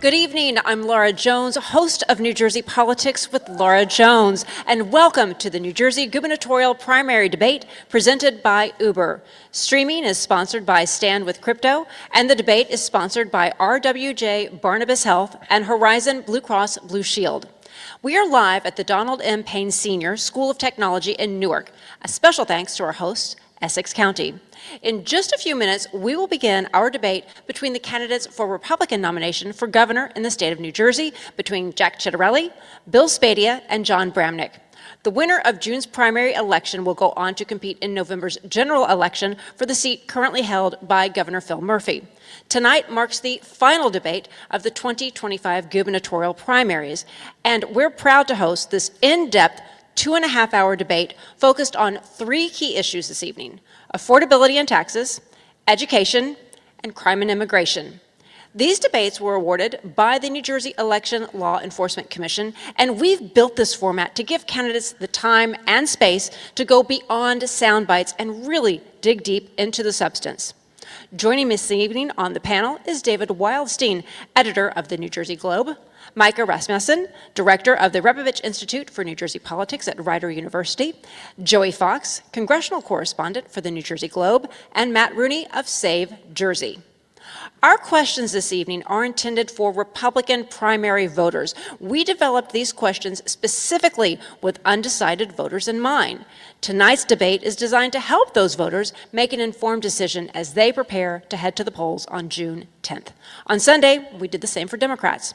Good evening, I'm Laura Jones, host of New Jersey Politics with Laura Jones, and welcome to the New Jersey Gubernatorial Primary Debate presented by Uber. Streaming is sponsored by Stand with Crypto, and the debate is sponsored by RWJ Barnabas Health and Horizon Blue Cross Blue Shield. We are live at the Donald M. Payne Sr. School of Technology in Newark. A special thanks to our host, Essex County. In just a few minutes, we will begin our debate between the candidates for Republican nomination for governor in the state of New Jersey between Jack Ciattarelli, Bill Spadea, and John Bramnick. The winner of June's primary election will go on to compete in November's general election for the seat currently held by Governor Phil Murphy. Tonight marks the final debate of the 2025 gubernatorial primaries, and we're proud to host this in-depth 2.5-hour debate focused on three key issues this evening: affordability and taxes, education, and crime and immigration. These debates were awarded by the New Jersey Election Law Enforcement Commission, and we've built this format to give candidates the time and space to go beyond sound bites and really dig deep into the substance. Joining me this evening on the panel is David Wildstein, editor of the New Jersey Globe, Micah Rasmussen, director of the Rebovich Institute for New Jersey Politics at Rider University, Joey Fox, congressional correspondent for the New Jersey Globe, and Matt Rooney of Save Jersey. Our questions this evening are intended for Republican primary voters. We developed these questions specifically with undecided voters in mind. Tonight's debate is designed to help those voters make an informed decision as they prepare to head to the polls on June 10th. On Sunday, we did the same for Democrats.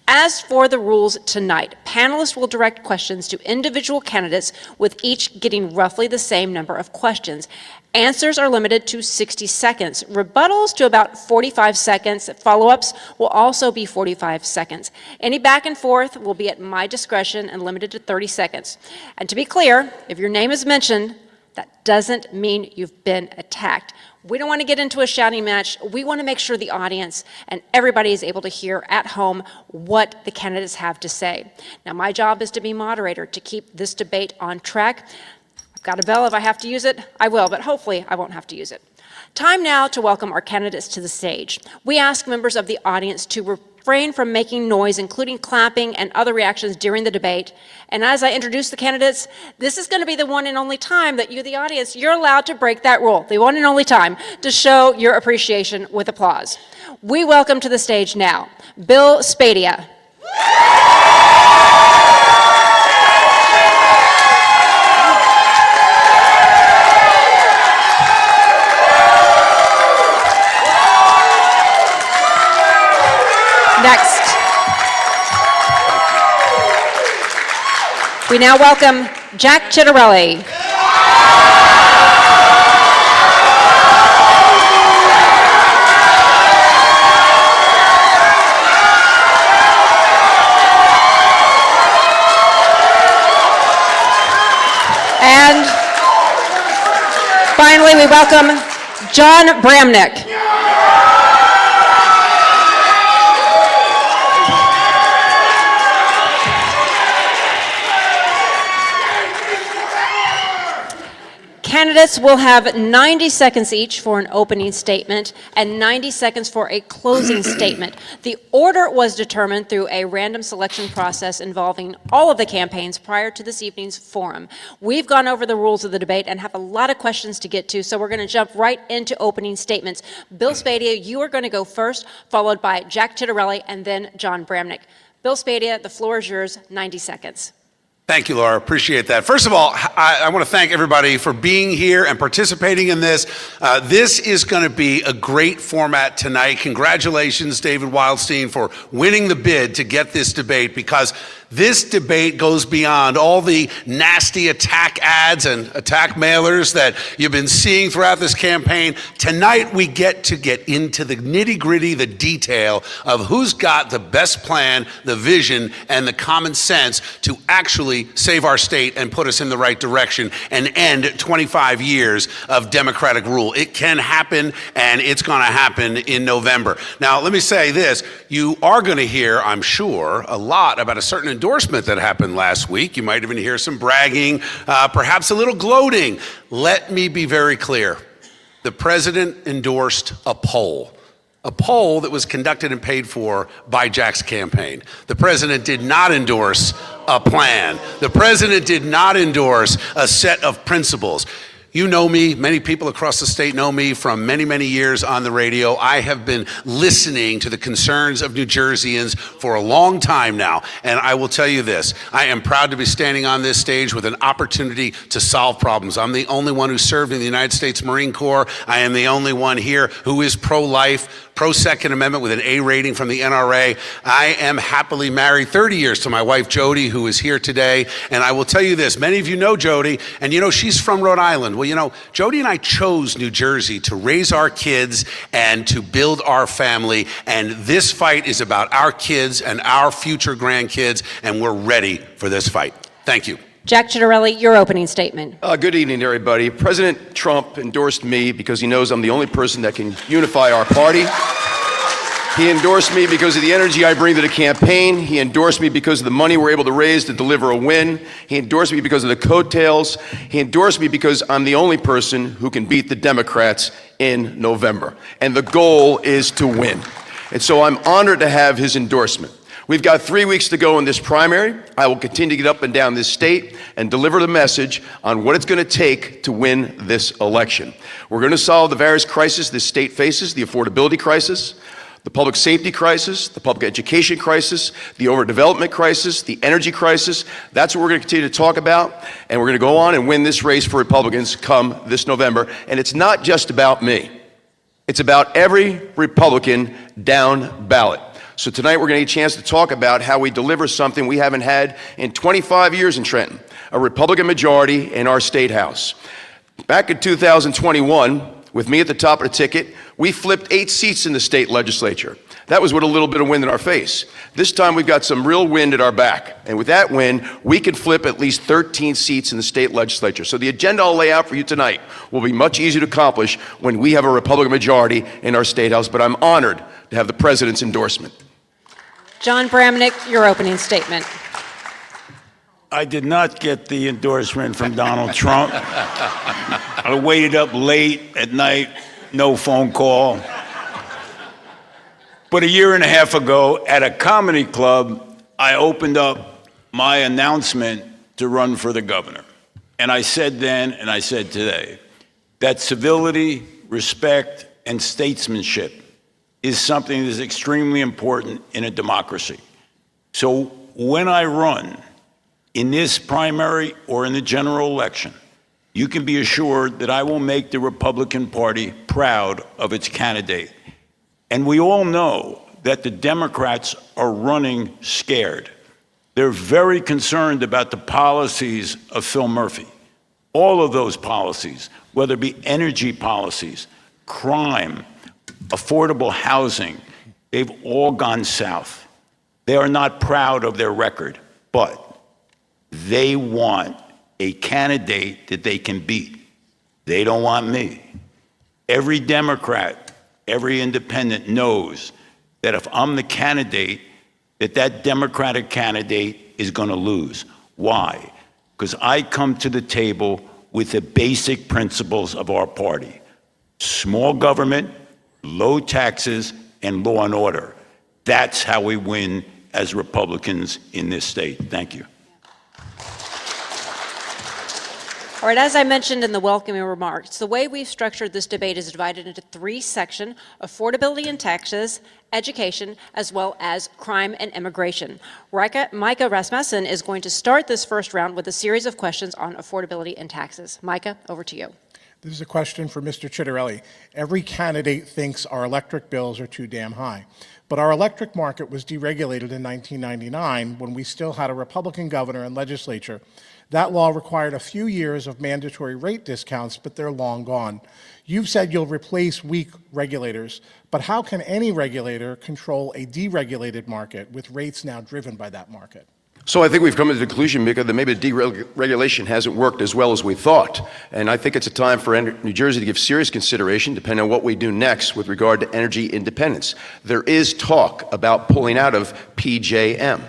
As for the rules tonight, panelists will direct questions to individual candidates, with each getting roughly the same number of questions. Answers are limited to 60 seconds. Rebuttals to about 45 seconds. Follow-ups will also be 45 seconds. Any back and forth will be at my discretion and limited to 30 seconds. And to be clear, if your name is mentioned, that doesn't mean you've been attacked. We don't want to get into a shouting match. We want to make sure the audience and everybody is able to hear at home what the candidates have to say. Now, my job is to be moderator, to keep this debate on track. Got a bell. If I have to use it, I will, but hopefully I won't have to use it. Time now to welcome our candidates to the stage. We ask members of the audience to refrain from making noise, including clapping and other reactions during the debate. And as I introduce the candidates, this is going to be the one and only time that you, the audience, you're allowed to break that rule, the one and only time to show your appreciation with applause. We welcome to the stage now Bill Spadea. Next, we now welcome Jack Ciattarelli. And finally, we welcome John Bramnick. Candidates will have 90 seconds each for an opening statement and 90 seconds for a closing statement. The order was determined through a random selection process involving all of the campaigns prior to this evening's forum. We've gone over the rules of the debate and have a lot of questions to get to, so we're going to jump right into opening statements. Bill Spadea, you are going to go first, followed by Jack Ciattarelli, and then John Bramnick. Bill Spadea, the floor is yours, 90 seconds. Thank you, Laura. Appreciate that. First of all, I want to thank everybody for being here and participating in this. This is going to be a great format tonight. Congratulations, David Wildstein, for winning the bid to get this debate, because this debate goes beyond all the nasty attack ads and attack mailers that you've been seeing throughout this campaign. Tonight, we get into the nitty-gritty, the detail of who's got the best plan, the vision, and the common sense to actually save our state and put us in the right direction and end 25 years of Democratic rule. It can happen, and it's going to happen in November. Now, let me say this. You are going to hear, I'm sure, a lot about a certain endorsement that happened last week. You might even hear some bragging, perhaps a little gloating. Let me be very clear. The president endorsed a poll. a poll that was conducted and paid for by Jack's campaign. The president did not endorse a plan. The president did not endorse a set of principles. You know me, many people across the state know me from many, many years on the radio. I have been listening to the concerns of New Jerseyans for a long time now, and I will tell you this, I am proud to be standing on this stage with an opportunity to solve problems. I'm the only one who served in the United States Marine Corps. I am the only one here who is pro-life, pro-Second Amendment with an A rating from the NRA. I am happily married 30 years to my wife, Jody, who is here today. And I will tell you this, many of you know Jody, and you know she's from Rhode Island. Well, you know, Jody and I chose New Jersey to raise our kids and to build our family. And this fight is about our kids and our future grandkids, and we're ready for this fight. Thank you. Jack Ciattarelli, your opening statement. Good evening, everybody. President Trump endorsed me because he knows I'm the only person that can unify our party. He endorsed me because of the energy I bring to the campaign. He endorsed me because of the money we're able to raise to deliver a win. He endorsed me because of the coattails. He endorsed me because I'm the only person who can beat the Democrats in November. And the goal is to win. And so I'm honored to have his endorsement. We've got 3 weeks to go in this primary. I will continue to get up and down this state and deliver the message on what it's going to take to win this election. We're going to solve the various crises this state faces, the affordability crisis, the public safety crisis, the public education crisis, the overdevelopment crisis, the energy crisis. That's what we're going to continue to talk about, and we're going to go on and win this race for Republicans come this November. And it's not just about me. It's about every Republican down ballot. So tonight we're going to get a chance to talk about how we deliver something we haven't had in 25 years in Trenton, a Republican majority in our state house. Back in 2021, with me at the top of the ticket, we flipped 8 seats in the state legislature. That was with a little bit of wind in our face. This time we've got some real wind at our back. And with that wind, we can flip at least 13 seats in the state legislature. So the agenda I'll lay out for you tonight will be much easier to accomplish when we have a Republican majority in our state house. But I'm honored to have the president's endorsement. John Bramnick, your opening statement. I did not get the endorsement from Donald Trump. I waited up late at night, no phone call. But a year and a half ago at a comedy club, I opened up my announcement to run for the governor. And I said then, and I said today, that civility, respect, and statesmanship is something that is extremely important in a democracy. So when I run in this primary or in the general election, you can be assured that I will make the Republican Party proud of its candidate. And we all know that the Democrats are running scared. They're very concerned about the policies of Phil Murphy. All of those policies, whether it be energy policies, crime, affordable housing, they've all gone south. They are not proud of their record, but they want a candidate that they can beat. They don't want me. Every Democrat, every independent knows that if I'm the candidate, that Democratic candidate is going to lose. Why? Because I come to the table with the basic principles of our party. Small government, low taxes, and law and order. That's how we win as Republicans in this state. Thank you. All right, as I mentioned in the welcoming remarks, the way we've structured this debate is divided into 3 sections: affordability and taxes, education, as well as crime and immigration. Micah Rasmussen is going to start this first round with a series of questions on affordability and taxes. Micah, over to you. This is a question for Mr. Ciattarelli. Every candidate thinks our electric bills are too damn high. But our electric market was deregulated in 1999 when we still had a Republican governor and legislature. That law required a few years of mandatory rate discounts, but they're long gone. You've said you'll replace weak regulators, but how can any regulator control a deregulated market with rates now driven by that market? So I think we've come to the conclusion, Mika, that maybe deregulation hasn't worked as well as we thought. And I think it's a time for New Jersey to give serious consideration, depending on what we do next with regard to energy independence. There is talk about pulling out of PJM.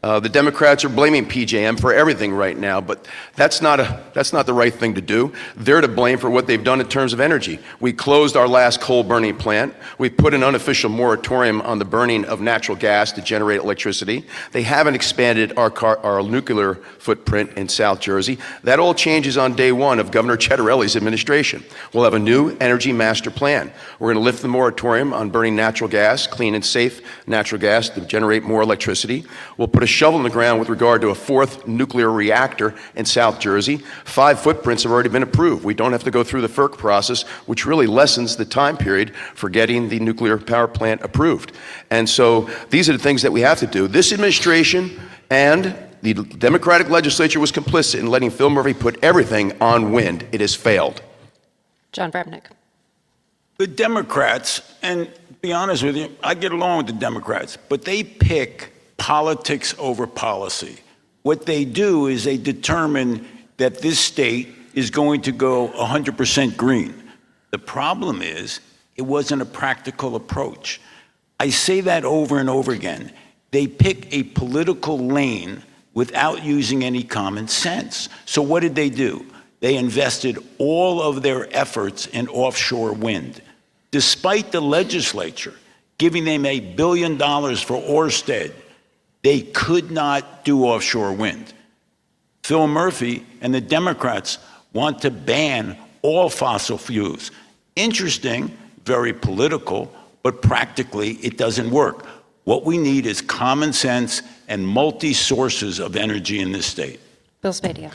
The Democrats are blaming PJM for everything right now, but that's not the right thing to do. They're to blame for what they've done in terms of energy. We closed our last coal burning plant. We put an unofficial moratorium on the burning of natural gas to generate electricity. They haven't expanded our nuclear footprint in South Jersey. That all changes on day one of Governor Cettarelli's administration. We'll have a new energy master plan. We're going to lift the moratorium on burning natural gas, clean and safe natural gas to generate more electricity. We'll put a shovel in the ground with regard to a fourth nuclear reactor in South Jersey. 5 footprints have already been approved. We don't have to go through the FERC process, which really lessens the time period for getting the nuclear power plant approved. And so these are the things that we have to do. This administration and the Democratic legislature was complicit in letting Phil Murphy put everything on wind. It has failed. John Brabnick. The Democrats, and to be honest with you, I get along with the Democrats, but they pick politics over policy. What they do is they determine that this state is going to go 100% green. The problem is it wasn't a practical approach. I say that over and over again. They pick a political lane without using any common sense. So what did they do? They invested all of their efforts in offshore wind. Despite the legislature giving them $1 billion for Ørsted, they could not do offshore wind. Phil Murphy and the Democrats want to ban all fossil fuels. Interesting, very political, but practically it doesn't work. What we need is common sense and multi-sources of energy in this state. Bill Spadia.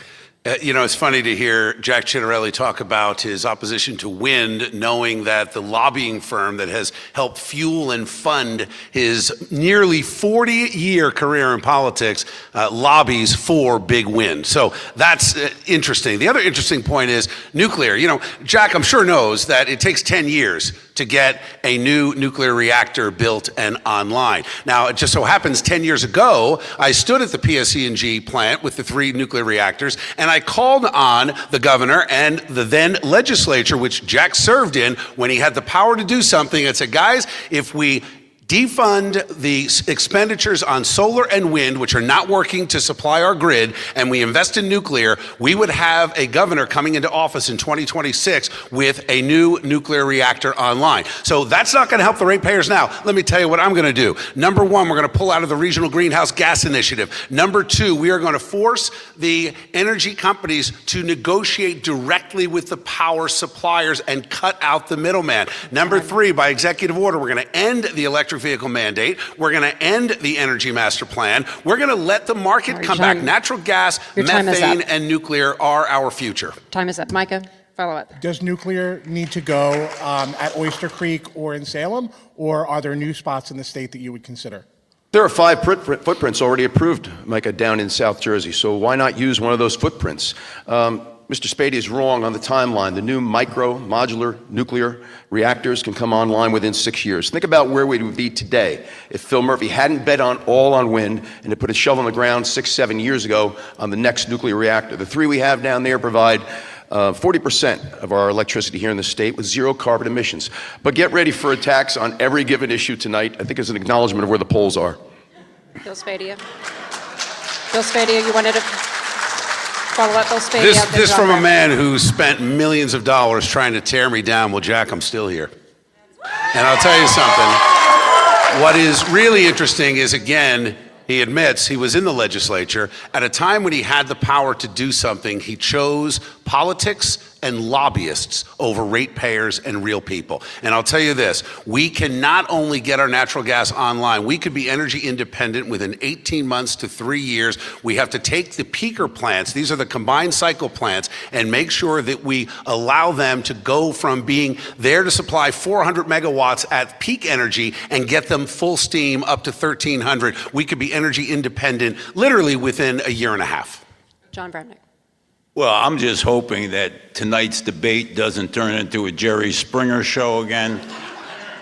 You know, it's funny to hear Jack Ciattarelli talk about his opposition to wind, knowing that the lobbying firm that has helped fuel and fund his nearly 40-year career in politics lobbies for big wind. So that's interesting. The other interesting point is nuclear. You know, Jack, I'm sure knows that it takes 10 years to get a new nuclear reactor built and online. Now, it just so happens 10 years ago, I stood at the PSE&G plant with the 3 nuclear reactors, and I called on the governor and the then legislature, which Jack served in, when he had the power to do something, and said, guys, if we defund the expenditures on solar and wind, which are not working to supply our grid, and we invest in nuclear, we would have a governor coming into office in 2026 with a new nuclear reactor online. So that's not going to help the ratepayers now. Let me tell you what I'm going to do. Number 1, we're going to pull out of the Regional Greenhouse Gas Initiative. Number 2, we are going to force the energy companies to negotiate directly with the power suppliers and cut out the middleman. Number 3, by executive order, we're going to end the electric vehicle mandate. We're going to end the energy master plan. We're going to let the market come back. Natural gas, methane, and nuclear are our future. Time is up. Micah, follow up. Does nuclear need to go at Oyster Creek or in Salem, or are there new spots in the state that you would consider? There are 5 footprints already approved, Micah, down in South Jersey, so why not use one of those footprints? Mr. Spady is wrong on the timeline. The new modular nuclear reactors can come online within 6 years. Think about where we would be today if Phil Murphy hadn't bet all on wind and had put a shovel in the ground 6-7 years ago on the next nuclear reactor. The 3 we have down there provide 40% of our electricity here in the state with 0 carbon emissions. But get ready for attacks on every given issue tonight. I think it's an acknowledgement of where the polls are. Bill Spadia. Bill Spadia, you wanted to follow up, Bill Spadia. This from a man who spent millions of dollars trying to tear me down. Well, Jack, I'm still here. And I'll tell you something. What is really interesting is, again, he admits he was in the legislature at a time when he had the power to do something. He chose politics and lobbyists over ratepayers and real people. And I'll tell you this, we can not only get our natural gas online, we could be energy independent within 18 months to 3 years. We have to take the peaker plants, these are the combined cycle plants, and make sure that we allow them to go from being there to supply 400 megawatts at peak energy and get them full steam up to 1,300. We could be energy independent literally within a year and a half. John Brabnick. Well, I'm just hoping that tonight's debate doesn't turn into a Jerry Springer show again.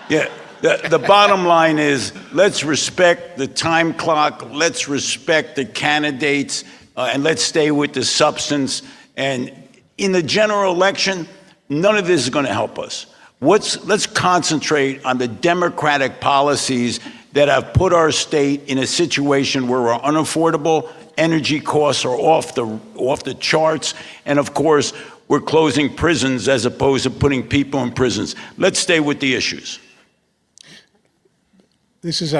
Yeah, the bottom line is, let's respect the time clock, let's respect the candidates, and let's stay with the substance. And in the general election, none of this is going to help us. Let's concentrate on the Democratic policies that have put our state in a situation where we're unaffordable, energy costs are off the charts, and of course, we're closing prisons as opposed to putting people in prisons. Let's stay with the issues. This is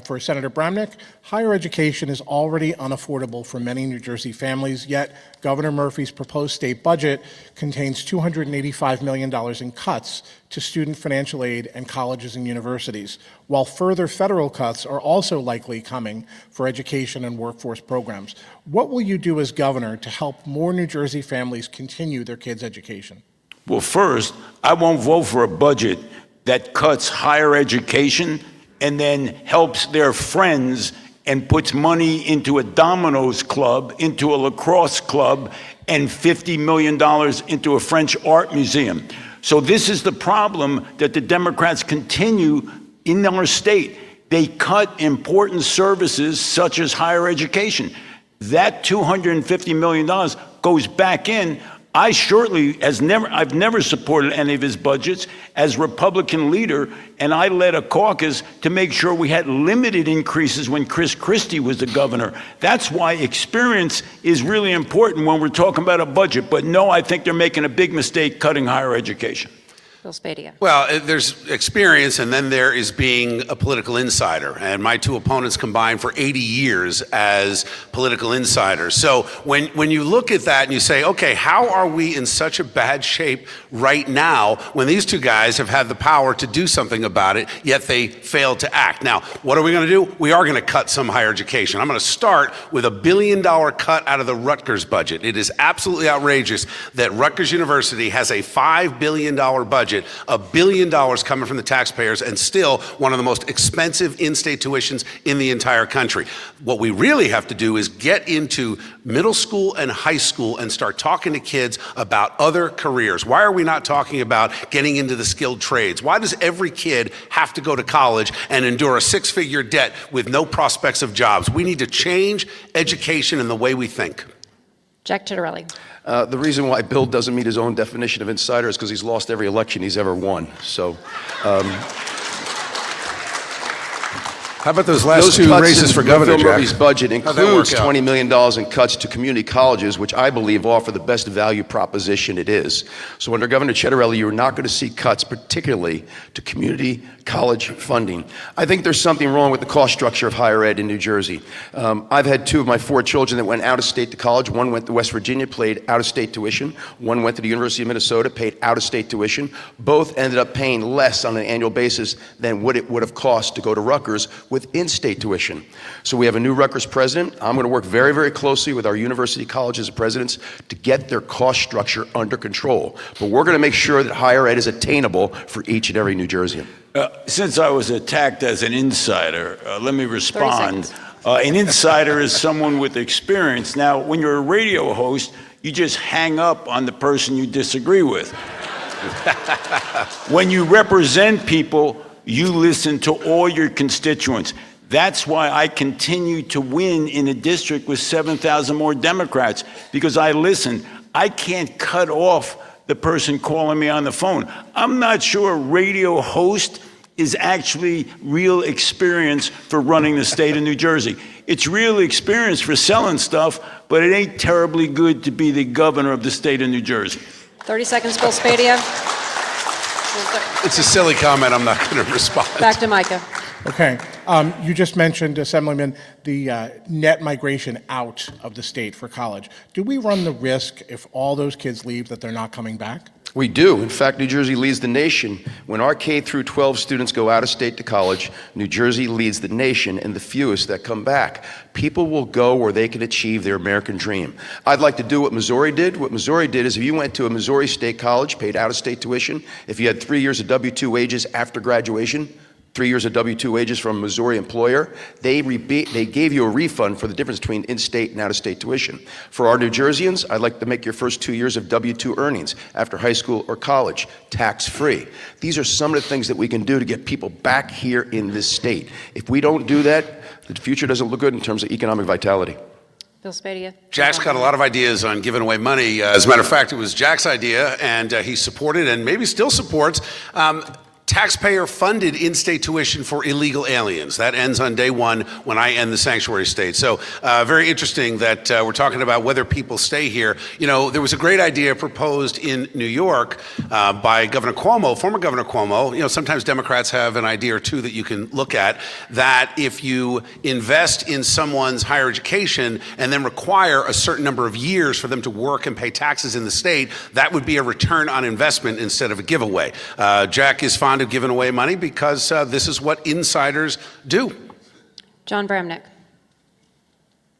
for Senator Bramnick. Higher education is already unaffordable for many New Jersey families, yet Governor Murphy's proposed state budget contains $285 million in cuts to student financial aid and colleges and universities, while further federal cuts are also likely coming for education and workforce programs. What will you do as governor to help more New Jersey families continue their kids' education? Well, first, I won't vote for a budget that cuts higher education and then helps their friends and puts money into a Domino's club, into a lacrosse club, and $50 million into a French art museum. So this is the problem that the Democrats continue in our state. They cut important services such as higher education. That $250 million goes back in. I've never supported any of his budgets as Republican leader, and I led a caucus to make sure we had limited increases when Chris Christie was the governor. That's why experience is really important when we're talking about a budget. But no, I think they're making a big mistake cutting higher education. Bill Spadia. Well, there's experience, and then there is being a political insider. And my two opponents combined for 80 years as political insiders. So when you look at that and you say, okay, how are we in such a bad shape right now when these two guys have had the power to do something about it, yet they failed to act? Now, what are we going to do? We are going to cut some higher education. I'm going to start with $1 billion cut out of the Rutgers budget. It is absolutely outrageous that Rutgers University has a $5 billion budget, $1 billion coming from the taxpayers, and still one of the most expensive in-state tuitions in the entire country. What we really have to do is get into middle school and high school and start talking to kids about other careers. Why are we not talking about getting into the skilled trades? Why does every kid have to go to college and endure a six-figure debt with no prospects of jobs? We need to change education and the way we think. Jack Tittarelli. The reason why Bill doesn't meet his own definition of insider is because he's lost every election he's ever won. So, how about those last two races for governor, Bill Murphy's Jack? budget includes $20 million in cuts to community colleges, which I believe offer the best value proposition it is. So under Governor Tittarelli, you're not going to see cuts, particularly to community college funding. I think there's something wrong with the cost structure of higher ed in New Jersey. I've had two of my four children that went out of state to college. One went to West Virginia, paid out of state tuition. One went to the University of Minnesota, paid out of state tuition. Both ended up paying less on an annual basis than what it would have cost to go to Rutgers with in-state tuition. So we have a new Rutgers president. I'm going to work very, very closely with our university colleges and presidents to get their cost structure under control. But we're going to make sure that higher ed is attainable for each and every New Jerseyan. Since I was attacked as an insider, let me respond. An insider is someone with experience. Now, when you're a radio host, you just hang up on the person you disagree with. When you represent people, you listen to all your constituents. That's why I continue to win in a district with 7,000 more Democrats, because I listen. I can't cut off the person calling me on the phone. I'm not sure a radio host is actually real experience for running the state of New Jersey. It's real experience for selling stuff, but it ain't terribly good to be the governor of the state of New Jersey. 30 seconds, Bill Spadia. It's a silly comment. I'm not going to respond. Back to Micah. Okay. You just mentioned, Assemblyman, the net migration out of the state for college. Do we run the risk, if all those kids leave, that they're not coming back? We do. In fact, New Jersey leads the nation. When our K through 12 students go out of state to college, New Jersey leads the nation in the fewest that come back. People will go where they can achieve their American dream. I'd like to do what Missouri did. What Missouri did is if you went to a Missouri state college, paid out-of-state tuition, if you had 3 years of W-2 wages after graduation, 3 years of W-2 wages from a Missouri employer, they gave you a refund for the difference between in-state and out-of-state tuition. For our New Jerseyans, I'd like to make your first 2 years of W-2 earnings after high school or college tax-free. These are some of the things that we can do to get people back here in this state. If we don't do that, the future doesn't look good in terms of economic vitality. Bill Spadia. Jack's got a lot of ideas on giving away money. As a matter of fact, it was Jack's idea, and he supported and maybe still supports taxpayer-funded in-state tuition for illegal aliens. That ends on day one when I end the sanctuary state. So very interesting that we're talking about whether people stay here. You know, there was a great idea proposed in New York by Governor Cuomo, former Governor Cuomo. You know, sometimes Democrats have an idea or two that you can look at, that if you invest in someone's higher education and then require a certain number of years for them to work and pay taxes in the state, that would be a return on investment instead of a giveaway. Jack is fond of giving away money because this is what insiders do. John Bramnick.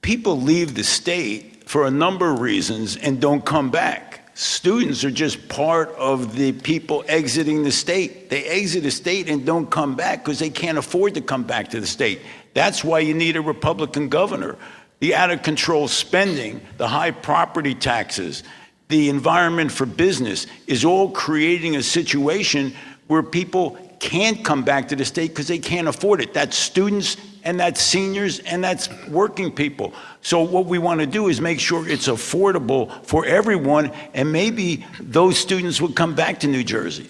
People leave the state for a number of reasons and don't come back. Students are just part of the people exiting the state. They exit the state and don't come back because they can't afford to come back to the state. That's why you need a Republican governor. The out-of-control spending, the high property taxes, the environment for business is all creating a situation where people can't come back to the state because they can't afford it. That's students, and that's seniors, and that's working people. So what we want to do is make sure it's affordable for everyone, and maybe those students will come back to New Jersey.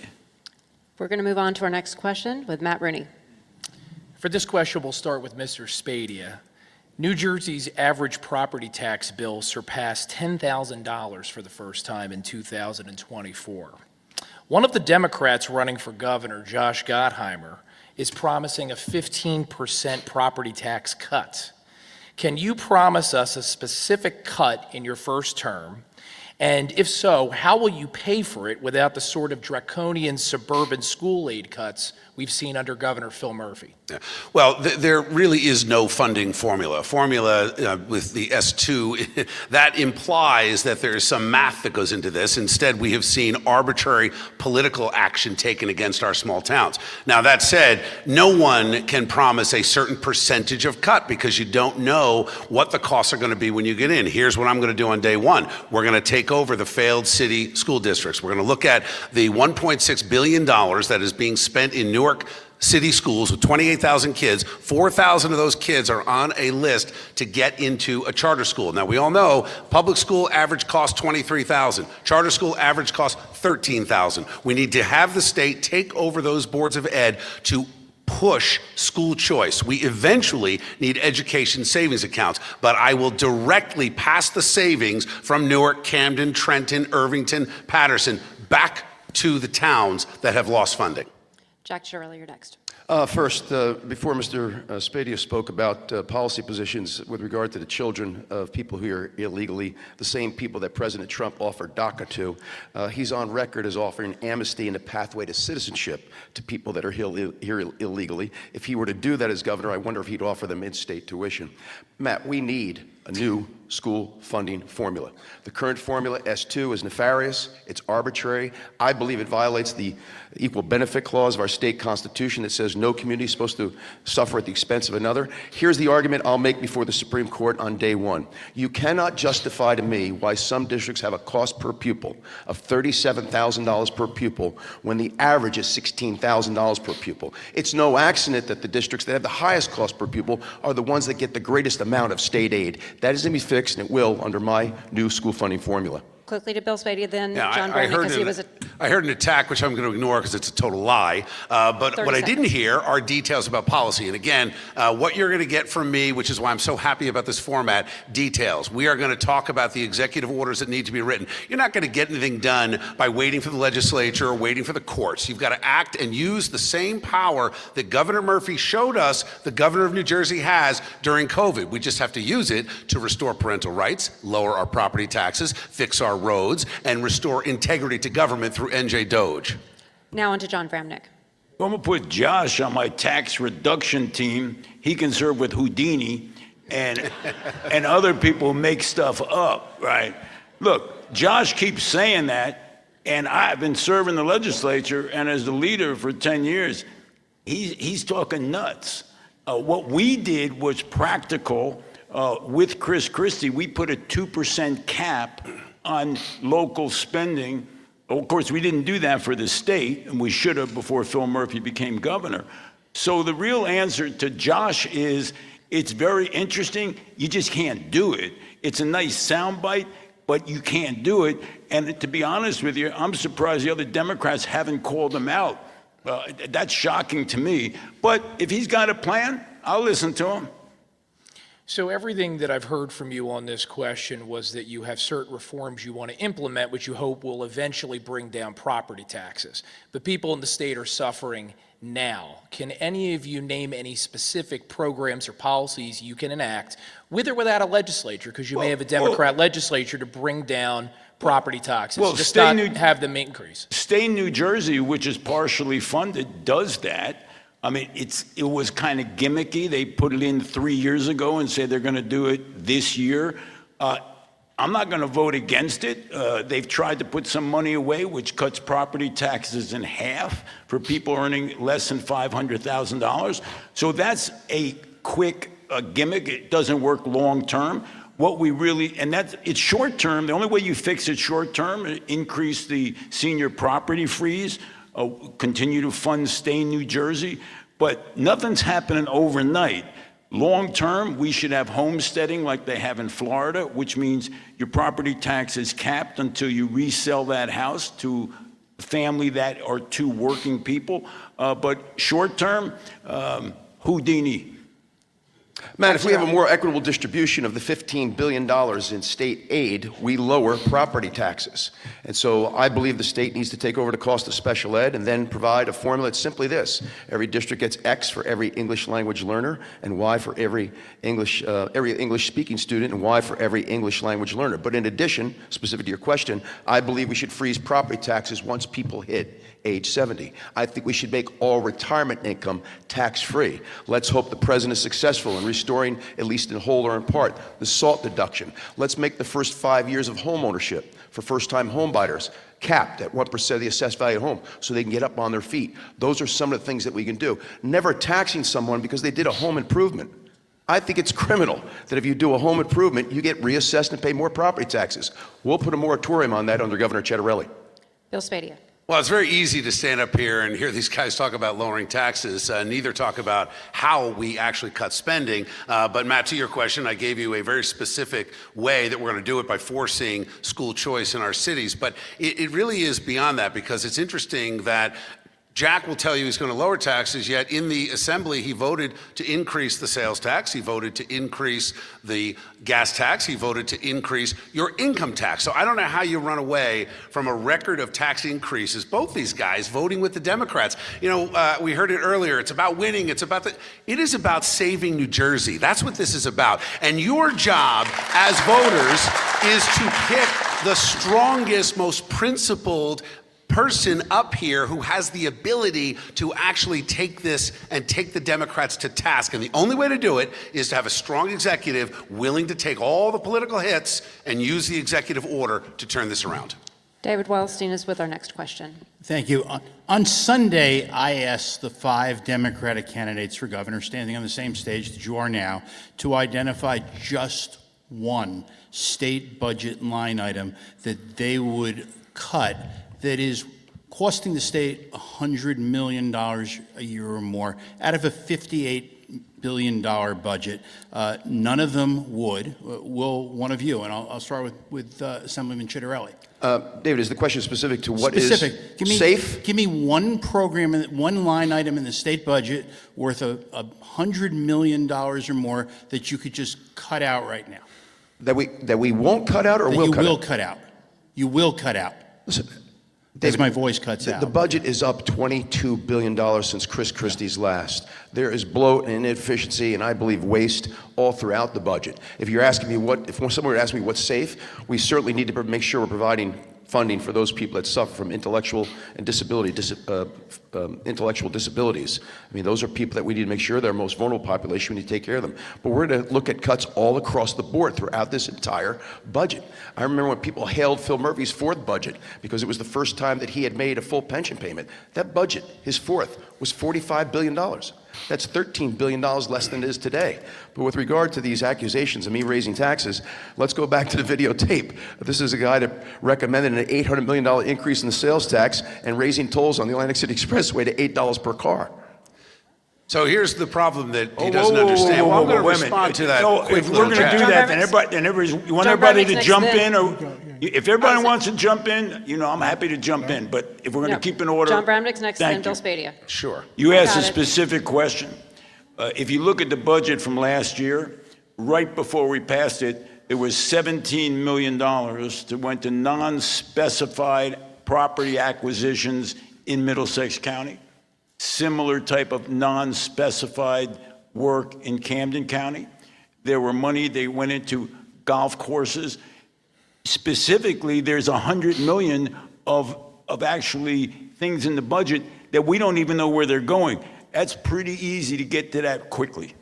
We're going to move on to our next question with Matt Rooney. For this question, we'll start with Mr. Spadia. New Jersey's average property tax bill surpassed $10,000 for the first time in 2024. One of the Democrats running for governor, Josh Gottheimer, is promising a 15% property tax cut. Can you promise us a specific cut in your first term? And if so, how will you pay for it without the sort of draconian suburban school aid cuts we've seen under Governor Phil Murphy? Yeah. Well, there really is no funding formula. With the S2, that implies that there is some math that goes into this. Instead, we have seen arbitrary political action taken against our small towns. Now, that said, no one can promise a certain percentage of cut because you don't know what the costs are going to be when you get in. Here's what I'm going to do on day one. We're going to take over the failed city school districts. We're going to look at the $1.6 billion that is being spent in Newark City schools with 28,000 kids. 4,000 of those kids are on a list to get into a charter school. Now, we all know public school average cost $23,000. Charter school average cost $13,000. We need to have the state take over those boards of ed to push school choice. We eventually need education savings accounts, but I will directly pass the savings from Newark, Camden, Trenton, Irvington, Patterson back to the towns that have lost funding. Jack Shirley, you're next. First, before Mr. Spadia spoke about policy positions with regard to the children of people who are illegally, the same people that President Trump offered DACA to, he's on record as offering amnesty and a pathway to citizenship to people that are here illegally. If he were to do that as governor, I wonder if he'd offer them in-state tuition. Matt, we need a new school funding formula. The current formula, S2, is nefarious, it's arbitrary. I believe it violates the equal benefit clause of our state constitution that says no community is supposed to suffer at the expense of another. Here's the argument I'll make before the Supreme Court on day one. You cannot justify to me why some districts have a cost per pupil of $37,000 per pupil when the average is $16,000 per pupil. It's no accident that the districts that have the highest cost per pupil are the ones that get the greatest amount of state aid. That is to be fixed, and it will under my new school funding formula. Quickly to Bill Spadia, then Yeah, John Bramnick, because he was a... I heard an attack, which I'm going to ignore because it's a total lie. But what I didn't hear are details about policy. And again, what you're going to get from me, which is why I'm so happy about this format, details. We are going to talk about the executive orders that need to be written. You're not going to get anything done by waiting for the legislature or waiting for the courts. You've got to act and use the same power that Governor Murphy showed us the governor of New Jersey has during COVID. We just have to use it to restore parental rights, lower our property taxes, fix our roads, and restore integrity to government through NJ Doge. Now on to John Bramnick. I'm going to put Josh on my tax reduction team. He can serve with Houdini and other people make stuff up, right? Look, Josh keeps saying that, and I've been serving the legislature and as the leader for 10 years. He's talking nuts. What we did was practical. With Chris Christie, we put a 2% cap on local spending. Of course, we didn't do that for the state, and we should have before Phil Murphy became governor. So the real answer to Josh is, it's very interesting. You just can't do it. It's a nice soundbite, but you can't do it. And to be honest with you, I'm surprised the other Democrats haven't called him out. That's shocking to me. But if he's got a plan, I'll listen to him. So everything that I've heard from you on this question was that you have certain reforms you want to implement, which you hope will eventually bring down property taxes. But people in the state are suffering now. Can any of you name any specific programs or policies you can enact, with or without a legislature, because you may have a Democrat legislature, to bring down property taxes, just not have them increase? State New Jersey, which is partially funded, does that. I mean, it was kind of gimmicky. They put it in 3 years ago and said they're going to do it this year. I'm not going to vote against it. They've tried to put some money away, which cuts property taxes in half for people earning less than $500,000. So that's a quick gimmick. It doesn't work long term. What we really, and it's short term. The only way you fix it short term, increase the senior property freeze, continue to fund Stay New Jersey, but nothing's happening overnight. Long term, we should have homesteading like they have in Florida, which means your property tax is capped until you resell that house to a family that are two working people. But short term, Houdini. Matt, if we have a more equitable distribution of the $15 billion in state aid, we lower property taxes. And so I believe the state needs to take over the cost of special ed and then provide a formula that's simply this. Every district gets X for every English language learner and Y for every English speaking student and Y for every English language learner. But in addition, specific to your question, I believe we should freeze property taxes once people hit age 70. I think we should make all retirement income tax-free. Let's hope the president is successful in restoring, at least in whole or in part, the SALT deduction. Let's make the first 5 years of home ownership for first-time home buyers capped at 1% of the assessed value of home so they can get up on their feet. Those are some of the things that we can do. Never taxing someone because they did a home improvement. I think it's criminal that if you do a home improvement, you get reassessed and pay more property taxes. We'll put a moratorium on that under Governor Ciattarelli. Bill Spadia. Well, it's very easy to stand up here and hear these guys talk about lowering taxes. Neither talk about how we actually cut spending. But Matt, to your question, I gave you a very specific way that we're going to do it by forcing school choice in our cities. But it really is beyond that, because it's interesting that Jack will tell you he's going to lower taxes, yet in the assembly he voted to increase the sales tax, he voted to increase the gas tax, he voted to increase your income tax. So I don't know how you run away from a record of tax increases. Both these guys voting with the Democrats. You know, we heard it earlier, it's about winning, it is about saving New Jersey. That's what this is about. And your job as voters is to pick the strongest, most principled person up here who has the ability to actually take this and take the Democrats to task. And the only way to do it is to have a strong executive willing to take all the political hits and use the executive order to turn this around. David Wildstein is with our next question. Thank you. On Sunday, I asked the 5 Democratic candidates for governor standing on the same stage that you are now to identify just one state budget line item that they would cut that is costing the state $100 million a year or more out of a $58 billion budget. None of them would. Will one of you? And I'll start with Assemblyman Ciattarelli. David, is the question specific to what Specific. is safe? Give me one program, one line item in the state budget worth $100 million or more that you could just cut out right now. That we won't cut out or will cut out? You will cut out. You will cut out. Listen, As David, my voice cuts out. The budget is up $22 billion since Chris Christie's last. There is bloat and inefficiency and I believe waste all throughout the budget. If you're asking me if someone were to ask me what's safe, we certainly need to make sure we're providing funding for those people that suffer from intellectual disabilities. I mean, those are people that we need to make sure they're our most vulnerable population. We need to take care of them. But we're going to look at cuts all across the board throughout this entire budget. I remember when people hailed Phil Murphy's 4th budget because it was the first time that he had made a full pension payment. That budget, his 4th, was $45 billion. That's $13 billion less than it is today. But with regard to these accusations of me raising taxes, let's go back to the videotape. This is a guy that recommended an $800 million increase in the sales tax and raising tolls on the Atlantic City Expressway to $8 per car. So here's the problem that he doesn't understand. Well, I'm going to wait a minute. respond to that. No, quick if we're little going to do chat. that, then everybody, you want everybody to next jump then. in, or if everybody wants to jump in, I'm happy to jump in. But if we're going to keep in order, John Bramnick's next, thank then you. Bill Spadia. Sure. You asked a Got it. specific question. If you look at the budget from last year, right before we passed it, there was $17 million that went to non-specified property acquisitions in Middlesex County. Similar type of non-specified work in Camden County. There were money, they went into golf courses. Specifically, there's $100 million of actually things in the budget that we don't even know where they're going. That's pretty easy to get to that quickly.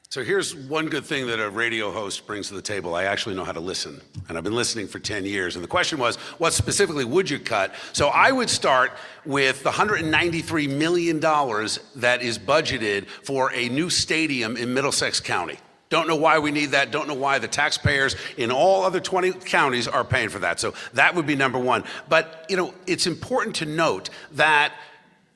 So here's one good thing that a radio host brings to the table. I actually know how to listen, and I've been listening for 10 years. And the question was, what specifically would you cut? So I would start with the $193 million that is budgeted for a new stadium in Middlesex County. Don't know why we need that. Don't know why the taxpayers in all other 20 counties are paying for that. So that would be number one. But, it's important to note that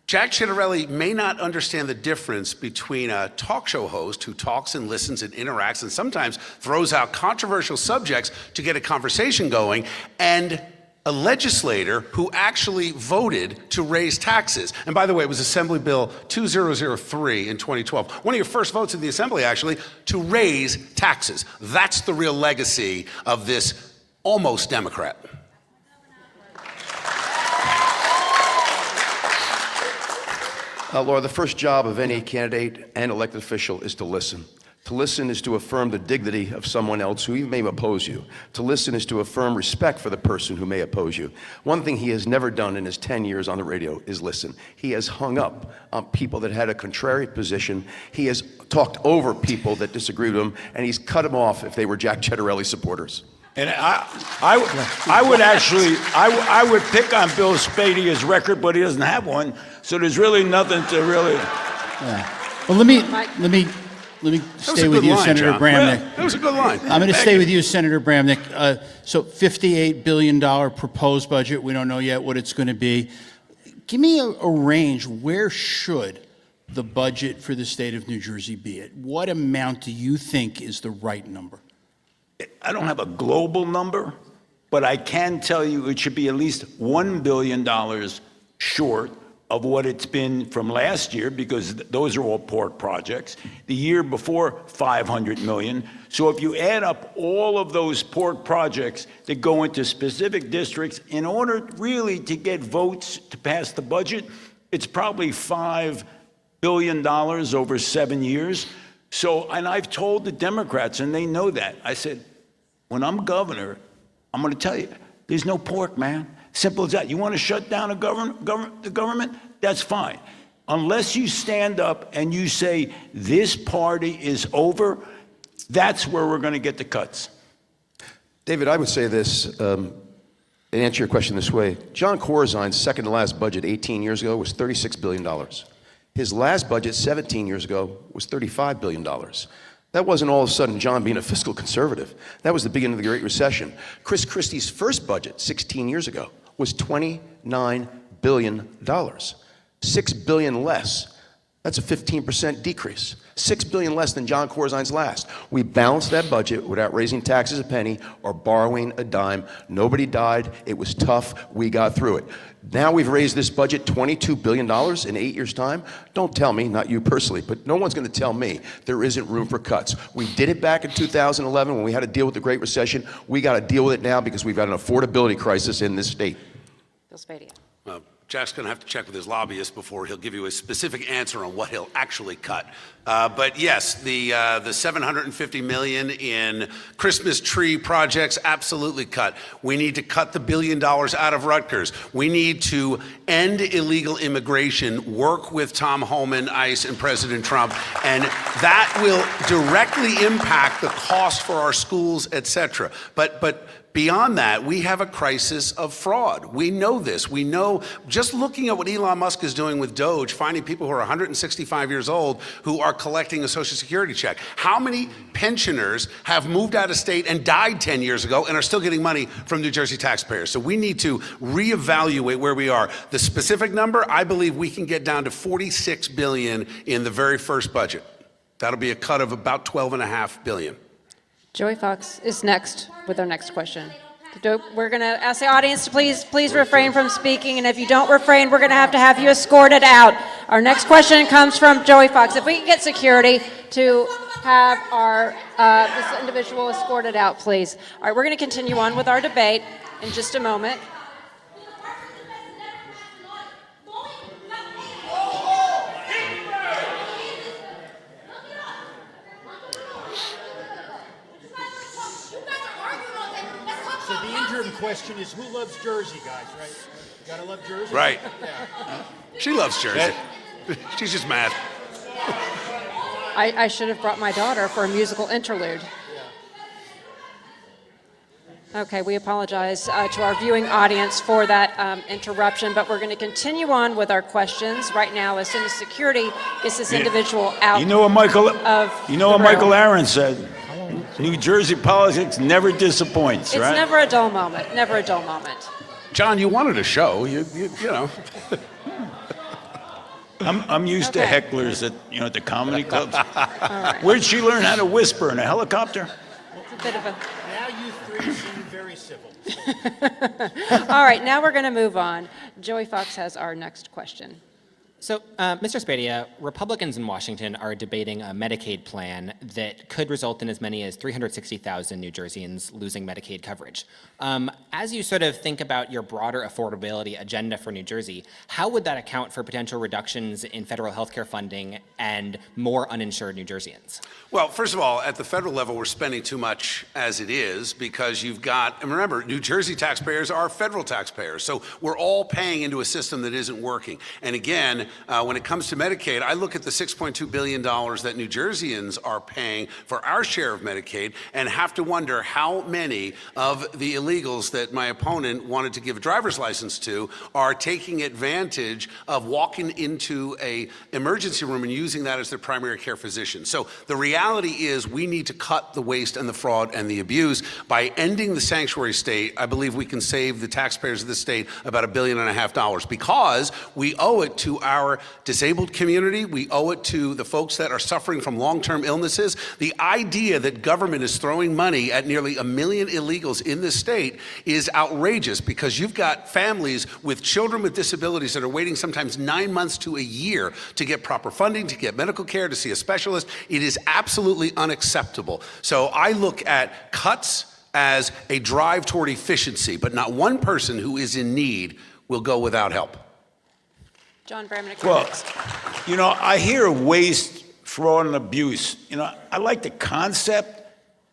Jack Ciattarelli may not understand the difference between a talk show host who talks and listens and interacts and sometimes throws out controversial subjects to get a conversation going, and a legislator who actually voted to raise taxes. And by the way, it was Assembly Bill 2003 in 2012. One of your first votes in the Assembly, actually, to raise taxes. That's the real legacy of this almost Democrat. Laura, the first job of any candidate and elected official is to listen. To listen is to affirm the dignity of someone else who may oppose you. To listen is to affirm respect for the person who may oppose you. One thing he has never done in his 10 years on the radio is listen. He has hung up on people that had a contrary position. He has talked over people that disagreed with him, and he's cut them off if they were Jack Ciattarelli supporters. And I would pick on Bill Spadia's record, but he doesn't have one, so there's really nothing to really. Yeah. Well, let me stay with you, line, Senator John. Bramnick. Yeah, that was a good line. I'm going to stay with you, Senator Bramnick. So $58 billion proposed budget. We don't know yet what it's going to be. Give me a range. Where should the budget for the state of New Jersey be at? What amount do you think is the right number? I don't have a global number, but I can tell you it should be at least $1 billion short of what it's been from last year, because those are all port projects. The year before, $500 million. So if you add up all of those port projects that go into specific districts, in order really to get votes to pass the budget, it's probably $5 billion over 7 years. So, and I've told the Democrats, and they know that. I said, when I'm governor, I'm going to tell you, there's no pork, man. Simple as that. You want to shut down the government? That's fine. Unless you stand up and you say, this party is over, that's where we're going to get the cuts. David, I would say this, and answer your question this way. John Corzine's second to last budget 18 years ago was $36 billion. His last budget 17 years ago was $35 billion. That wasn't all of a sudden John being a fiscal conservative. That was the beginning of the Great Recession. Chris Christie's first budget 16 years ago was $29 billion. $6 billion less. That's a 15% decrease. $6 billion less than John Corzine's last. We balanced that budget without raising taxes a penny or borrowing a dime. Nobody died. It was tough. We got through it. Now we've raised this budget $22 billion in 8 years' time. Don't tell me, not you personally, but no one's going to tell me there isn't room for cuts. We did it back in 2011 when we had to deal with the Great Recession. We got to deal with it now because we've got an affordability crisis in this state. Bill Spadia. Jack's going to have to check with his lobbyist before he'll give you a specific answer on what he'll actually cut. But yes, the $750 million in Christmas tree projects, absolutely cut. We need to cut the $1 billion out of Rutgers. We need to end illegal immigration, work with Tom Homan, ICE, and President Trump, and that will directly impact the cost for our schools, et cetera. But Beyond that, we have a crisis of fraud. We know this. We know, just looking at what Elon Musk is doing with Doge, finding people who are 165 years old who are collecting a Social Security check. How many pensioners have moved out of state and died 10 years ago and are still getting money from New Jersey taxpayers? So we need to reevaluate where we are. The specific number, I believe we can get down to $46 billion in the very first budget. That'll be a cut of about $12.5 billion. Joey Fox is next with our next question. We're going to ask the audience to please refrain from speaking, and if you don't refrain, we're going to have you escorted out. Our next question comes from Joey Fox. If we can get security to have this individual escorted out, please. All right, we're going to continue on with our debate in just a moment. So the interim question is, who loves Jersey, guys, right? You gotta love Jersey? Right. Yeah. She loves Jersey. She's just mad. I should have brought my daughter for a musical interlude. Okay, we apologize to our viewing audience for that interruption, but we're going to continue on with our questions right now as soon as security gets this individual out. You know what Michael room. Aaron said? New Jersey politics never disappoints, It's right? never a dull moment. Never a dull moment. John, you wanted a show. You know. I'm used to hecklers at the comedy clubs. All right. Where'd she learn how to whisper in a helicopter? It's a bit of a. Now you three seem very civil. All right, now we're going to move on. Joey Fox has our next question. So, Mr. Spadia, Republicans in Washington are debating a Medicaid plan that could result in as many as 360,000 New Jerseyans losing Medicaid coverage. As you sort of think about your broader affordability agenda for New Jersey, how would that account for potential reductions in federal health care funding and more uninsured New Jerseyans? Well, first of all, at the federal level, we're spending too much as it is because you've got, and remember, New Jersey taxpayers are federal taxpayers. So we're all paying into a system that isn't working. And again, when it comes to Medicaid, I look at the $6.2 billion that New Jerseyans are paying for our share of Medicaid and have to wonder how many of the illegals that my opponent wanted to give a driver's license to are taking advantage of walking into a emergency room and using that as their primary care physician. So the reality is we need to cut the waste and the fraud and the abuse. By ending the sanctuary state, I believe we can save the taxpayers of the state about $1.5 billion because we owe it to our disabled community. We owe it to the folks that are suffering from long-term illnesses. The idea that government is throwing money at nearly 1 million illegals in this state is outrageous because you've got families with children with disabilities that are waiting sometimes 9 months to a year to get proper funding, to get medical care, to see a specialist. It is absolutely unacceptable. So I look at cuts as a drive toward efficiency, but not one person who is in need will go without help. John Bramnick. Well, I hear waste, fraud, and abuse. I like the concept,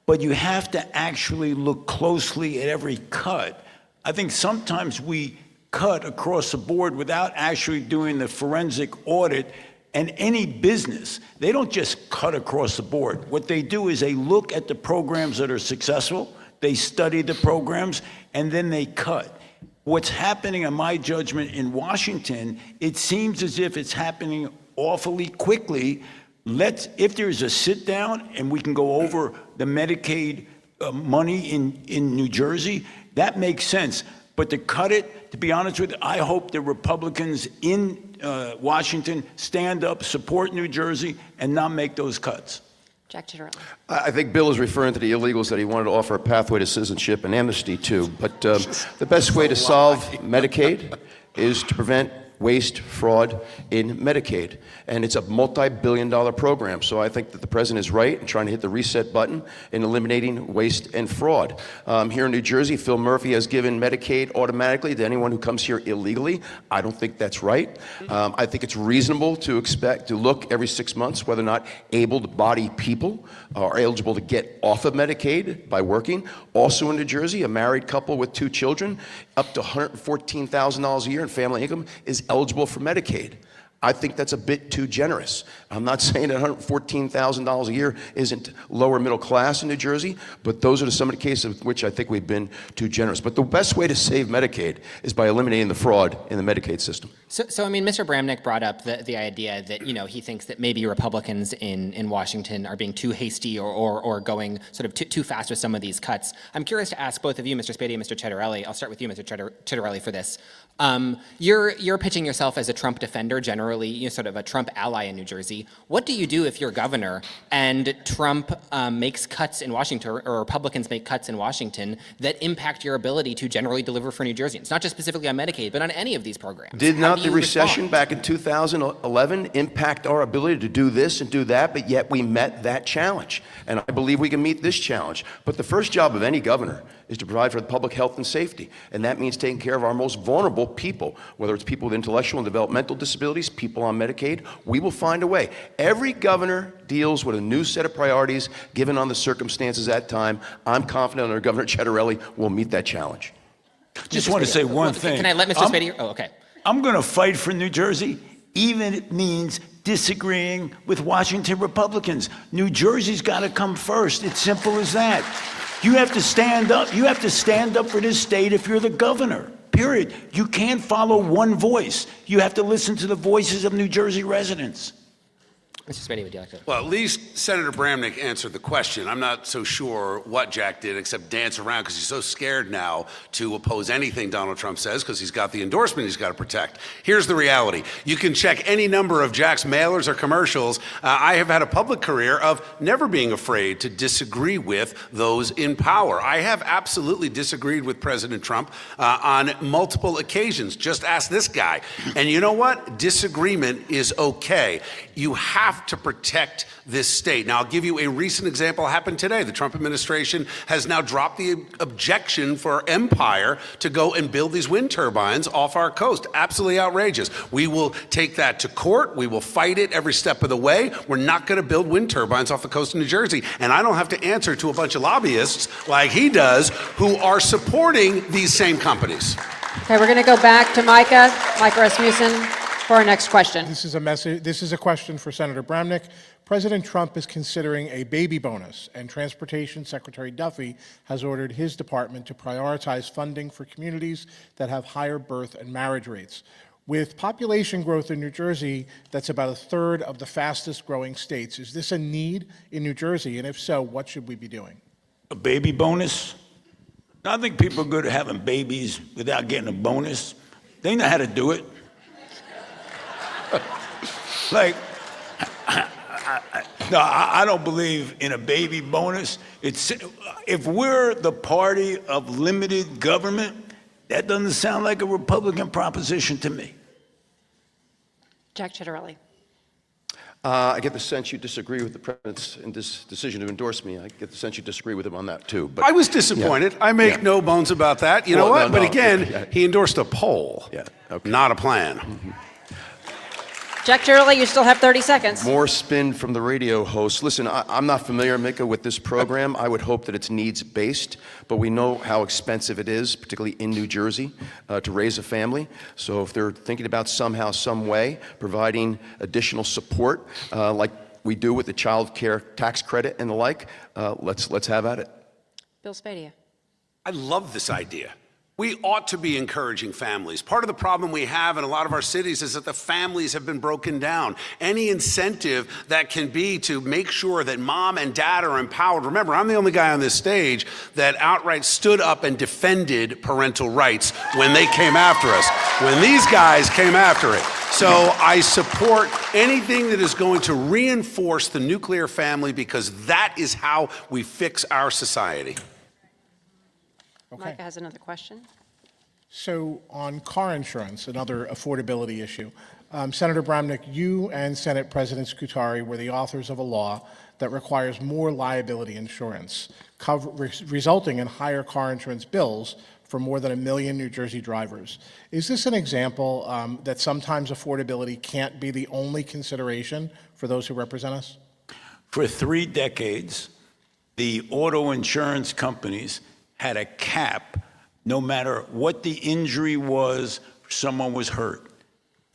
but you have to actually look closely at every cut. I think sometimes we cut across the board without actually doing the forensic audit. And any business, they don't just cut across the board. What they do is they look at the programs that are successful, they study the programs, and then they cut. What's happening, in my judgment, in Washington, it seems as if it's happening awfully quickly. If there's a sit down and we can go over the Medicaid money in New Jersey, that makes sense. But to cut it, to be honest with you, I hope the Republicans in Washington stand up, support New Jersey, and not make those cuts. Jack Chitterelli. I think Bill is referring to the illegals that he wanted to offer a pathway to citizenship and amnesty to. But the best way to solve Medicaid is to prevent waste, fraud in Medicaid. And it's a multi-billion-dollar program. So I think that the president is right in trying to hit the reset button in eliminating waste and fraud. Here in New Jersey, Phil Murphy has given Medicaid automatically to anyone who comes here illegally. I don't think that's right. I think it's reasonable to expect to look every 6 months whether or not able-bodied people are eligible to get off of Medicaid by working. Also in New Jersey, a married couple with 2 children, up to $114,000 a year in family income is eligible for Medicaid. I think that's a bit too generous. I'm not saying that $114,000 a year isn't lower middle class in New Jersey, but those are some of the cases in which I think we've been too generous. But the best way to save Medicaid is by eliminating the fraud in the Medicaid system. So I mean, Mr. Bramnick brought up the idea that, you know, he thinks that maybe Republicans in Washington are being too hasty or going sort of too fast with some of these cuts. I'm curious to ask both of you, Mr. Spadea and Mr. Chitterelli. I'll start with you, Mr. Chitterelli, for this. You're pitching yourself as a Trump defender, generally, you know, sort of a Trump ally in New Jersey. What do you do if you're governor and Trump makes cuts in Washington, or Republicans make cuts in Washington that impact your ability to generally deliver for New Jerseyans? Not just specifically on Medicaid, but on any of these programs. Did How not do the you recession respond? back in 2011 impact our ability to do this and do that, but yet we met that challenge. And I believe we can meet this challenge. But the first job of any governor is to provide for the public health and safety. And that means taking care of our most vulnerable people, whether it's people with intellectual and developmental disabilities, people on Medicaid. We will find a way. Every governor deals with a new set of priorities given on the circumstances at that time. I'm confident our Governor Chitterelli will meet that challenge. Just want to say one thing. Can I let Mr. Spadea? Oh, okay. I'm going to fight for New Jersey, even if it means disagreeing with Washington Republicans. New Jersey's got to come first. It's simple as that. You have to stand up. You have to stand up for this state if you're the governor, period. You can't follow one voice. You have to listen to the voices of New Jersey residents. Mr. Spadea, would you like to? Well, at least Senator Bramnick answered the question. I'm not so sure what Jack did except dance around because he's so scared now to oppose anything Donald Trump says because he's got the endorsement he's got to protect. Here's the reality. You can check any number of Jack's mailers or commercials. I have had a public career of never being afraid to disagree with those in power. I have absolutely disagreed with President Trump on multiple occasions. Just ask this guy. And you know what? Disagreement is okay. You have to protect this state. Now, I'll give you a recent example happened today. The Trump administration has now dropped the objection for Empire to go and build these wind turbines off our coast. Absolutely outrageous. We will take that to court. We will fight it every step of the way. We're not going to build wind turbines off the coast of New Jersey. And I don't have to answer to a bunch of lobbyists like he does who are supporting these same companies. Okay, we're going to go back to Micah Rasmussen for our next question. This is a question for Senator Bramnick. President Trump is considering a baby bonus, and Transportation Secretary Duffy has ordered his department to prioritize funding for communities that have higher birth and marriage rates. With population growth in New Jersey that's about a third of the fastest growing states, is this a need in New Jersey? And if so, what should we be doing? A baby bonus? I think people are good at having babies without getting a bonus. They know how to do it. Like, no, I don't believe in a baby bonus. If we're the party of limited government, that doesn't sound like a Republican proposition to me. Jack Chitterelli. I get the sense you disagree with the president's decision to endorse me. I get the sense you disagree with him on that, too. But I was disappointed. Yeah. I make no bones about that. You know what? No, but again, he endorsed a poll, not a plan. Mm-hmm. Jack Chitterelli, you still have 30 seconds. More spin from the radio host. Listen, I'm not familiar, Mika, with this program. I would hope that it's needs-based, but we know how expensive it is, particularly in New Jersey, to raise a family. So if they're thinking about somehow, some way, providing additional support, like we do with the child care tax credit and the like, let's have at it. Bill Spadea. I love this idea. We ought to be encouraging families. Part of the problem we have in a lot of our cities is that the families have been broken down. Any incentive that can be to make sure that mom and dad are empowered. Remember, I'm the only guy on this stage that outright stood up and defended parental rights when they came after us, when these guys came after it. So I support anything that is going to reinforce the nuclear family because that is how we fix our society. Okay. Micah has another question. So on car insurance, another affordability issue, Senator Bramnick, you and Senate President Scutari were the authors of a law that requires more liability insurance, resulting in higher car insurance bills for more than 1 million New Jersey drivers. Is this an example that sometimes affordability can't be the only consideration for those who represent us? For 3 decades, the auto insurance companies had a cap no matter what the injury was, someone was hurt.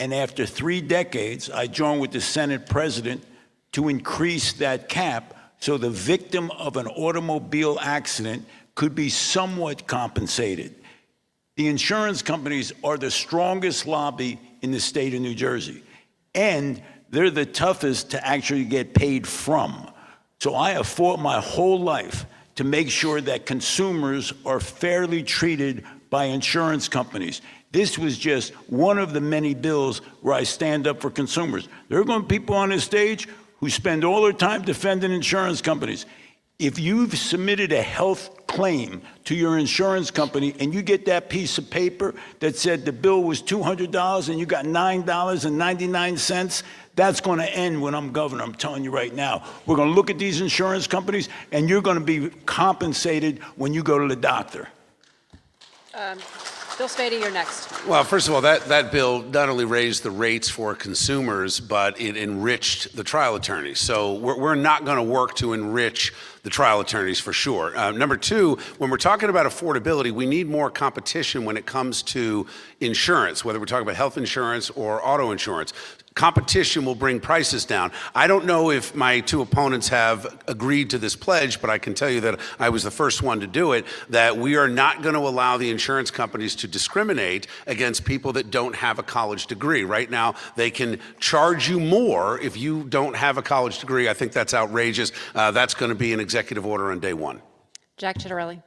And after 3 decades, I joined with the Senate president to increase that cap so the victim of an automobile accident could be somewhat compensated. The insurance companies are the strongest lobby in the state of New Jersey, and they're the toughest to actually get paid from. So I have fought my whole life to make sure that consumers are fairly treated by insurance companies. This was just one of the many bills where I stand up for consumers. There are going to be people on this stage who spend all their time defending insurance companies. If you've submitted a health claim to your insurance company and you get that piece of paper that said the bill was $200 and you got $9.99, that's going to end when I'm governor. I'm telling you right now. We're going to look at these insurance companies and you're going to be compensated when you go to the doctor. Bill Spady, you're next. Well, first of all, that bill not only raised the rates for consumers, but it enriched the trial attorneys. So we're not going to work to enrich the trial attorneys for sure. Number two, when we're talking about affordability, we need more competition when it comes to insurance, whether we're talking about health insurance or auto insurance. Competition will bring prices down. I don't know if my two opponents have agreed to this pledge, but I can tell you that I was the first one to do it, that we are not going to allow the insurance companies to discriminate against people that don't have a college degree. Right now, they can charge you more if you don't have a college degree. I think that's outrageous. That's going to be an executive order on day one. Jack Chitterelli.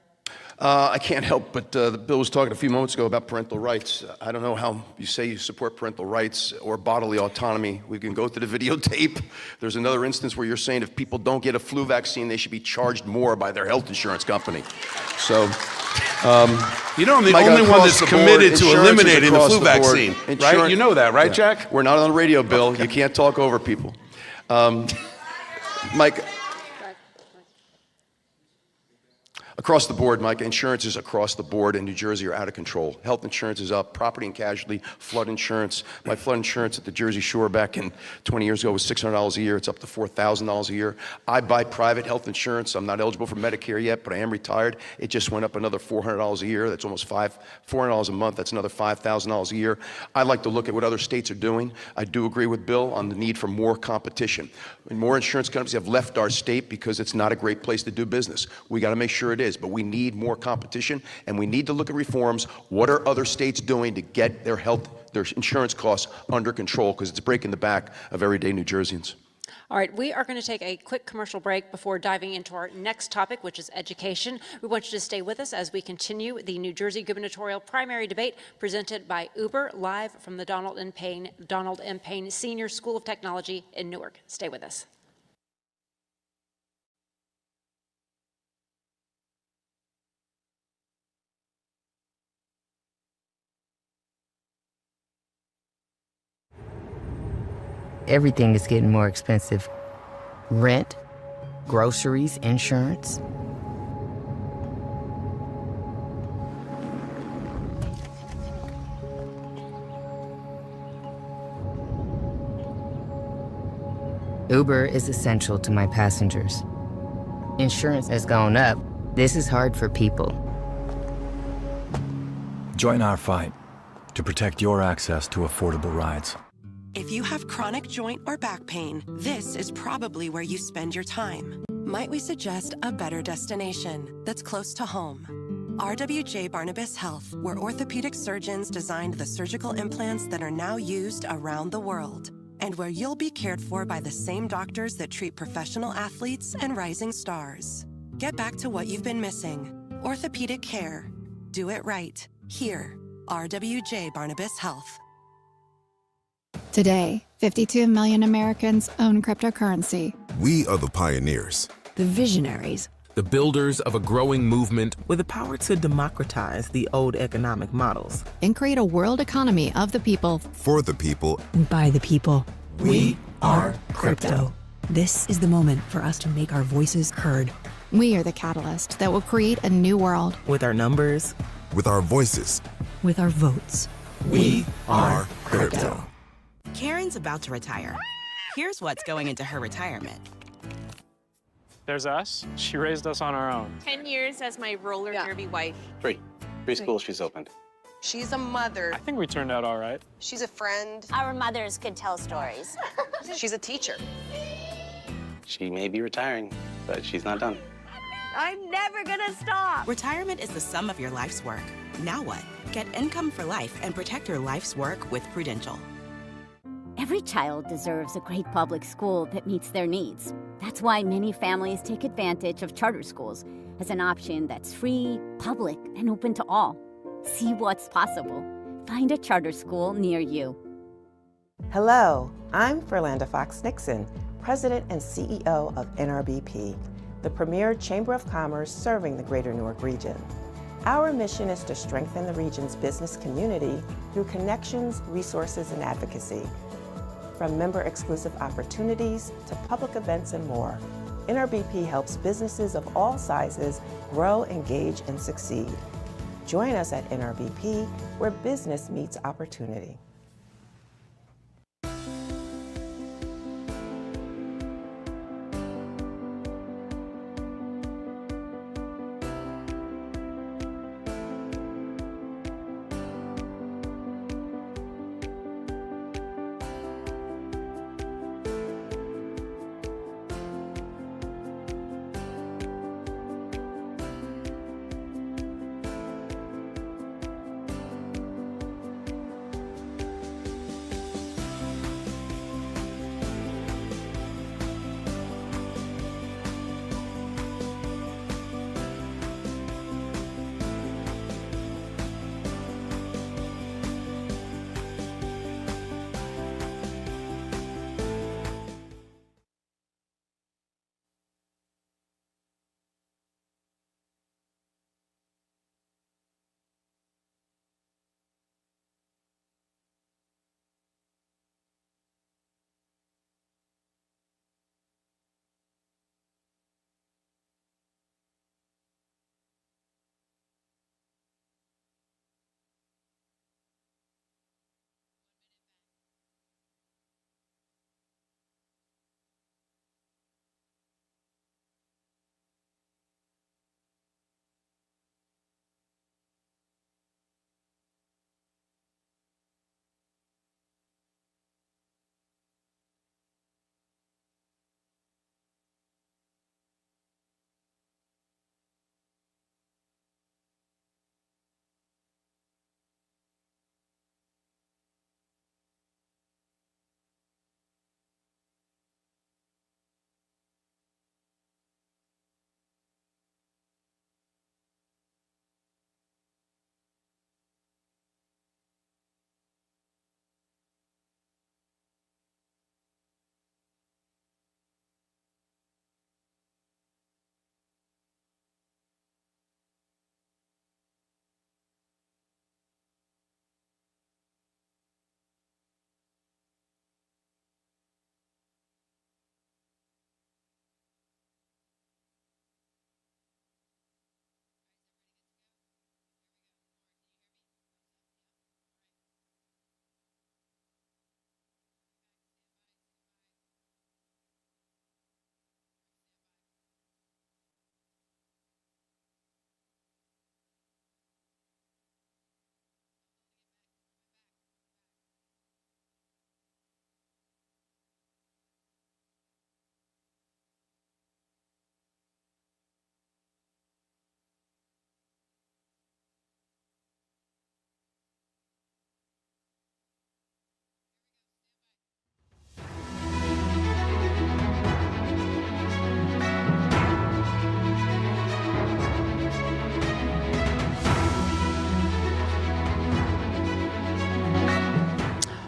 I can't help but the bill was talking a few moments ago about parental rights. I don't know how you say you support parental rights or bodily autonomy. We can go through the videotape. There's another instance where you're saying if people don't get a flu vaccine, they should be charged more by their health insurance company. So, you know, I'm the Mike, only one across that's the committed board, to insurance is eliminating the across flu the board. vaccine, right? Insurance- You know that, right, Yeah. Jack? We're not on the radio, Bill. You can't talk over people. Mike, across the board, Mike, insurances across the board in New Jersey are out of control. Health insurance is up, property and casualty, flood insurance. My flood insurance at the Jersey Shore back in 20 years ago was $600 a year. It's up to $4,000 a year. I buy private health insurance. I'm not eligible for Medicare yet, but I am retired. It just went up another $400 a year. That's almost $400 a month. That's another $5,000 a year. I like to look at what other states are doing. I do agree with Bill on the need for more competition. More insurance companies have left our state because it's not a great place to do business. We got to make sure it is, but we need more competition, and we need to look at reforms. What are other states doing to get their insurance costs under control? Because it's breaking the back of everyday New Jerseyans. All right, we are going to take a quick commercial break before diving into our next topic, which is education. We want you to stay with us as we continue the New Jersey gubernatorial primary debate presented by Uber, live from the Donald M. Payne Senior School of Technology in Newark. Stay with us. Everything is getting more expensive. Rent, groceries, insurance. Uber is essential to my passengers. Insurance has gone up. This is hard for people. Join our fight to protect your access to affordable rides. If you have chronic joint or back pain, this is probably where you spend your time. Might we suggest a better destination that's close to home? RWJ Barnabas Health, where orthopedic surgeons designed the surgical implants that are now used around the world, and where you'll be cared for by the same doctors that treat professional athletes and rising stars. Get back to what you've been missing. Orthopedic care. Do it right. Here, RWJ Barnabas Health. Today, 52 million Americans own cryptocurrency. We are the pioneers, the visionaries, the builders of a growing movement with the power to democratize the old economic models and create a world economy of the people, for the people, and by the people. We are crypto. This is the moment for us to make our voices heard. We are the catalyst that will create a new world. With our numbers, with our voices, with our votes. We are crypto. Karen's about to retire. Here's what's going into her retirement. There's us. She raised us on our own. 10 years as my roller derby wife. Three schools she's opened. She's a mother. I think we turned out all right. She's a friend. Our mothers could tell stories. She's a teacher. She may be retiring, but she's not done. I'm never gonna stop. Retirement is the sum of your life's work. Now what? Get income for life and protect your life's work with Prudential. Every child deserves a great public school that meets their needs. That's why many families take advantage of charter schools as an option that's free, public, and open to all. See what's possible. Find a charter school near you. Hello, I'm Ferlanda Fox Nixon, President and CEO of NRBP, the premier chamber of commerce serving the greater Newark region. Our mission is to strengthen the region's business community through connections, resources, and advocacy. From member-exclusive opportunities to public events and more, NRBP helps businesses of all sizes grow, engage, and succeed. Join us at NRBP, where business meets opportunity.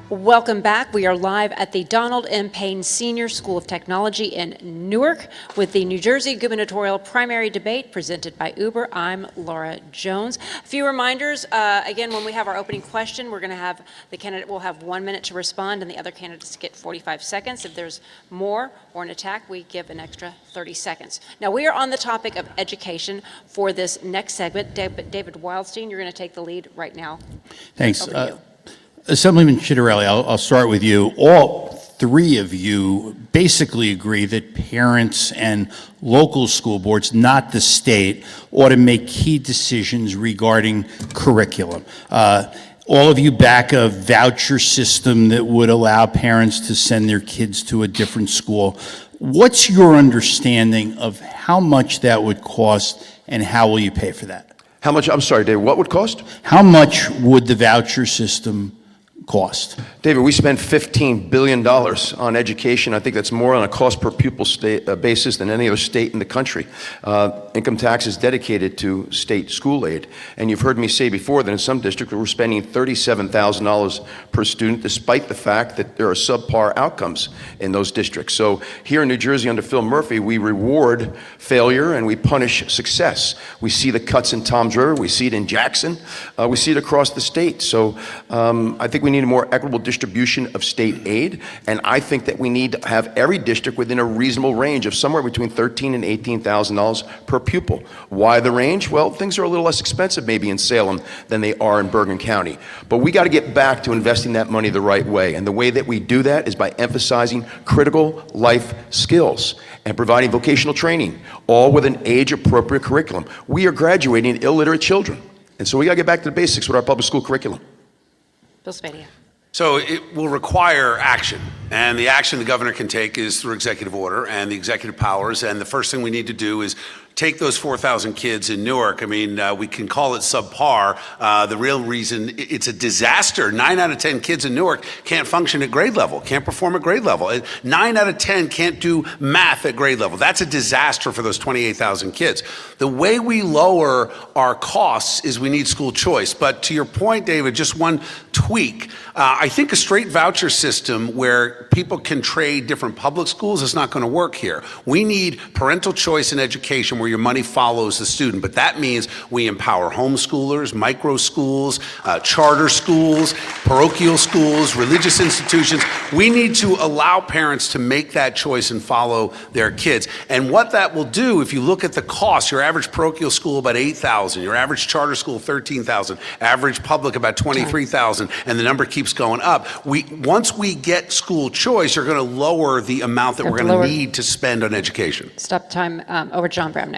Welcome back. We are live at the Donald M. Payne Senior School of Technology in Newark with the New Jersey Gubernatorial Primary Debate presented by Uber. I'm Laura Jones. A few reminders. Again, when we have our opening question, we're going to have the candidate will have 1 minute to respond and the other candidates get 45 seconds. If there's more or an attack, we give an extra 30 seconds. Now, we are on the topic of education for this next segment. David Wildstein, you're going to take the lead right now. Thanks. Over to you. Assemblyman Chitterelli, I'll start with you. All three of you basically agree that parents and local school boards, not the state, ought to make key decisions regarding curriculum. All of you back a voucher system that would allow parents to send their kids to a different school. What's your understanding of how much that would cost, and how will you pay for that? How much, I'm sorry, David, what would cost? How much would the voucher system cost? David, we spend $15 billion on education. I think that's more on a cost per pupil basis than any other state in the country. Income tax is dedicated to state school aid. And you've heard me say before that in some districts we're spending $37,000 per student, despite the fact that there are subpar outcomes in those districts. So here in New Jersey under Phil Murphy, we reward failure and we punish success. We see the cuts in Toms River, we see it in Jackson, we see it across the state. So I think we need a more equitable distribution of state aid, and I think that we need to have every district within a reasonable range of somewhere between $13,000 and $18,000 per pupil. Why the range? Well, things are a little less expensive maybe in Salem than they are in Bergen County. But we got to get back to investing that money the right way, and the way that we do that is by emphasizing critical life skills and providing vocational training, all with an age-appropriate curriculum. We are graduating illiterate children, and so we got to get back to the basics with our public school curriculum. Bill Spadia. So it will require action, and the action the governor can take is through executive order and the executive powers, and the first thing we need to do is take those 4,000 kids in Newark. I mean, we can call it subpar. The real reason, it's a disaster. 9 out of 10 kids in Newark can't function at grade level, can't perform at grade level. 9 out of 10 can't do math at grade level. That's a disaster for those 28,000 kids. The way we lower our costs is we need school choice. But to your point, David, just one tweak. I think a straight voucher system where people can trade different public schools is not going to work here. We need parental choice in education where your money follows the student. But that means we empower homeschoolers, micro schools, charter schools, parochial schools, religious institutions. We need to allow parents to make that choice and follow their kids. And what that will do, if you look at the cost, your average parochial school about $8,000, your average charter school $13,000, average public about $23,000, and the number keeps going up. Once we get school choice, you're going to lower the amount that we're going to need to spend on education. Stop time. Over John Bramnick.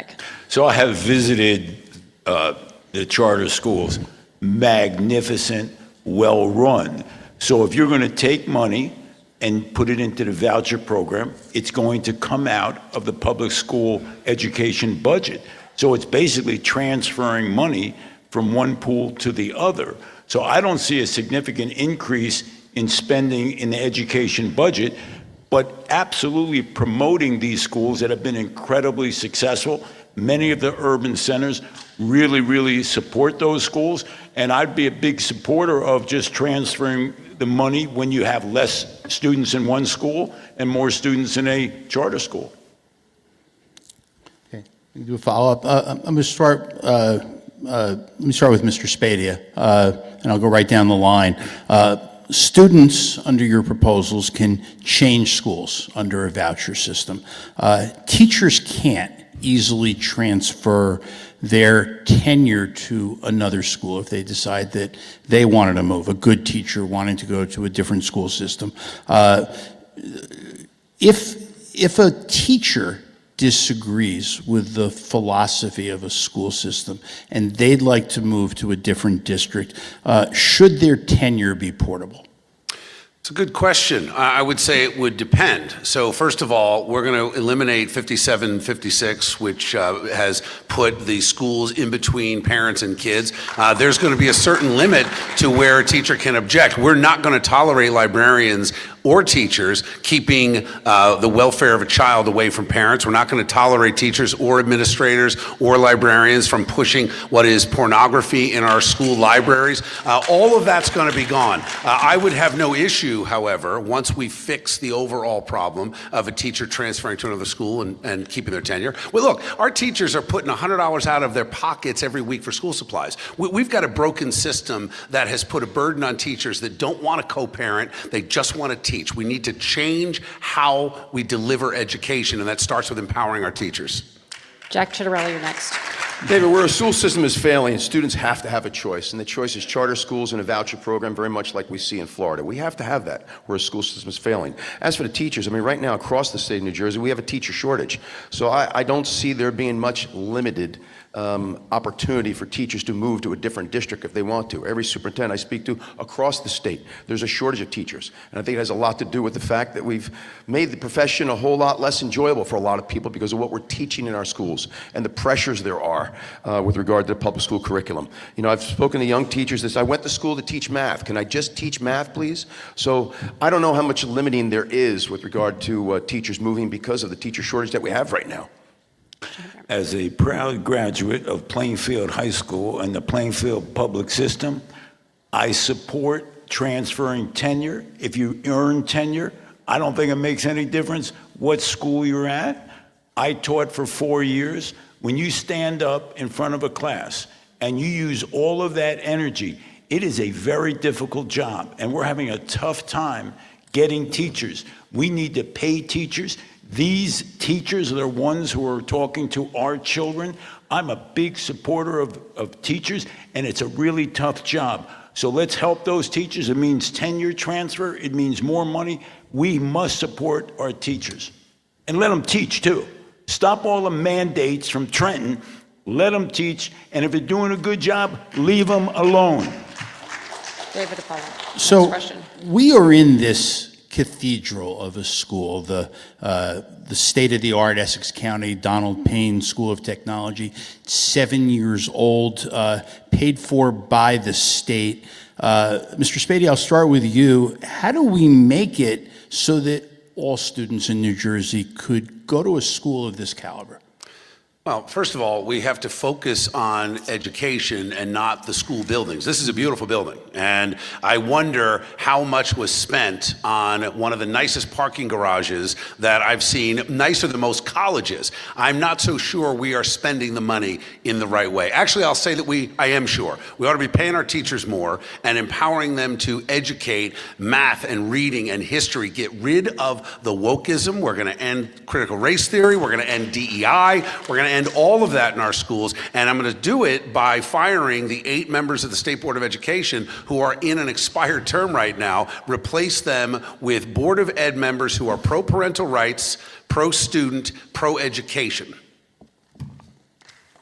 So I have visited the charter schools, magnificent, well run. So if you're going to take money and put it into the voucher program, it's going to come out of the public school education budget. So it's basically transferring money from one pool to the other. So I don't see a significant increase in spending in the education budget, but absolutely promoting these schools that have been incredibly successful. Many of the urban centers really, really support those schools, and I'd be a big supporter of just transferring the money when you have less students in one school and more students in a charter school. Okay, do a follow-up. I'm going to start. Let me start with Mr. Spadia, and I'll go right down the line. Students under your proposals can change schools under a voucher system. Teachers can't easily transfer their tenure to another school if they decide that they wanted to move, a good teacher wanting to go to a different school system. If a teacher disagrees with the philosophy of a school system and they'd like to move to a different district, should their tenure be portable? It's a good question. I would say it would depend. So first of all, we're going to eliminate 5756, which has put the schools in between parents and kids. There's going to be a certain limit to where a teacher can object. We're not going to tolerate librarians or teachers keeping the welfare of a child away from parents. We're not going to tolerate teachers or administrators or librarians from pushing what is pornography in our school libraries. All of that's going to be gone. I would have no issue, however, once we fix the overall problem of a teacher transferring to another school and keeping their tenure. Well, look, our teachers are putting $100 out of their pockets every week for school supplies. We've got a broken system that has put a burden on teachers that don't want to co-parent, they just want to teach. We need to change how we deliver education, and that starts with empowering our teachers. Jack Chitterelli, you're next. David, where a school system is failing, students have to have a choice, and the choice is charter schools and a voucher program, very much like we see in Florida. We have to have that where a school system is failing. As for the teachers, I mean, right now across the state of New Jersey, we have a teacher shortage. So I don't see there being much limited opportunity for teachers to move to a different district if they want to. Every superintendent I speak to across the state, there's a shortage of teachers. And I think it has a lot to do with the fact that we've made the profession a whole lot less enjoyable for a lot of people because of what we're teaching in our schools and the pressures there are with regard to the public school curriculum. You know, I've spoken to young teachers that say, I went to school to teach math. Can I just teach math, please? So I don't know how much limiting there is with regard to teachers moving because of the teacher shortage that we have right now. As a proud graduate of Plainfield High School and the Plainfield public system, I support transferring tenure. If you earn tenure, I don't think it makes any difference what school you're at. I taught for 4 years. When you stand up in front of a class and you use all of that energy, it is a very difficult job, and we're having a tough time getting teachers. We need to pay teachers. These teachers are the ones who are talking to our children. I'm a big supporter of teachers, and it's a really tough job. So let's help those teachers. It means tenure transfer. It means more money. We must support our teachers. And let them teach, too. Stop all the mandates from Trenton. Let them teach. And if they're doing a good job, leave them alone. David Apollo. So we are in this cathedral of a school, the state-of-the-art Essex County Donald Payne School of Technology, 7 years old, paid for by the state. Mr. Spady, I'll start with you. How do we make it so that all students in New Jersey could go to a school of this caliber? Well, first of all, we have to focus on education and not the school buildings. This is a beautiful building, and I wonder how much was spent on one of the nicest parking garages that I've seen, nicer than most colleges. I'm not so sure we are spending the money in the right way. Actually, I'll say that I am sure. We ought to be paying our teachers more and empowering them to educate math and reading and history, get rid of the wokeism. We're going to end critical race theory. We're going to end DEI. We're going to end all of that in our schools, and I'm going to do it by firing the 8 members of the State Board of Education who are in an expired term right now, replace them with Board of Ed members who are pro-parental rights, pro-student, pro-education.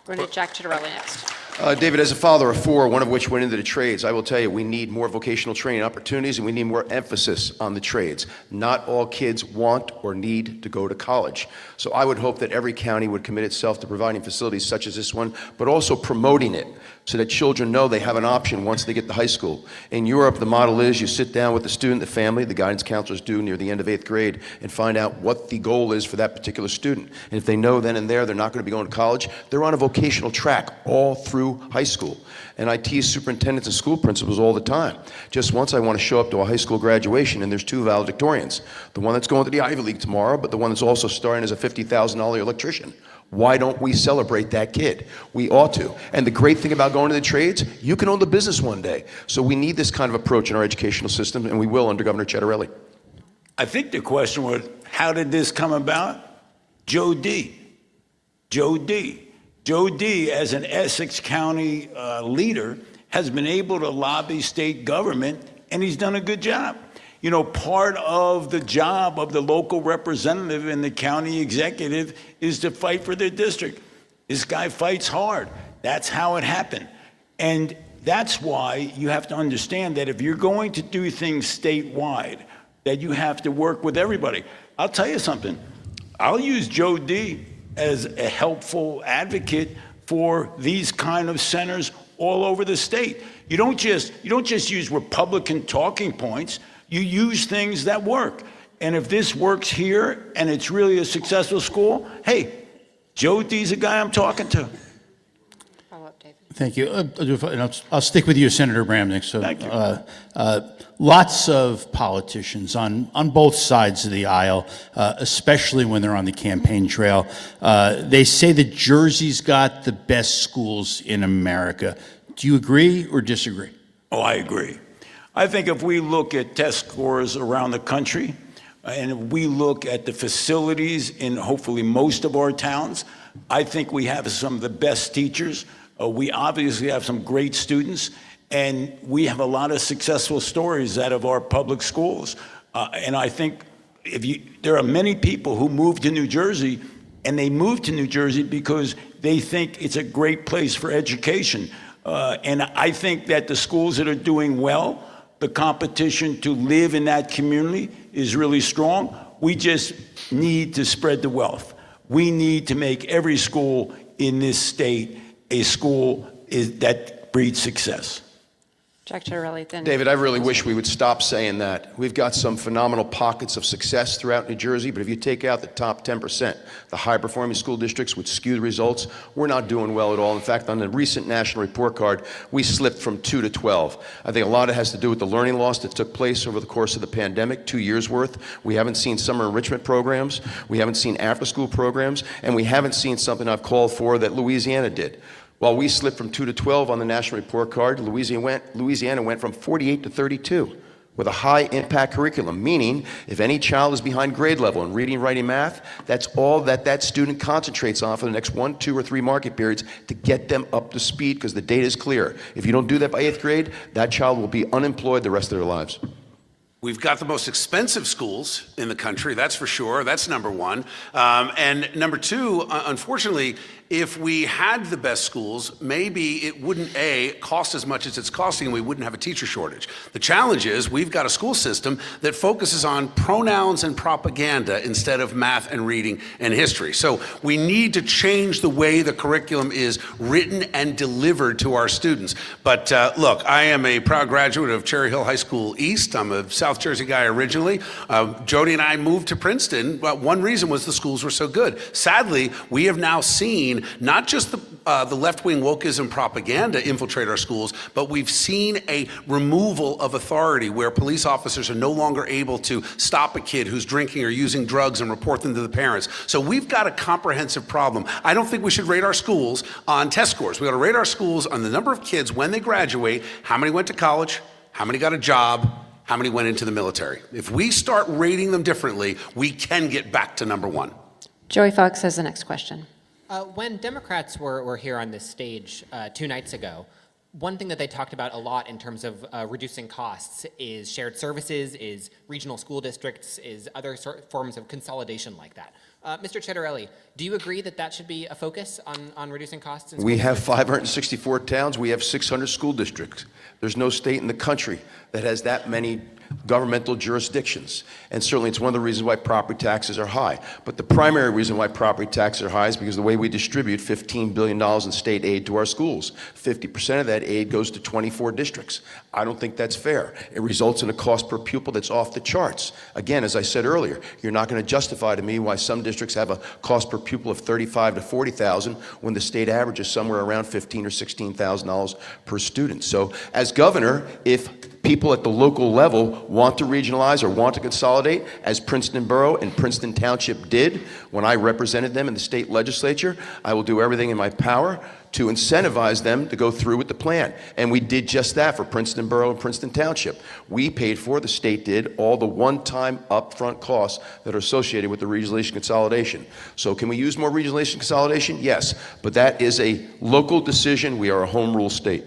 We're going to Jack Chitterelli next. David, as a father of 4, one of which went into the trades, I will tell you we need more vocational training opportunities and we need more emphasis on the trades. Not all kids want or need to go to college. So I would hope that every county would commit itself to providing facilities such as this one, but also promoting it so that children know they have an option once they get to high school. In Europe, the model is you sit down with the student, the family, the guidance counselors do near the end of 8th grade and find out what the goal is for that particular student. And if they know then and there they're not going to be going to college, they're on a vocational track all through high school. And I tease superintendents and school principals all the time. Just once I want to show up to a high school graduation and there's 2 valedictorians. The one that's going to the Ivy League tomorrow, but the one that's also starting as a $50,000 electrician. Why don't we celebrate that kid? We ought to. And the great thing about going to the trades, you can own the business one day. So we need this kind of approach in our educational system, and we will under Governor Chitterelli. I think the question was, how did this come about? Joe D. Joe D. Joe D., as an Essex County leader, has been able to lobby state government, and he's done a good job. You know, part of the job of the local representative and the county executive is to fight for their district. This guy fights hard. That's how it happened. And that's why you have to understand that if you're going to do things statewide, that you have to work with everybody. I'll tell you something. I'll use Joe D. as a helpful advocate for these kind of centers all over the state. You don't just use Republican talking points. You use things that work. And if this works here and it's really a successful school, hey, Joe D's a guy I'm talking to. Follow up, David. Thank you. I'll stick with you, Senator Bramnick. So, Thank you. Lots of politicians on both sides of the aisle, especially when they're on the campaign trail, they say that Jersey's got the best schools in America. Do you agree or disagree? Oh, I agree. I think if we look at test scores around the country, and if we look at the facilities in hopefully most of our towns, I think we have some of the best teachers. We obviously have some great students, and we have a lot of successful stories out of our public schools. And I think there are many people who move to New Jersey, and they move to New Jersey because they think it's a great place for education. And I think that the schools that are doing well, the competition to live in that community is really strong. We just need to spread the wealth. We need to make every school in this state a school that breeds success. Jack Ciattarelli, then. David, I really wish we would stop saying that. We've got some phenomenal pockets of success throughout New Jersey, but if you take out the top 10%, the high-performing school districts would skew the results. We're not doing well at all. In fact, on the recent national report card, we slipped from 2 to 12. I think a lot of it has to do with the learning loss that took place over the course of the pandemic, 2 years worth. We haven't seen summer enrichment programs, we haven't seen after-school programs, and we haven't seen something I've called for that Louisiana did. While we slipped from 2 to 12 on the national report card, Louisiana went from 48 to 32 with a high impact curriculum, meaning if any child is behind grade level in reading, writing, math, that's all that student concentrates on for the next 1, 2, or 3 market periods to get them up to speed, because the data is clear. If you don't do that by 8th grade, that child will be unemployed the rest of their lives. We've got the most expensive schools in the country, that's for sure. That's number one. And number two, unfortunately, if we had the best schools, maybe it wouldn't, cost as much as it's costing, and we wouldn't have a teacher shortage. The challenge is we've got a school system that focuses on pronouns and propaganda instead of math and reading and history. So we need to change the way the curriculum is written and delivered to our students. But look, I am a proud graduate of Cherry Hill High School East. I'm a South Jersey guy originally. Jody and I moved to Princeton. Well, one reason was the schools were so good. Sadly, we have now seen not just the left-wing wokeism propaganda infiltrate our schools, but we've seen a removal of authority where police officers are no longer able to stop a kid who's drinking or using drugs and report them to the parents. So we've got a comprehensive problem. I don't think we should rate our schools on test scores. We ought to rate our schools on the number of kids when they graduate, how many went to college, how many got a job, how many went into the military. If we start rating them differently, we can get back to number one. Joey Fox has the next question. When Democrats were here on this stage 2 nights ago, one thing that they talked about a lot in terms of reducing costs is shared services, is regional school districts, is other forms of consolidation like that. Mr. Ciattarelli, do you agree that that should be a focus on reducing costs? We have 564 towns. We have 600 school districts. There's no state in the country that has that many governmental jurisdictions. And certainly it's one of the reasons why property taxes are high. But the primary reason why property taxes are high is because of the way we distribute $15 billion in state aid to our schools. 50% of that aid goes to 24 districts. I don't think that's fair. It results in a cost per pupil that's off the charts. Again, as I said earlier, you're not going to justify to me why some districts have a cost per pupil of $35,000 to $40,000 when the state average is somewhere around $15,000 or $16,000 per student. So as governor, if people at the local level want to regionalize or want to consolidate, as Princeton Borough and Princeton Township did when I represented them in the state legislature, I will do everything in my power to incentivize them to go through with the plan. And we did just that for Princeton Borough and Princeton Township. We paid for, the state did, all the one-time upfront costs that are associated with the regionalization consolidation. So can we use more regionalization consolidation? Yes, but that is a local decision. We are a home rule state.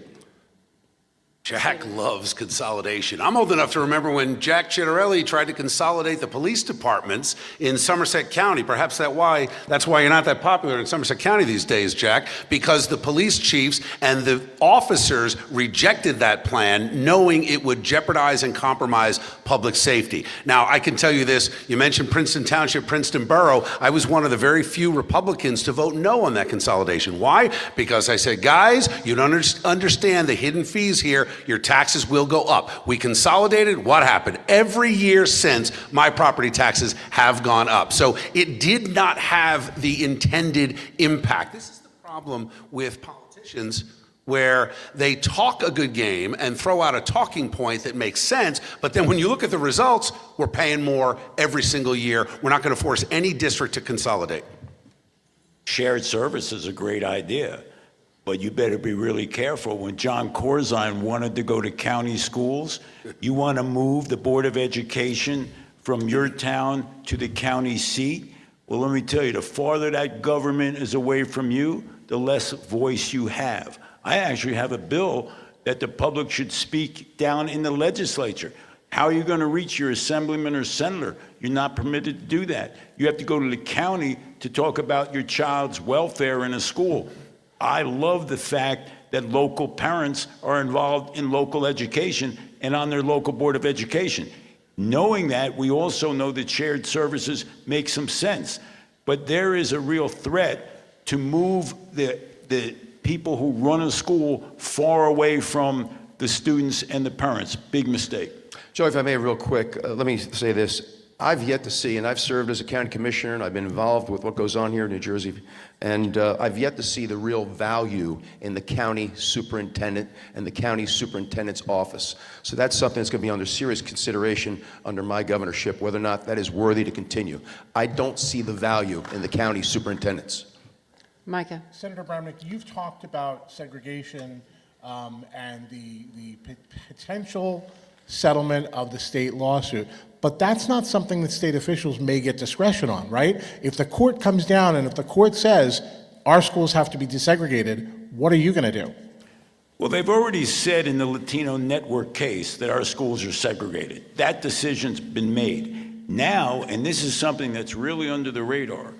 Jack loves consolidation. I'm old enough to remember when Jack Ciattarelli tried to consolidate the police departments in Somerset County. Perhaps that's why you're not that popular in Somerset County these days, Jack, because the police chiefs and the officers rejected that plan, knowing it would jeopardize and compromise public safety. Now, I can tell you this, you mentioned Princeton Township, Princeton Borough. I was one of the very few Republicans to vote no on that consolidation. Why? Because I said, guys, you don't understand the hidden fees here. Your taxes will go up. We consolidated. What happened? Every year since, my property taxes have gone up. So it did not have the intended impact. This is the problem with politicians, where they talk a good game and throw out a talking point that makes sense, but then when you look at the results, we're paying more every single year. We're not going to force any district to consolidate. Shared service is a great idea. But you better be really careful. When John Corzine wanted to go to county schools, you want to move the Board of Education from your town to the county seat. Well, let me tell you, the farther that government is away from you, the less voice you have. I actually have a bill that the public should speak down in the legislature. How are you going to reach your assemblyman or senator? You're not permitted to do that. You have to go to the county to talk about your child's welfare in a school. I love the fact that local parents are involved in local education and on their local board of education. Knowing that, we also know that shared services make some sense. But there is a real threat to move the people who run a school far away from the students and the parents. Big mistake. Joe, if I may, real quick, let me say this. I've yet to see, and I've served as a county commissioner, and I've been involved with what goes on here in New Jersey, and I've yet to see the real value in the county superintendent and the county superintendent's office. So that's something that's going to be under serious consideration under my governorship, whether or not that is worthy to continue. I don't see the value in the county superintendents. Micah. Senator Brownback, you've talked about segregation and the potential settlement of the state lawsuit. But that's not something that state officials may get discretion on, right? If the court comes down and if the court says our schools have to be desegregated, what are you going to do? Well, they've already said in the Latino Network case that our schools are segregated. That decision's been made. Now, and this is something that's really under the radar,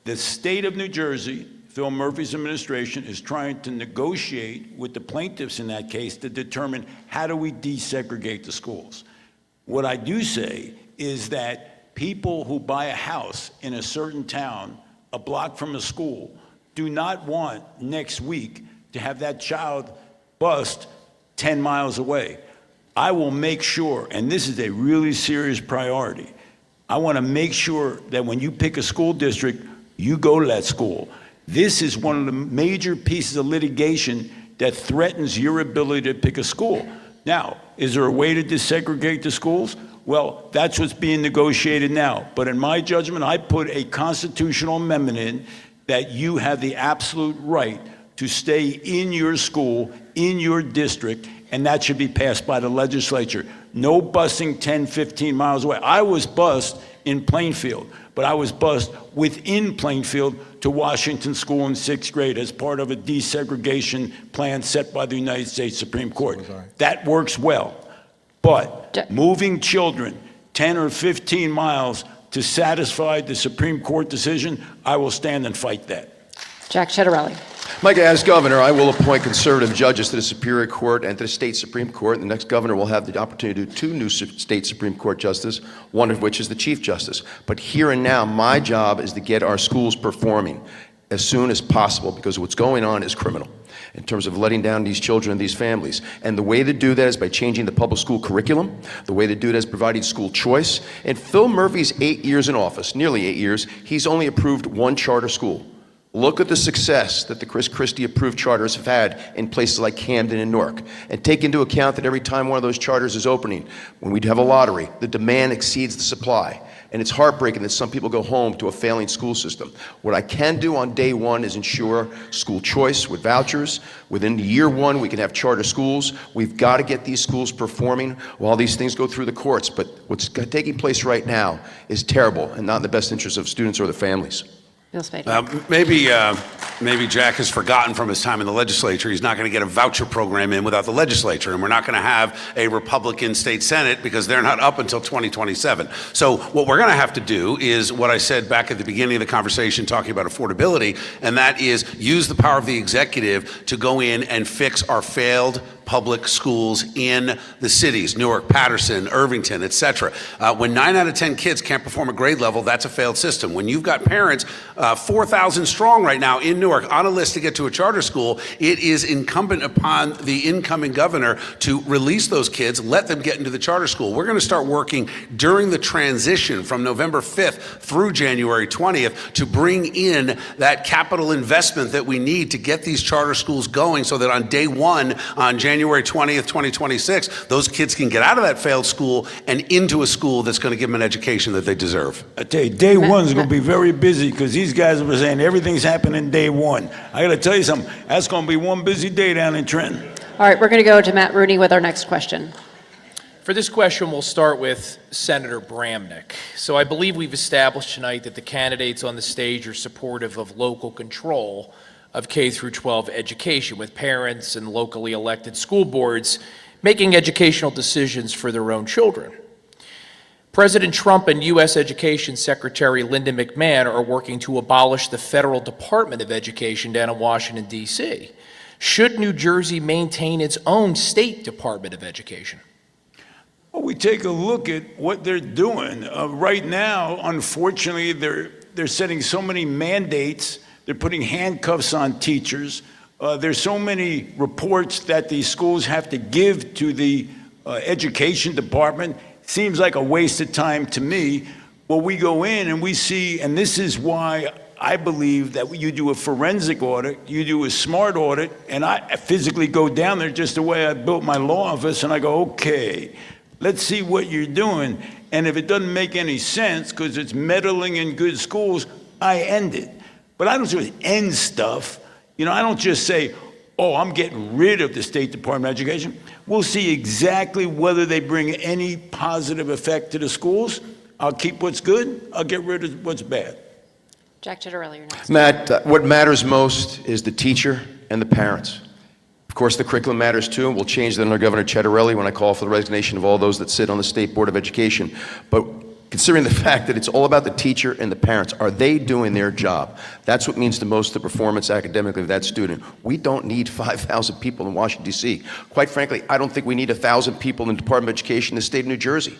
the state of New Jersey, Phil Murphy's administration, is trying to negotiate with the plaintiffs in that case to determine how do we desegregate the schools. What I do say is that people who buy a house in a certain town, a block from a school, do not want next week to have that child bused 10 miles away. I will make sure, and this is a really serious priority, I want to make sure that when you pick a school district, you go to that school. This is one of the major pieces of litigation that threatens your ability to pick a school. Now, is there a way to desegregate the schools? Well, that's what's being negotiated now. But in my judgment, I put a constitutional amendment in that you have the absolute right to stay in your school, in your district, and that should be passed by the legislature. No busing 10, 15 miles away. I was bused in Plainfield, but I was bused within Plainfield to Washington School in 6th grade as part of a desegregation plan set by the United States Supreme Court. That works well. But moving children 10 or 15 miles to satisfy the Supreme Court decision, I will stand and fight that. Jack Ciattarelli. Mike, as governor, I will appoint conservative judges to the Superior Court and to the state Supreme Court. The next governor will have the opportunity to do 2 new state Supreme Court justices, one of which is the Chief Justice. But here and now, my job is to get our schools performing as soon as possible, because what's going on is criminal in terms of letting down these children and these families. And the way to do that is by changing the public school curriculum. The way to do that is providing school choice. In Phil Murphy's 8 years in office, nearly 8 years, he's only approved 1 charter school. Look at the success that the Chris Christie approved charters have had in places like Camden and Newark. And take into account that every time one of those charters is opening, when we have a lottery, the demand exceeds the supply. And it's heartbreaking that some people go home to a failing school system. What I can do on day one is ensure school choice with vouchers. Within year 1, we can have charter schools. We've got to get these schools performing while these things go through the courts. But what's taking place right now is terrible and not in the best interest of students or their families. Bill Spade. Maybe Jack has forgotten from his time in the legislature. He's not going to get a voucher program in without the legislature, and we're not going to have a Republican state Senate because they're not up until 2027. So what we're going to have to do is what I said back at the beginning of the conversation talking about affordability, and that is use the power of the executive to go in and fix our failed public schools in the cities, Newark, Patterson, Irvington, et cetera. When 9 out of 10 kids can't perform a grade level, that's a failed system. When you've got parents, 4,000 strong right now in Newark, on a list to get to a charter school, it is incumbent upon the incoming governor to release those kids, let them get into the charter school. We're going to start working during the transition from November 5th through January 20th to bring in that capital investment that we need to get these charter schools going so that on day 1, on January 20th, 2026, those kids can get out of that failed school and into a school that's going to give them an education that they deserve. I tell you, day 1 is going to be very busy because these guys were saying everything's happening day 1. I got to tell you something. That's going to be one busy day down in Trenton. All right, we're going to go to Matt Rooney with our next question. For this question, we'll start with Senator Bramnick. So I believe we've established tonight that the candidates on the stage are supportive of local control of K through 12 education, with parents and locally elected school boards making educational decisions for their own children. President Trump and U.S. Education Secretary Linda McMahon are working to abolish the Federal Department of Education down in Washington, D.C. Should New Jersey maintain its own state Department of Education? Well, we take a look at what they're doing. Right now, unfortunately, they're setting so many mandates. They're putting handcuffs on teachers. There's so many reports that these schools have to give to the education department. Seems like a waste of time to me. Well, we go in and we see, and this is why I believe that you do a forensic audit, you do a smart audit, and I physically go down there just the way I built my law office, and I go, okay, let's see what you're doing. And if it doesn't make any sense, because it's meddling in good schools, I end it. But I don't just end stuff. You know, I don't just say, oh, I'm getting rid of the State Department of Education. We'll see exactly whether they bring any positive effect to the schools. I'll keep what's good. I'll get rid of what's bad. Jack Chitterelli, you're next. Matt, what matters most is the teacher and the parents. Of course, the curriculum matters too, and we'll change that under Governor Chitterelli when I call for the resignation of all those that sit on the State Board of Education. But considering the fact that it's all about the teacher and the parents, are they doing their job? That's what means the most to performance academically of that student. We don't need 5,000 people in Washington, D.C. Quite frankly, I don't think we need 1,000 people in the Department of Education in the state of New Jersey.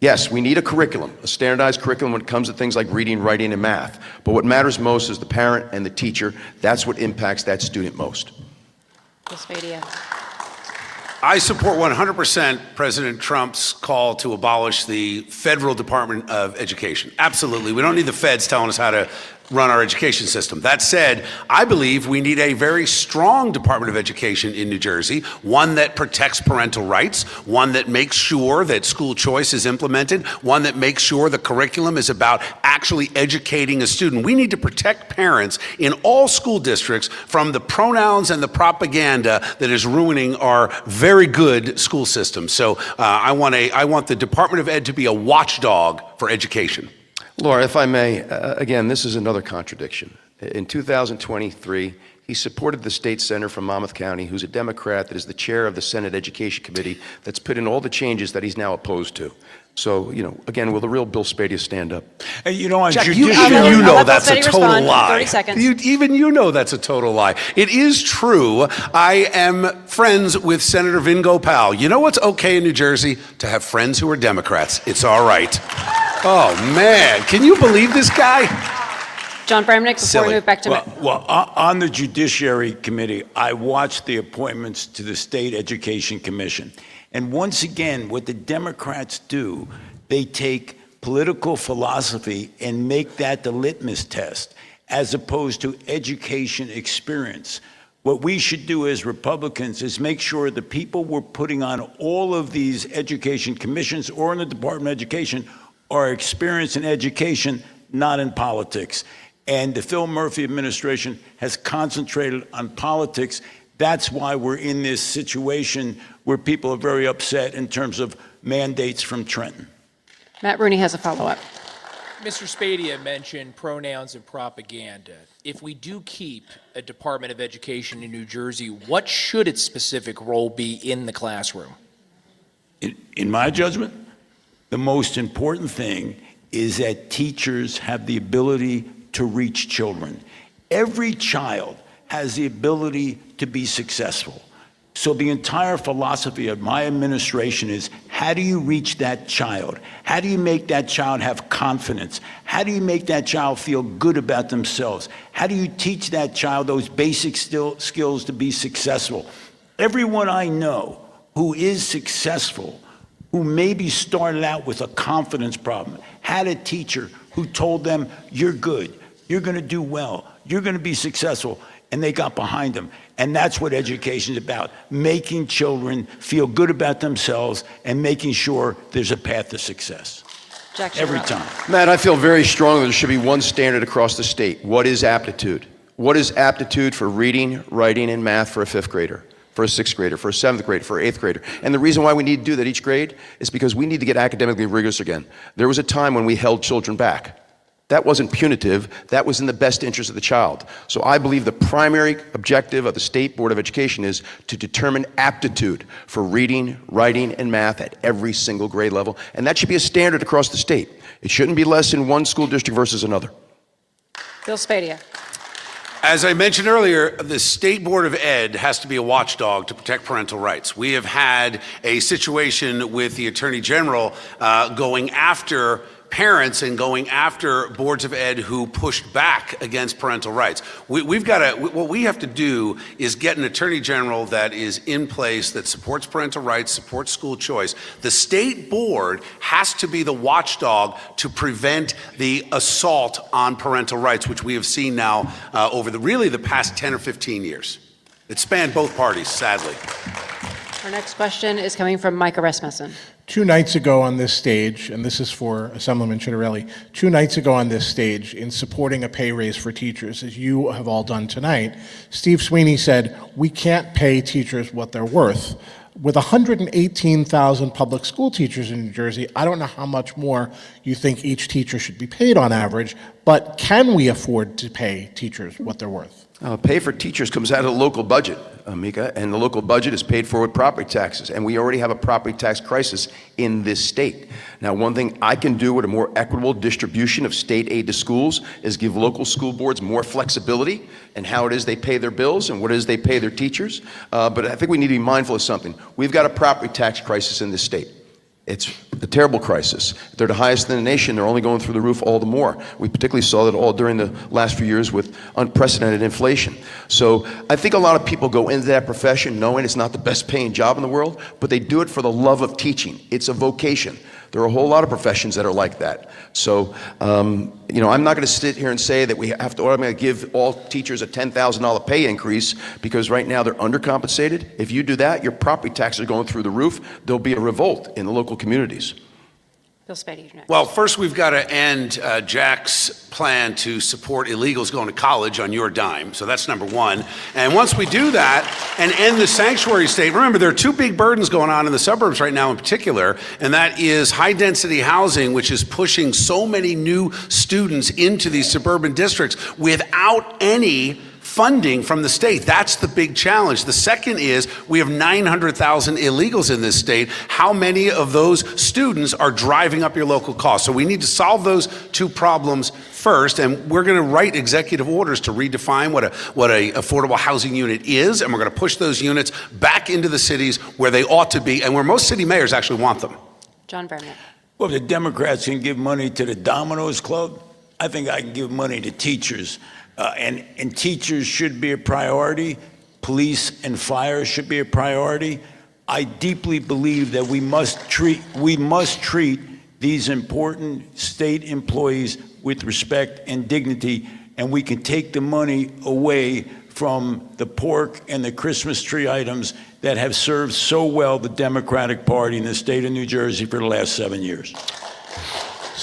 Yes, we need a curriculum, a standardized curriculum when it comes to things like reading, writing, and math. But what matters most is the parent and the teacher. That's what impacts that student most. Ms. Fadia. I support 100% President Trump's call to abolish the Federal Department of Education. Absolutely. We don't need the feds telling us how to run our education system. That said, I believe we need a very strong Department of Education in New Jersey, one that protects parental rights, one that makes sure that school choice is implemented, one that makes sure the curriculum is about actually educating a student. We need to protect parents in all school districts from the pronouns and the propaganda that is ruining our very good school system. So I want the Department of Ed to be a watchdog for education. Laura, if I may, again, this is another contradiction. In 2023, he supported the state senator from Monmouth County, who's a Democrat, that is the chair of the Senate Education Committee, that's put in all the changes that he's now opposed to. So, you know, again, will the real Bill Spadia stand up? And you know, Jack, even you know that's a total lie. 30 seconds. Even you know that's a total lie. It is true. I am friends with Senator Vin Gopal. You know what's okay in New Jersey? To have friends who are Democrats. It's all right. Oh, man. Can you believe this guy? John Bramnick, before we move back to... On the Judiciary Committee, I watched the appointments to the State Education Commission. And once again, what the Democrats do, they take political philosophy and make that the litmus test, as opposed to education experience. What we should do as Republicans is make sure the people we're putting on all of these education commissions or in the Department of Education are experienced in education, not in politics. And the Phil Murphy administration has concentrated on politics. That's why we're in this situation where people are very upset in terms of mandates from Trenton. Matt Rooney has a follow-up. Mr. Spadia mentioned pronouns and propaganda. If we do keep a Department of Education in New Jersey, what should its specific role be in the classroom? In my judgment, the most important thing is that teachers have the ability to reach children. Every child has the ability to be successful. So the entire philosophy of my administration is, how do you reach that child? How do you make that child have confidence? How do you make that child feel good about themselves? How do you teach that child those basic skills to be successful? Everyone I know who is successful, who maybe started out with a confidence problem, had a teacher who told them, you're good, you're gonna do well, you're gonna be successful, and they got behind them. And that's what education is about, making children feel good about themselves and making sure there's a path to success. Jack Every time. Matt, I feel very strongly there should be one standard across the state. What is aptitude? What is aptitude for reading, writing, and math for a fifth grader? for a 6th grader, for a 7th grader, for an 8th grader. And the reason why we need to do that each grade is because we need to get academically rigorous again. There was a time when we held children back. That wasn't punitive, that was in the best interest of the child. So I believe the primary objective of the State Board of Education is to determine aptitude for reading, writing, and math at every single grade level. And that should be a standard across the state. It shouldn't be less in one school district versus another. Bill Spadia. As I mentioned earlier, the State Board of Ed has to be a watchdog to protect parental rights. We have had a situation with the Attorney General going after parents and going after boards of ed who pushed back against parental rights. What we have to do is get an Attorney General that is in place that supports parental rights, supports school choice. The state board has to be the watchdog to prevent the assault on parental rights, which we have seen now over the past 10 or 15 years. It spanned both parties, sadly. Our next question is coming from Micah Rasmussen. 2 nights ago on this stage, and this is for Assemblyman Chitterelli, 2 nights ago on this stage, in supporting a pay raise for teachers, as you have all done tonight, Steve Sweeney said, we can't pay teachers what they're worth. With 118,000 public school teachers in New Jersey, I don't know how much more you think each teacher should be paid on average, but can we afford to pay teachers what they're worth? Pay for teachers comes out of the local budget, Mika, and the local budget is paid for with property taxes, and we already have a property tax crisis in this state. Now, one thing I can do with a more equitable distribution of state aid to schools is give local school boards more flexibility in how it is they pay their bills and what it is they pay their teachers, but I think we need to be mindful of something. We've got a property tax crisis in this state. It's a terrible crisis. They're the highest in the nation. They're only going through the roof all the more. We particularly saw that all during the last few years with unprecedented inflation. So I think a lot of people go into that profession knowing it's not the best paying job in the world, but they do it for the love of teaching. It's a vocation. There are a whole lot of professions that are like that. So, I'm not going to sit here and say that we have to automatically give all teachers a $10,000 pay increase because right now they're undercompensated. If you do that, your property taxes are going through the roof. There'll be a revolt in the local communities. Bill Spadia, you're next. Well, first we've got to end Jack's plan to support illegals going to college on your dime. So that's number one. And once we do that and end the sanctuary state, remember there are 2 big burdens going on in the suburbs right now in particular, and that is high density housing, which is pushing so many new students into these suburban districts without any funding from the state. That's the big challenge. The second is we have 900,000 illegals in this state. How many of those students are driving up your local costs? So we need to solve those 2 problems first, and we're going to write executive orders to redefine what a affordable housing unit is, and we're going to push those units back into the cities where they ought to be and where most city mayors actually want them. John Vernon. Well, if the Democrats can give money to the Domino's Club, I think I can give money to teachers. And teachers should be a priority. Police and fire should be a priority. I deeply believe that we must treat these important state employees with respect and dignity, and we can take the money away from the pork and the Christmas tree items that have served so well the Democratic Party in the state of New Jersey for the last 7 years.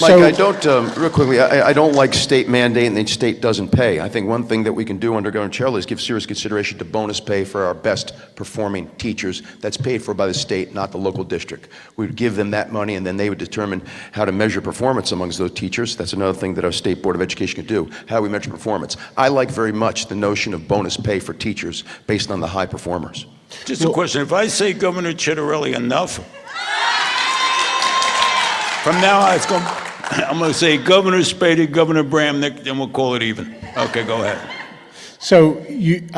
Mike, I don't, real quickly, I don't like state mandate and the state doesn't pay. I think one thing that we can do under Governor Chitterelli is give serious consideration to bonus pay for our best performing teachers. That's paid for by the state, not the local district. We would give them that money and then they would determine how to measure performance amongst those teachers. That's another thing that our State Board of Education could do. How do we measure performance? I like very much the notion of bonus pay for teachers based on the high performers. Just a question. If I say Governor Chitterelli enough, from now on, I'm going to say Governor Spadia, Governor Bramnick, then we'll call it even. Okay, go ahead. So it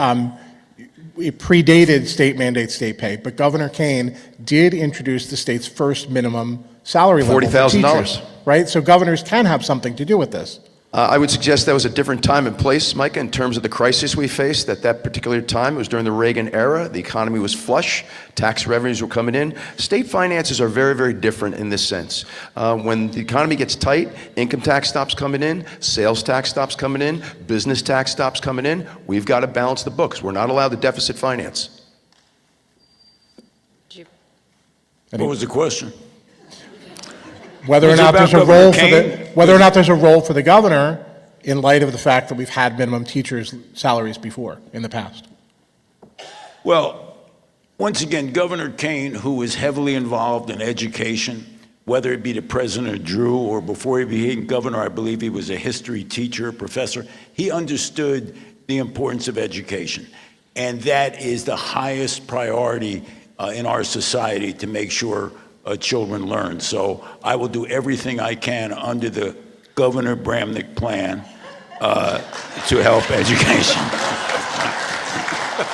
predated state mandate state pay, but Governor Kane did introduce the state's first minimum salary level for teachers, right? So governors can have something to do with this. I would suggest that was a different time and place, Micah, in terms of the crisis we faced. At that particular time, it was during the Reagan era. The economy was flush. Tax revenues were coming in. State finances are very, very different in this sense. When the economy gets tight, income tax stops coming in, sales tax stops coming in, business tax stops coming in. We've got to balance the books. We're not allowed to deficit finance. What was the question? Whether or not there's a role for the governor in light of the fact that we've had minimum teachers' salaries before in the past. Well, once again, Governor Kane, who was heavily involved in education, whether it be the President Drew or before he became governor, I believe he was a history teacher, professor, he understood the importance of education. And that is the highest priority in our society, to make sure children learn. So I will do everything I can under the Governor Bramnick plan to help education.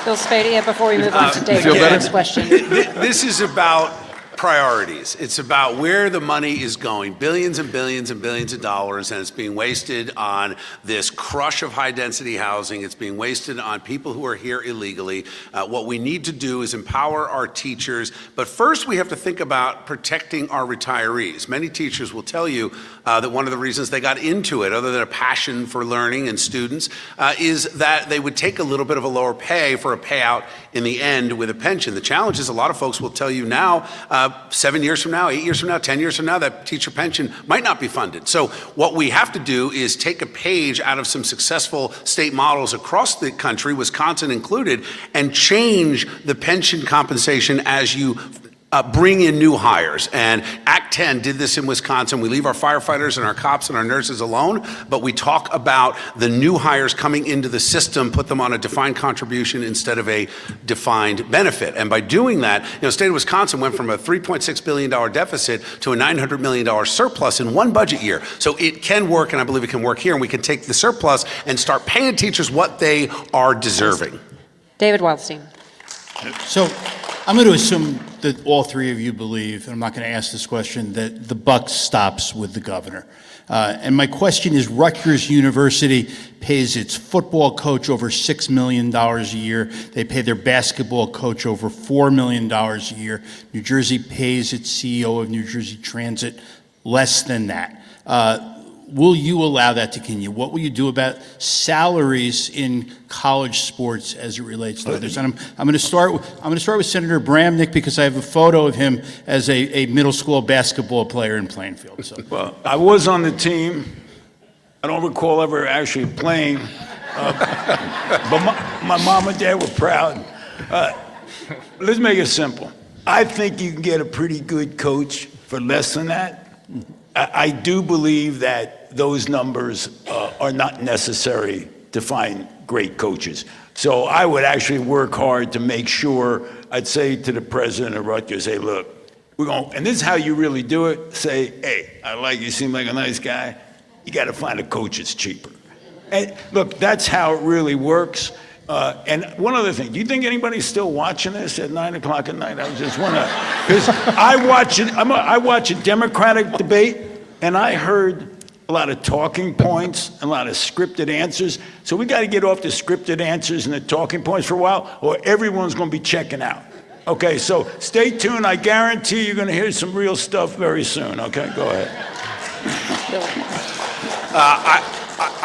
Bill Spadia, before we move on to David's next question. This is about priorities. It's about where the money is going, billions and billions and billions of dollars, and it's being wasted on this crush of high-density housing. It's being wasted on people who are here illegally. What we need to do is empower our teachers, but first we have to think about protecting our retirees. Many teachers will tell you that one of the reasons they got into it, other than a passion for learning and students, is that they would take a little bit of a lower pay for a payout in the end with a pension. The challenge is a lot of folks will tell you now, 7 years from now, 8 years from now, 10 years from now, that teacher pension might not be funded. So what we have to do is take a page out of some successful state models across the country, Wisconsin included, and change the pension compensation as you bring in new hires. And Act 10 did this in Wisconsin. We leave our firefighters and our cops and our nurses alone, but we talk about the new hires coming into the system, put them on a defined contribution instead of a defined benefit. And by doing that, the state of Wisconsin went from a $3.6 billion deficit to a $900 million surplus in one budget year. So it can work, and I believe it can work here, and we can take the surplus and start paying teachers what they are deserving. David Wildstein. So I'm going to assume that all three of you believe, and I'm not going to ask this question, that the buck stops with the governor. And my question is, Rutgers University pays its football coach over $6 million a year. They pay their basketball coach over $4 million a year. New Jersey pays its CEO of New Jersey Transit less than that. Will you allow that to continue? What will you do about salaries in college sports as it relates to others? And I'm going to start with Senator Bramnick, because I have a photo of him as a middle school basketball player in Plainfield. So. Well, I was on the team. I don't recall ever actually playing, but my mom and dad were proud. Let's make it simple. I think you can get a pretty good coach for less than that. I do believe that those numbers are not necessary to find great coaches. So I would actually work hard to make sure, I'd say to the president of Rutgers, hey, look, we're going, and this is how you really do it. Say, hey, I like you, seem like a nice guy. You got to find a coach that's cheaper. And look, that's how it really works. And one other thing, do you think anybody's still watching this at 9 o'clock at night? I was just wondering, because I watch a Democratic debate, and I heard a lot of talking points and a lot of scripted answers. So we got to get off the scripted answers and the talking points for a while, or everyone's going to be checking out. Okay, so stay tuned. I guarantee you're going to hear some real stuff very soon. Okay, go ahead.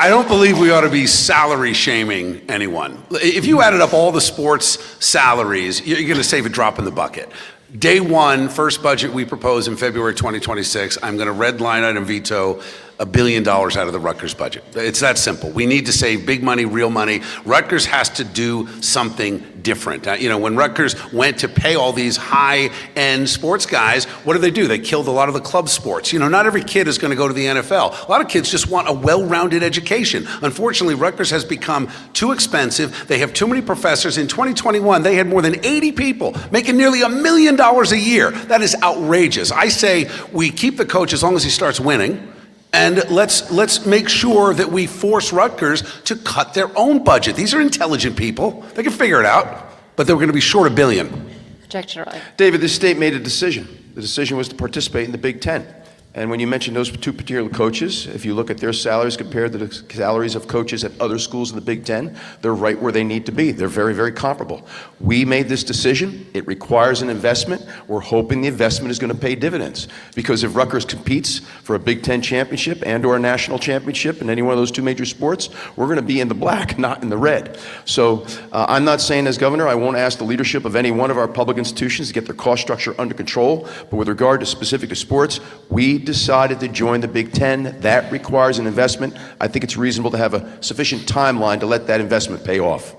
I don't believe we ought to be salary shaming anyone. If you added up all the sports salaries, you're going to save a drop in the bucket. Day one, first budget we propose in February 2026, I'm going to red line item veto $1 billion out of the Rutgers budget. It's that simple. We need to save big money, real money. Rutgers has to do something different. When Rutgers went to pay all these high-end sports guys, what did they do? They killed a lot of the club sports. Not every kid is going to go to the NFL. A lot of kids just want a well-rounded education. Unfortunately, Rutgers has become too expensive. They have too many professors. In 2021, they had more than 80 people making nearly $1 million a year. That is outrageous. I say we keep the coach as long as he starts winning. And let's make sure that we force Rutgers to cut their own budget. These are intelligent people. They can figure it out, but they're going to be short $1 billion. Objection, Roy. David, this state made a decision. The decision was to participate in the Big Ten. And when you mention those two particular coaches, if you look at their salaries compared to the salaries of coaches at other schools in the Big Ten, they're right where they need to be. They're very, very comparable. We made this decision. It requires an investment. We're hoping the investment is going to pay dividends. Because if Rutgers competes for a Big Ten championship and or a national championship in any one of those two major sports, we're going to be in the black, not in the red. So I'm not saying as governor, I won't ask the leadership of any one of our public institutions to get their cost structure under control. But with regard to specific to sports, we decided to join the Big Ten. That requires an investment. I think it's reasonable to have a sufficient timeline to let that investment pay off.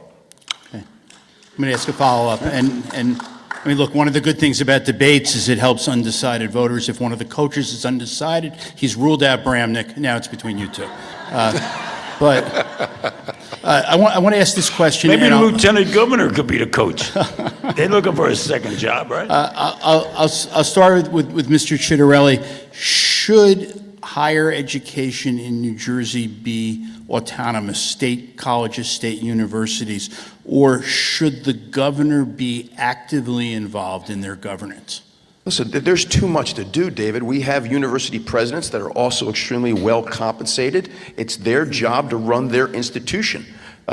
Okay. I'm going to ask a follow-up, and I mean, look, one of the good things about debates is it helps undecided voters. If one of the coaches is undecided, he's ruled out Bramnick. Now it's between you two. But I want to ask this question. Maybe the lieutenant governor could be the coach. They're looking for a second job, right? I'll start with Mr. Chitterelli. Should higher education in New Jersey be autonomous, state colleges, state universities, or should the governor be actively involved in their governance? Listen, there's too much to do, David. We have university presidents that are also extremely well compensated. It's their job to run their institution.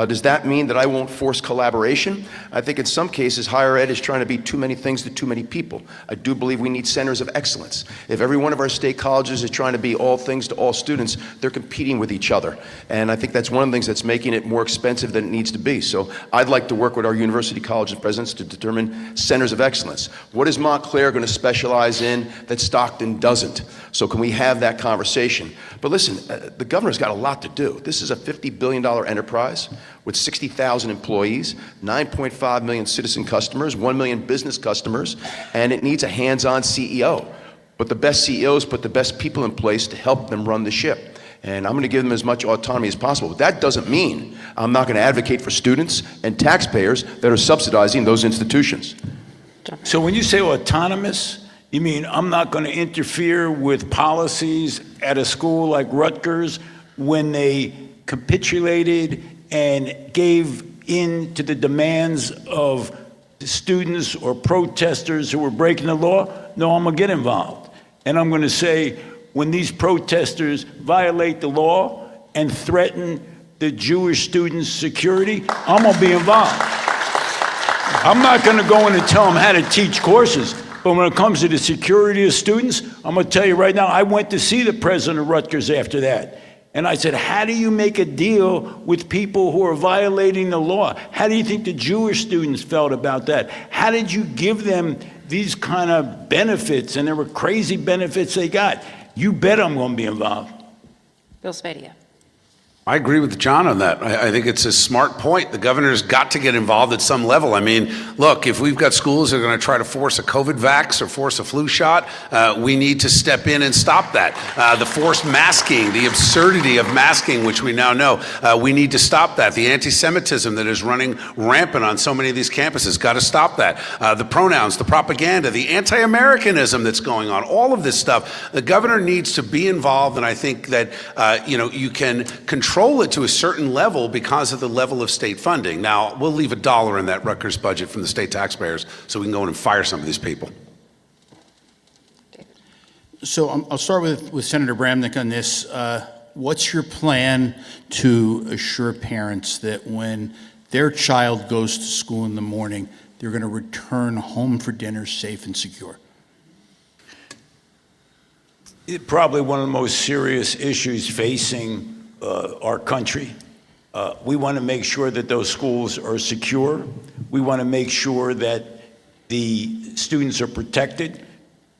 Does that mean that I won't force collaboration? I think in some cases, higher ed is trying to be too many things to too many people. I do believe we need centers of excellence. If every one of our state colleges is trying to be all things to all students, they're competing with each other. And I think that's one of the things that's making it more expensive than it needs to be. So I'd like to work with our university colleges presidents to determine centers of excellence. What is Montclair going to specialize in that Stockton doesn't? So can we have that conversation? But listen, the governor's got a lot to do. This is a $50 billion enterprise with 60,000 employees, 9.5 million citizen customers, 1 million business customers, and it needs a hands-on CEO. But the best CEOs put the best people in place to help them run the ship. And I'm going to give them as much autonomy as possible. But that doesn't mean I'm not going to advocate for students and taxpayers that are subsidizing those institutions. So when you say autonomous, you mean I'm not going to interfere with policies at a school like Rutgers when they capitulated and gave in to the demands of students or protesters who were breaking the law? No, I'm going to get involved. And I'm going to say, when these protesters violate the law and threaten the Jewish students' security, I'm going to be involved. I'm not going to go in and tell them how to teach courses. But when it comes to the security of students, I'm going to tell you right now, I went to see the president of Rutgers after that. And I said, how do you make a deal with people who are violating the law? How do you think the Jewish students felt about that? How did you give them these kind of benefits? And there were crazy benefits they got. You bet I'm going to be involved. Bill Spadia. I agree with John on that. I think it's a smart point. The governor's got to get involved at some level. I mean, look, if we've got schools that are going to try to force a COVID vax or force a flu shot, we need to step in and stop that. The forced masking, the absurdity of masking, which we now know, we need to stop that. The anti-Semitism that is running rampant on so many of these campuses, got to stop that. The pronouns, the propaganda, the anti-Americanism that's going on, all of this stuff. The governor needs to be involved, and I think that you can control it to a certain level because of the level of state funding. Now, we'll leave $1 in that Rutgers budget from the state taxpayers so we can go in and fire some of these people. So I'll start with Senator Bramnick on this. What's your plan to assure parents that when their child goes to school in the morning, they're going to return home for dinner safe and secure? Probably one of the most serious issues facing our country. We want to make sure that those schools are secure. We want to make sure that the students are protected.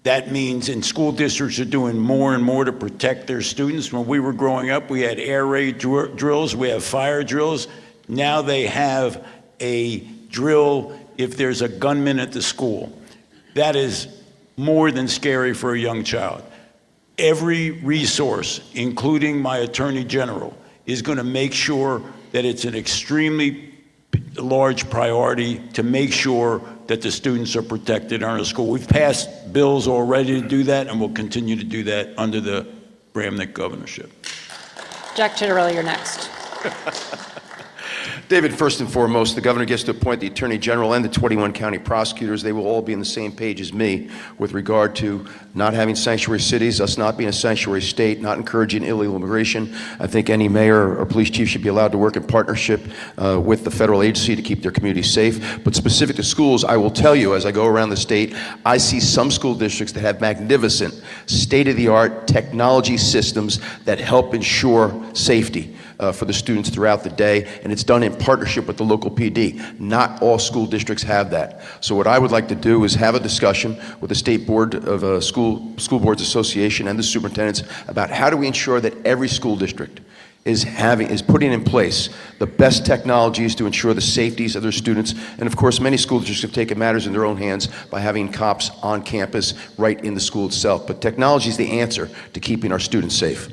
That means, and school districts are doing more and more to protect their students. When we were growing up, we had air raid drills, we have fire drills. Now they have a drill if there's a gunman at the school. That is more than scary for a young child. Every resource, including my Attorney General, is going to make sure that it's an extremely large priority to make sure that the students are protected in our school. We've passed bills already to do that, and we'll continue to do that under the Bramnick governorship. Jack Chitterelli, you're next. David, first and foremost, the governor gets to appoint the Attorney General and the 21 county prosecutors. They will all be on the same page as me with regard to not having sanctuary cities, us not being a sanctuary state, not encouraging illegal immigration. I think any mayor or police chief should be allowed to work in partnership with the federal agency to keep their communities safe. But specific to schools, I will tell you, as I go around the state, I see some school districts that have magnificent, state-of-the-art technology systems that help ensure safety for the students throughout the day, and it's done in partnership with the local PD. Not all school districts have that. So what I would like to do is have a discussion with the State Board of School Boards Association and the superintendents about how do we ensure that every school district is putting in place the best technologies to ensure the safeties of their students. And of course, many school districts have taken matters in their own hands by having cops on campus right in the school itself. But technology is the answer to keeping our students safe.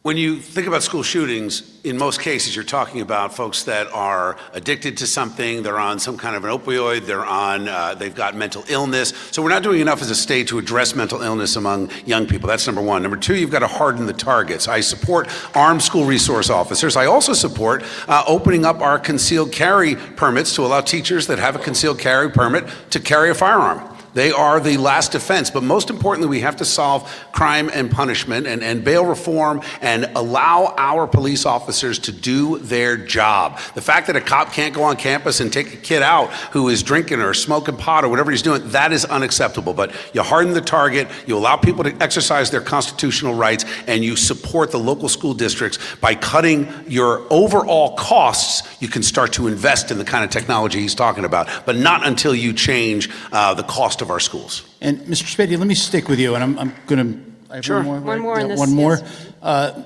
When you think about school shootings, in most cases, you're talking about folks that are addicted to something, they're on some kind of an opioid, they've got mental illness. So we're not doing enough as a state to address mental illness among young people. That's number one. Number two, you've got to harden the targets. I support armed school resource officers. I also support opening up our concealed carry permits to allow teachers that have a concealed carry permit to carry a firearm. They are the last defense, but most importantly, we have to solve crime and punishment and bail reform and allow our police officers to do their job. The fact that a cop can't go on campus and take a kid out who is drinking or smoking pot or whatever he's doing, that is unacceptable. But you harden the target, you allow people to exercise their constitutional rights, and you support the local school districts by cutting your overall costs. You can start to invest in the kind of technology he's talking about, but not until you change the cost of our schools. And Mr. Spady, let me stick with you, and I'm going to. Sure. One more in this. One more. Yes.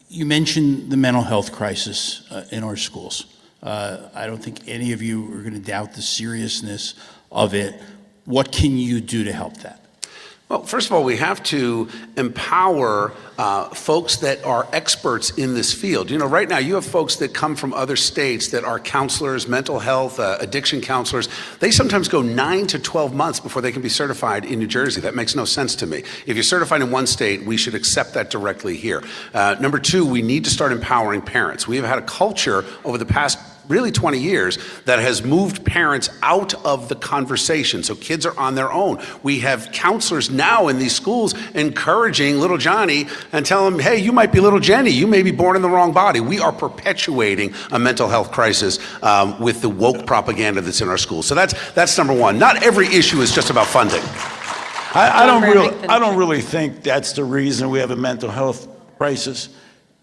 You mentioned the mental health crisis in our schools. I don't think any of you are going to doubt the seriousness of it. What can you do to help that? Well, first of all, we have to empower folks that are experts in this field. You know, right now you have folks that come from other states that are counselors, mental health, addiction counselors. They sometimes go 9 to 12 months before they can be certified in New Jersey. That makes no sense to me. If you're certified in one state, we should accept that directly here. Number two, we need to start empowering parents. We have had a culture over the past really 20 years that has moved parents out of the conversation. So kids are on their own. We have counselors now in these schools encouraging little Johnny and telling him, hey, you might be little Jenny. You may be born in the wrong body. We are perpetuating a mental health crisis with the woke propaganda that's in our schools. So that's number one. Not every issue is just about funding. I don't really think that's the reason we have a mental health crisis.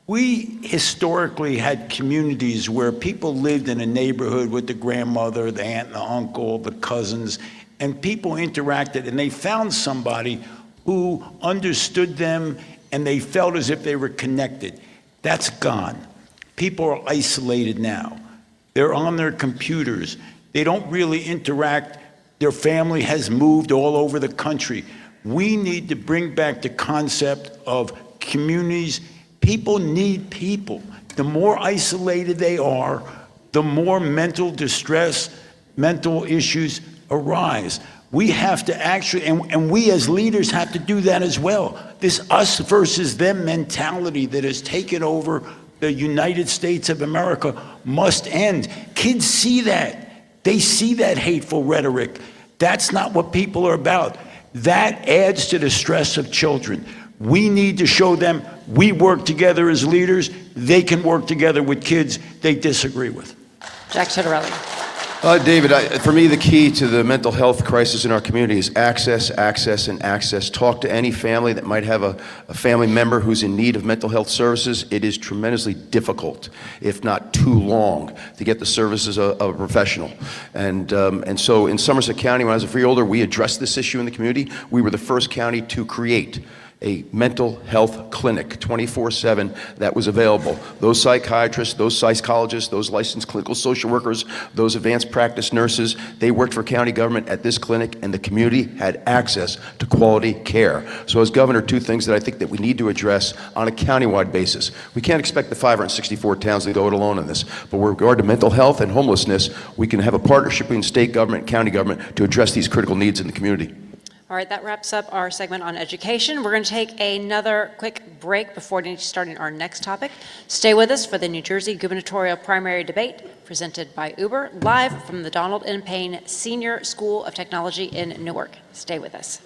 We historically had communities where people lived in a neighborhood with the grandmother, the aunt and the uncle, the cousins, and people interacted and they found somebody who understood them and they felt as if they were connected. That's gone. People are isolated now. They're on their computers. They don't really interact. Their family has moved all over the country. We need to bring back the concept of communities. People need people. The more isolated they are, the more mental distress, mental issues arise. We have to actually, and we as leaders have to do that as well. This us versus them mentality that has taken over the United States of America must end. Kids see that. They see that hateful rhetoric. That's not what people are about. That adds to the stress of children. We need to show them we work together as leaders. They can work together with kids they disagree with. Jack Citarelli. David, for me, the key to the mental health crisis in our community is access, access, and access. Talk to any family that might have a family member who's in need of mental health services. It is tremendously difficult, if not too long, to get the services of a professional. And so in Somerset County, when I was a freeholder, we addressed this issue in the community. We were the first county to create a mental health clinic 24/7 that was available. Those psychiatrists, those psychologists, those licensed clinical social workers, those advanced practice nurses, they worked for county government at this clinic, and the community had access to quality care. So as governor, two things that I think that we need to address on a countywide basis. We can't expect the 564 towns to go it alone on this, but with regard to mental health and homelessness, we can have a partnership between state government and county government to address these critical needs in the community. All right, that wraps up our segment on education. We're going to take another quick break before starting our next topic. Stay with us for the New Jersey Gubernatorial Primary Debate presented by Uber, live from the Donald N. Payne Senior School of Technology in Newark. Stay with us.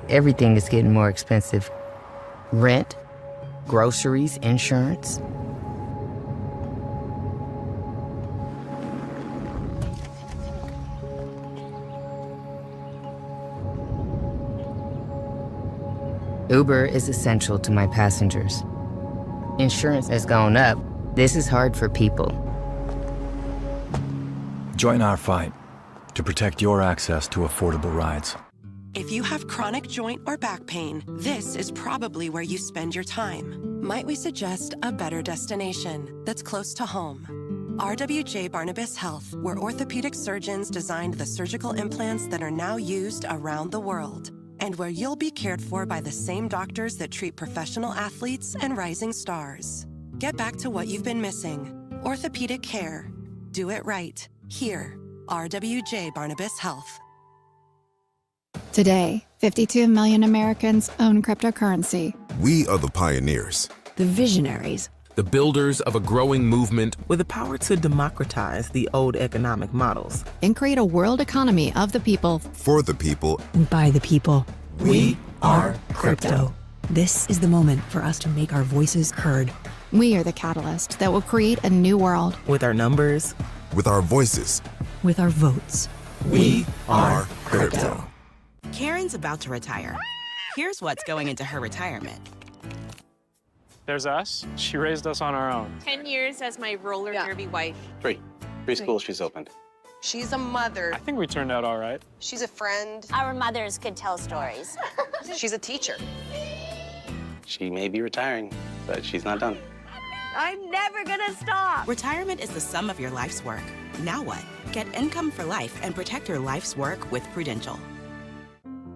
Everything is getting more expensive. Rent, groceries, insurance. Uber is essential to my passengers. Insurance has gone up. This is hard for people. Join our fight to protect your access to affordable rides. If you have chronic joint or back pain, this is probably where you spend your time. Might we suggest a better destination that's close to home? RWJ Barnabas Health, where orthopedic surgeons designed the surgical implants that are now used around the world, and where you'll be cared for by the same doctors that treat professional athletes and rising stars. Get back to what you've been missing. Orthopedic care. Do it right. Here, RWJ Barnabas Health. Today, 52 million Americans own cryptocurrency. We are the pioneers. The visionaries. The builders of a growing movement with the power to democratize the old economic models And create a world economy of the people. For the people. And by the people. We are crypto. This is the moment for us to make our voices heard. We are the catalyst that will create a new world. With our numbers. With our voices. With our votes. We are crypto. Karen's about to retire. Here's what's going into her retirement. There's us. She raised us on our own. 10 years as my roller derby wife. Three schools she's opened. She's a mother. I think we turned out all right. She's a friend. Our mothers could tell stories. She's a teacher. She may be retiring, but she's not done. I'm never gonna stop. Retirement is the sum of your life's work. Now what? Get income for life and protect your life's work with Prudential.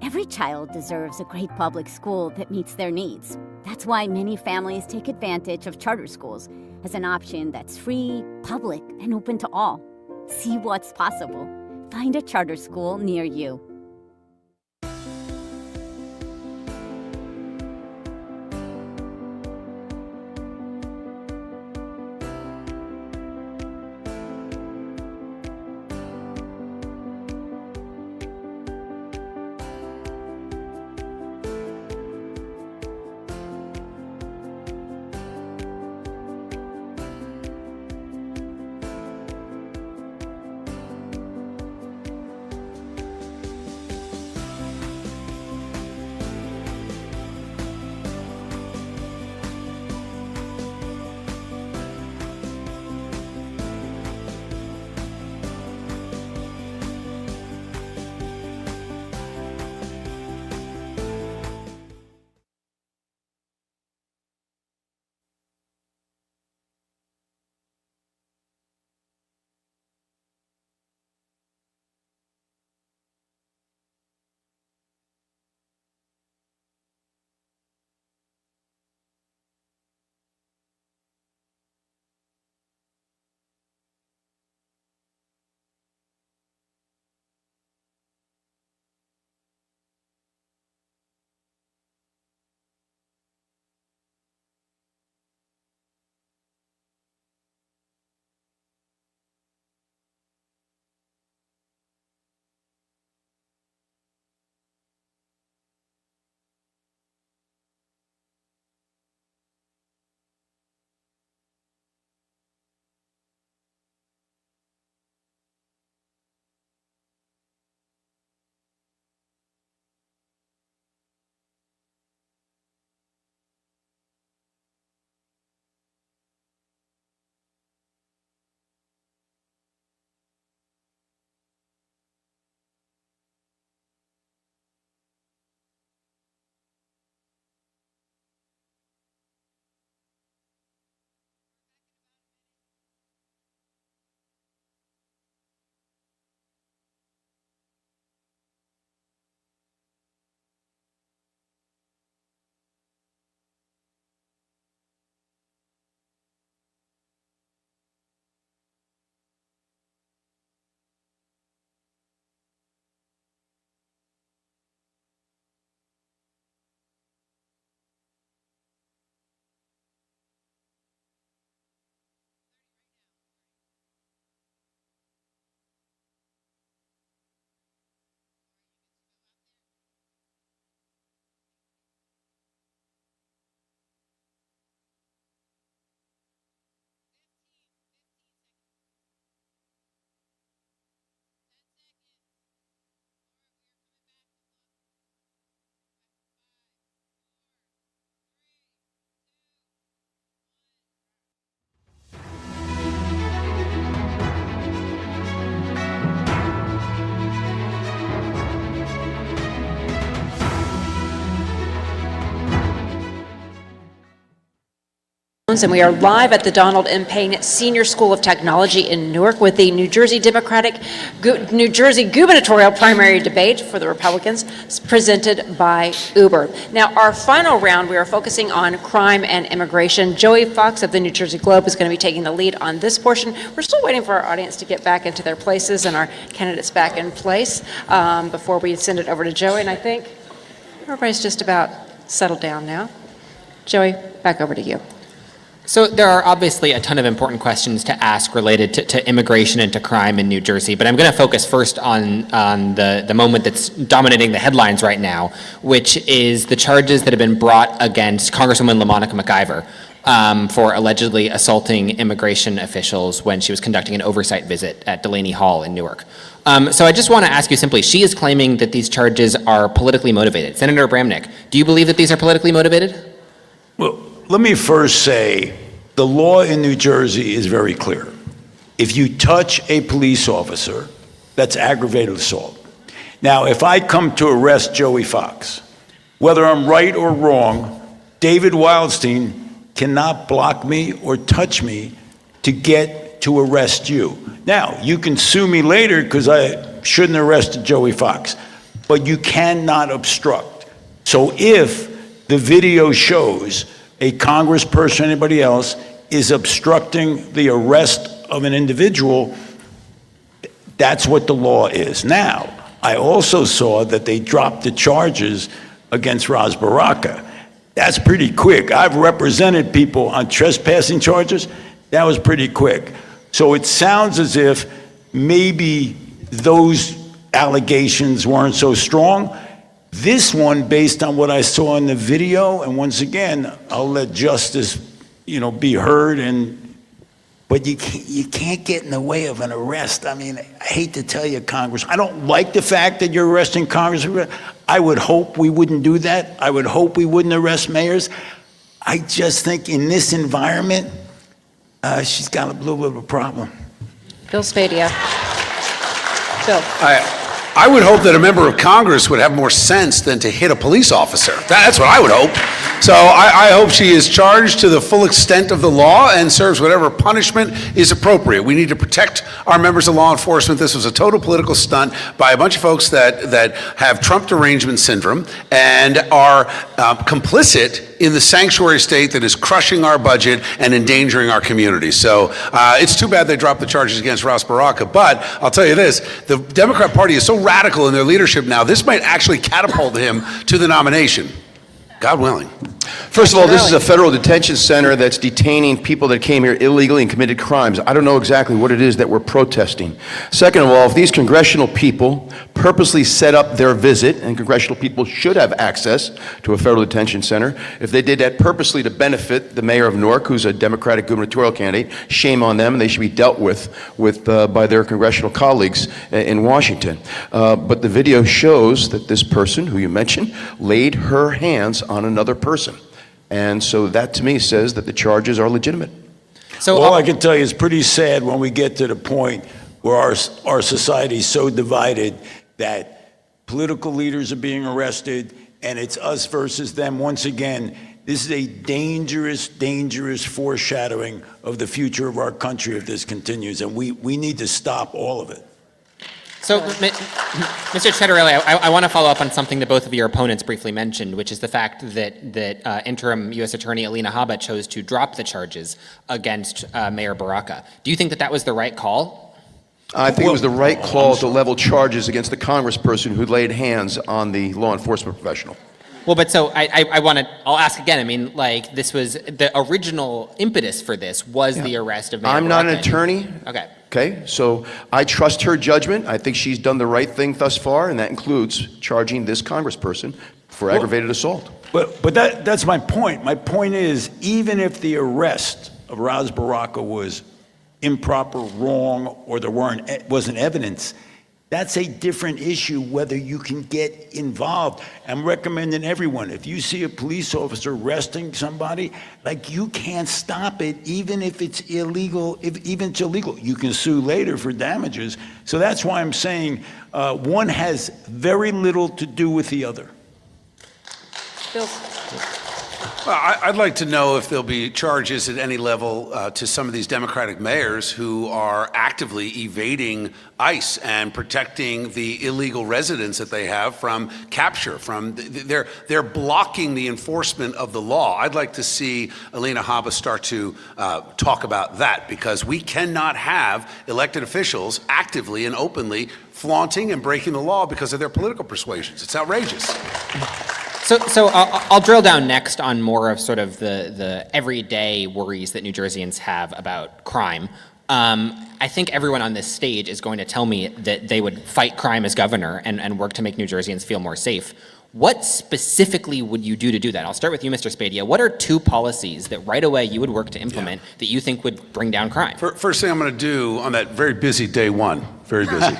Every child deserves a great public school that meets their needs. That's why many families take advantage of charter schools as an option that's free, public, and open to all. See what's possible. Find a charter school near you. And we are live at the Donald M. Payne Senior School of Technology in Newark with the New Jersey Gubernatorial primary debate for the Republicans presented by Uber. Now, our final round, we are focusing on crime and immigration. Joey Fox of the New Jersey Globe is going to be taking the lead on this portion. We're still waiting for our audience to get back into their places and our candidates back in place before we send it over to Joey. And I think everybody's just about settled down now. Joey, back over to you. So there are obviously a ton of important questions to ask related to immigration and to crime in New Jersey, but I'm going to focus first on the moment that's dominating the headlines right now, which is the charges that have been brought against Congresswoman LaMonica McIver for allegedly assaulting immigration officials when she was conducting an oversight visit at Delaney Hall in Newark. So I just want to ask you simply, she is claiming that these charges are politically motivated. Senator Bramnick, do you believe that these are politically motivated? Well, let me first say, the law in New Jersey is very clear. If you touch a police officer, that's aggravated assault. Now, if I come to arrest Joey Fox, whether I'm right or wrong, David Wildstein cannot block me or touch me to get to arrest you. Now, you can sue me later because I shouldn't have arrested Joey Fox, but you cannot obstruct. So if the video shows a congressperson or anybody else is obstructing the arrest of an individual, that's what the law is. Now, I also saw that they dropped the charges against Ras Baraka. That's pretty quick. I've represented people on trespassing charges. That was pretty quick. So it sounds as if maybe those allegations weren't so strong. This one, based on what I saw in the video, and once again, I'll let justice, be heard. But you can't get in the way of an arrest. I mean, I hate to tell you, Congress, I don't like the fact that you're arresting Congress. I would hope we wouldn't do that. I would hope we wouldn't arrest mayors. I just think in this environment, she's got a little bit of a problem. Bill Spadia. Bill. I would hope that a member of Congress would have more sense than to hit a police officer. That's what I would hope. So I hope she is charged to the full extent of the law and serves whatever punishment is appropriate. We need to protect our members of law enforcement. This was a total political stunt by a bunch of folks that have Trump derangement syndrome and are complicit in the sanctuary state that is crushing our budget and endangering our communities. So it's too bad they dropped the charges against Ras Baraka. But I'll tell you this, the Democrat Party is so radical in their leadership now, this might actually catapult him to the nomination. God willing. First of all, this is a federal detention center that's detaining people that came here illegally and committed crimes. I don't know exactly what it is that we're protesting. Second of all, if these congressional people purposely set up their visit, and congressional people should have access to a federal detention center, if they did that purposely to benefit the mayor of Newark, who's a Democratic gubernatorial candidate, shame on them, and they should be dealt with by their congressional colleagues in Washington. But the video shows that this person, who you mentioned, laid her hands on another person. And so that to me says that the charges are legitimate. So all I can tell you is pretty sad when we get to the point where our society is so divided that political leaders are being arrested and it's us versus them. Once again, this is a dangerous, dangerous foreshadowing of the future of our country if this continues, and we need to stop all of it. So, Mr. Chettarelli, I want to follow up on something that both of your opponents briefly mentioned, which is the fact that interim U.S. Attorney Alina Habba chose to drop the charges against Mayor Baraka. Do you think that was the right call? I think it was the right call to level charges against the congressperson who laid hands on the law enforcement professional. Well, but so I'll ask again. I mean, like, this was the original impetus for this was the arrest of Mayor Baraka. I'm not an attorney. Okay, so I trust her judgment. I think she's done the right thing thus far, and that includes charging this congressperson for aggravated assault. But that's my point. My point is, even if the arrest of Ras Baraka was improper, wrong, or there wasn't evidence, that's a different issue whether you can get involved. I'm recommending everyone, if you see a police officer arresting somebody, like, you can't stop it even if it's illegal. Even it's illegal, you can sue later for damages. So that's why I'm saying one has very little to do with the other. Bill. Well, I'd like to know if there'll be charges at any level to some of these Democratic mayors who are actively evading ICE and protecting the illegal residents that they have from capture. They're blocking the enforcement of the law. I'd like to see Alina Habba start to talk about that, because we cannot have elected officials actively and openly flaunting and breaking the law because of their political persuasions. It's outrageous. So I'll drill down next on more of sort of the everyday worries that New Jerseyans have about crime. I think everyone on this stage is going to tell me that they would fight crime as governor and work to make New Jerseyans feel more safe. What specifically would you do to do that? I'll start with you, Mr. Spadia. What are 2 policies that right away you would work to implement that you think would bring down crime? First thing I'm going to do on that very busy day one, very busy,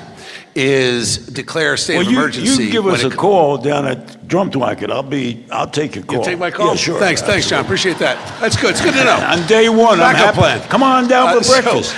is declare a state of emergency. You give us a call down at Drumthwacket. I'll take your call. You'll take my call? Yeah, sure. Thanks, John. Appreciate that. That's good. It's good to know. On day one, Backup plan. Come on down for breakfast.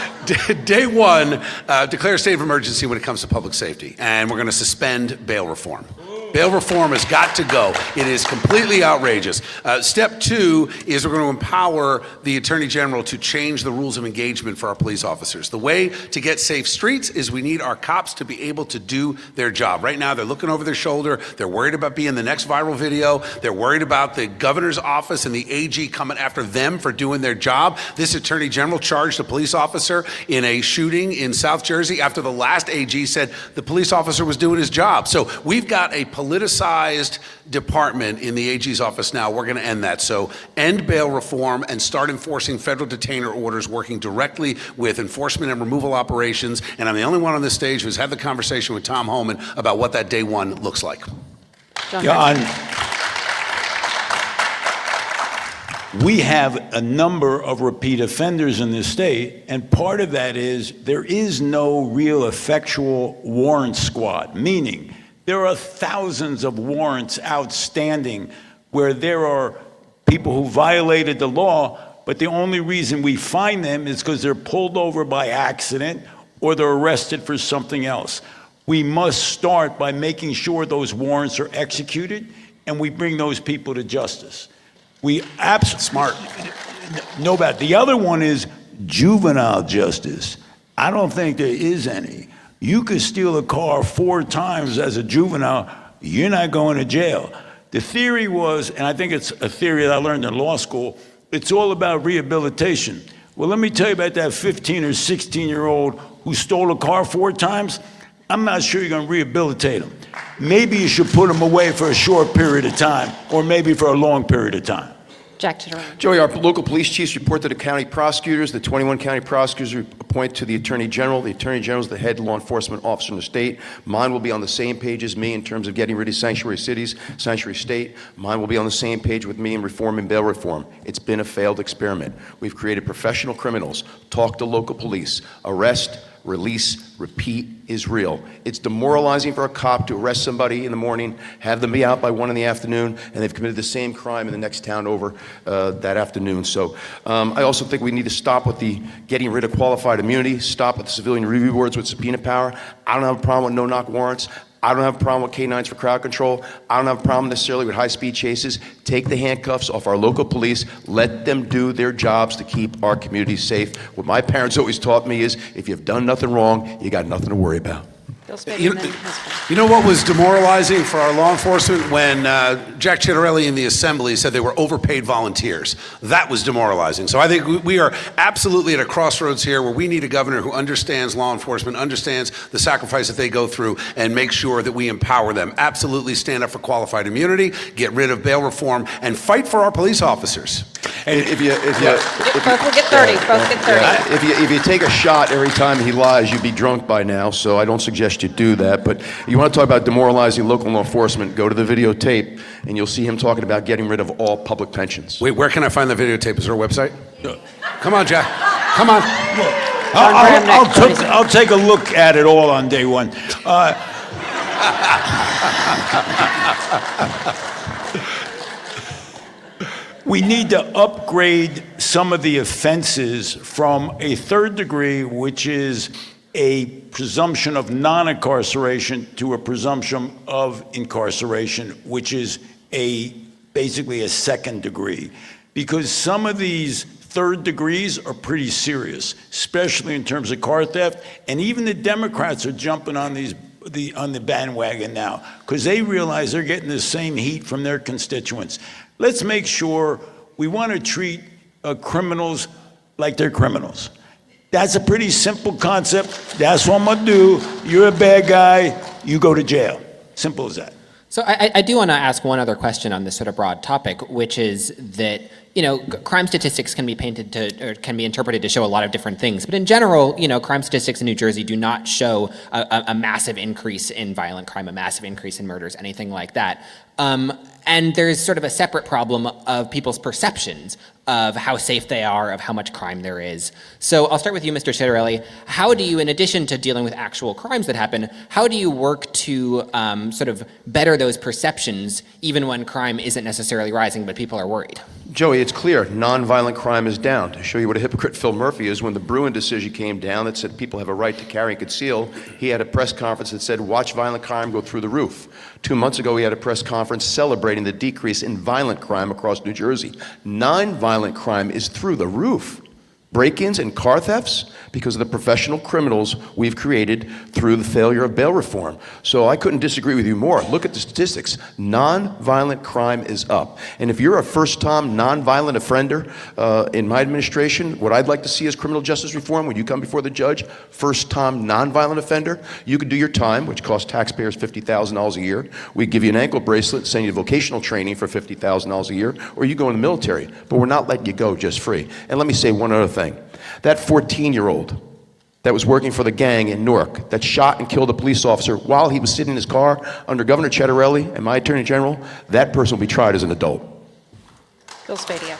Day one, declare a state of emergency when it comes to public safety, and we're going to suspend bail reform. Bail reform has got to go. It is completely outrageous. Step 2 is we're going to empower the Attorney General to change the rules of engagement for our police officers. The way to get safe streets is we need our cops to be able to do their job. Right now, they're looking over their shoulder. They're worried about being the next viral video. They're worried about the governor's office and the AG coming after them for doing their job. This Attorney General charged a police officer in a shooting in South Jersey after the last AG said the police officer was doing his job. So we've got a politicized department in the AG's office now. We're going to end that. So end bail reform and start enforcing federal detainer orders, working directly with enforcement and removal operations. And I'm the only one on this stage who's had the conversation with Tom Homan about what that day one looks like. We have a number of repeat offenders in this state, and part of that is there is no real effectual warrant squad, meaning there are thousands of warrants outstanding where there are people who violated the law, but the only reason we find them is because they're pulled over by accident or they're arrested for something else. We must start by making sure those warrants are executed and we bring those people to justice. We absolutely smart. No bad. The other one is juvenile justice. I don't think there is any. You could steal a car 4 times as a juvenile, you're not going to jail. The theory was, and I think it's a theory that I learned in law school, it's all about rehabilitation. Well, let me tell you about that 15 or 16-year-old who stole a car 4 times. I'm not sure you're going to rehabilitate him. Maybe you should put him away for a short period of time, or maybe for a long period of time. Jack Titterone. Joey, our local police chiefs report to the county prosecutors. The 21 county prosecutors appoint to the Attorney General. The Attorney General is the head law enforcement officer in the state. Mine will be on the same page as me in terms of getting rid of sanctuary cities, sanctuary state. Mine will be on the same page with me in reforming bail reform. It's been a failed experiment. We've created professional criminals. Talk to local police. Arrest, release, repeat is real. It's demoralizing for a cop to arrest somebody in the morning, have them be out by 1 in the afternoon, and they've committed the same crime in the next town over that afternoon. So I also think we need to stop with the getting rid of qualified immunity, stop with the civilian review boards with subpoena power. I don't have a problem with no-knock warrants. I don't have a problem with canines for crowd control. I don't have a problem necessarily with high-speed chases. Take the handcuffs off our local police. Let them do their jobs to keep our communities safe. What my parents always taught me is, if you've done nothing wrong, you got nothing to worry about. You know what was demoralizing for our law enforcement? When Jack Ciattarelli in the Assembly said they were overpaid volunteers. That was demoralizing. So I think we are absolutely at a crossroads here where we need a governor who understands law enforcement, understands the sacrifice that they go through, and make sure that we empower them. Absolutely stand up for qualified immunity, get rid of bail reform, and fight for our police officers. And if you Both will get 30. Both get 30. if you take a shot every time he lies, you'd be drunk by now. So I don't suggest you do that. But you want to talk about demoralizing local law enforcement? Go to the videotape, and you'll see him talking about getting rid of all public pensions. Wait, where can I find the videotape? Is there a website? Come on, Jack. Come on. I'll take a look at it all on day one. We need to upgrade some of the offenses from a 3rd degree, which is a presumption of non-incarceration, to a presumption of incarceration, which is a basically a second degree, because some of these third degrees are pretty serious, especially in terms of car theft. And even the Democrats are jumping on the bandwagon now because they realize they're getting the same heat from their constituents. Let's make sure we want to treat criminals like they're criminals. That's a pretty simple concept. That's what I'm gonna do. You're a bad guy, you go to jail. Simple as that. So I do want to ask one other question on this sort of broad topic, which is that, crime statistics can be can be interpreted to show a lot of different things. But in general, crime statistics in New Jersey do not show a massive increase in violent crime, a massive increase in murders, anything like that. And there's sort of a separate problem of people's perceptions of how safe they are, of how much crime there is. So I'll start with you, Mr. Citarelli. How do you, in addition to dealing with actual crimes that happen, how do you work to sort of better those perceptions, even when crime isn't necessarily rising, but people are worried? Joey, it's clear, nonviolent crime is down. To show you what a hypocrite Phil Murphy is, when the Bruin decision came down that said people have a right to carry and conceal, he had a press conference that said, watch violent crime go through the roof. 2 months ago, he had a press conference celebrating the decrease in violent crime across New Jersey. Nonviolent crime is through the roof. Break-ins and car thefts because of the professional criminals we've created through the failure of bail reform. So I couldn't disagree with you more. Look at the statistics. Nonviolent crime is up. And if you're a first-time nonviolent offender in my administration, what I'd like to see is criminal justice reform. When you come before the judge, first-time nonviolent offender, you could do your time, which costs taxpayers $50,000 a year. We give you an ankle bracelet, send you to vocational training for $50,000 a year, or you go in the military. But we're not letting you go just free. And let me say one other thing. That 14-year-old that was working for the gang in Newark that shot and killed a police officer while he was sitting in his car under Governor Citarelli and my Attorney General, that person will be tried as an adult. Bill Spadia.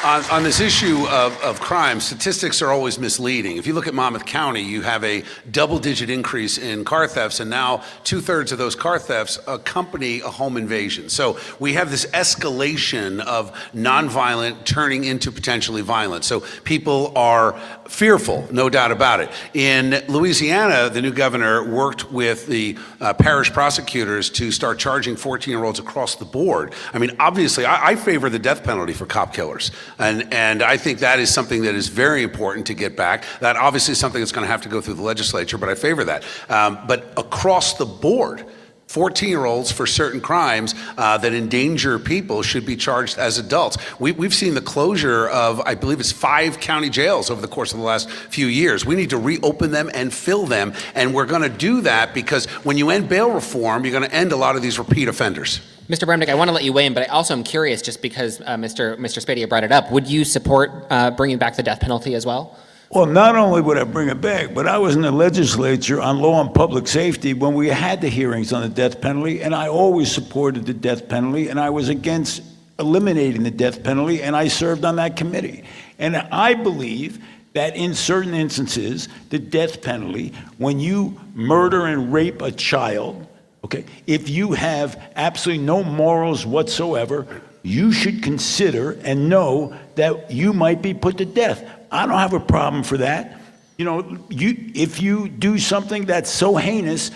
On this issue of crime, statistics are always misleading. If you look at Monmouth County, you have a double-digit increase in car thefts, and now 2/3 of those car thefts accompany a home invasion. So we have this escalation of nonviolent turning into potentially violent. So people are fearful, no doubt about it. In Louisiana, the new governor worked with the parish prosecutors to start charging 14-year-olds across the board. I mean, obviously, I favor the death penalty for cop killers. And I think that is something that is very important to get back. That obviously is something that's going to have to go through the legislature, but I favor that. But across the board, 14-year-olds for certain crimes that endanger people should be charged as adults. We've seen the closure of, I believe it's 5 county jails over the course of the last few years. We need to reopen them and fill them, and we're going to do that because when you end bail reform, you're going to end a lot of these repeat offenders. Mr. Bremnick, I want to let you weigh in, but I also am curious, just because Mr. Spadia brought it up, would you support bringing back the death penalty as well? Well, not only would I bring it back, but I was in the legislature on law and public safety when we had the hearings on the death penalty, and I always supported the death penalty, and I was against eliminating the death penalty, and I served on that committee. And I believe that in certain instances, the death penalty, when you murder and rape a child, okay, if you have absolutely no morals whatsoever, you should consider and know that you might be put to death. I don't have a problem for that. If you do something that's so heinous,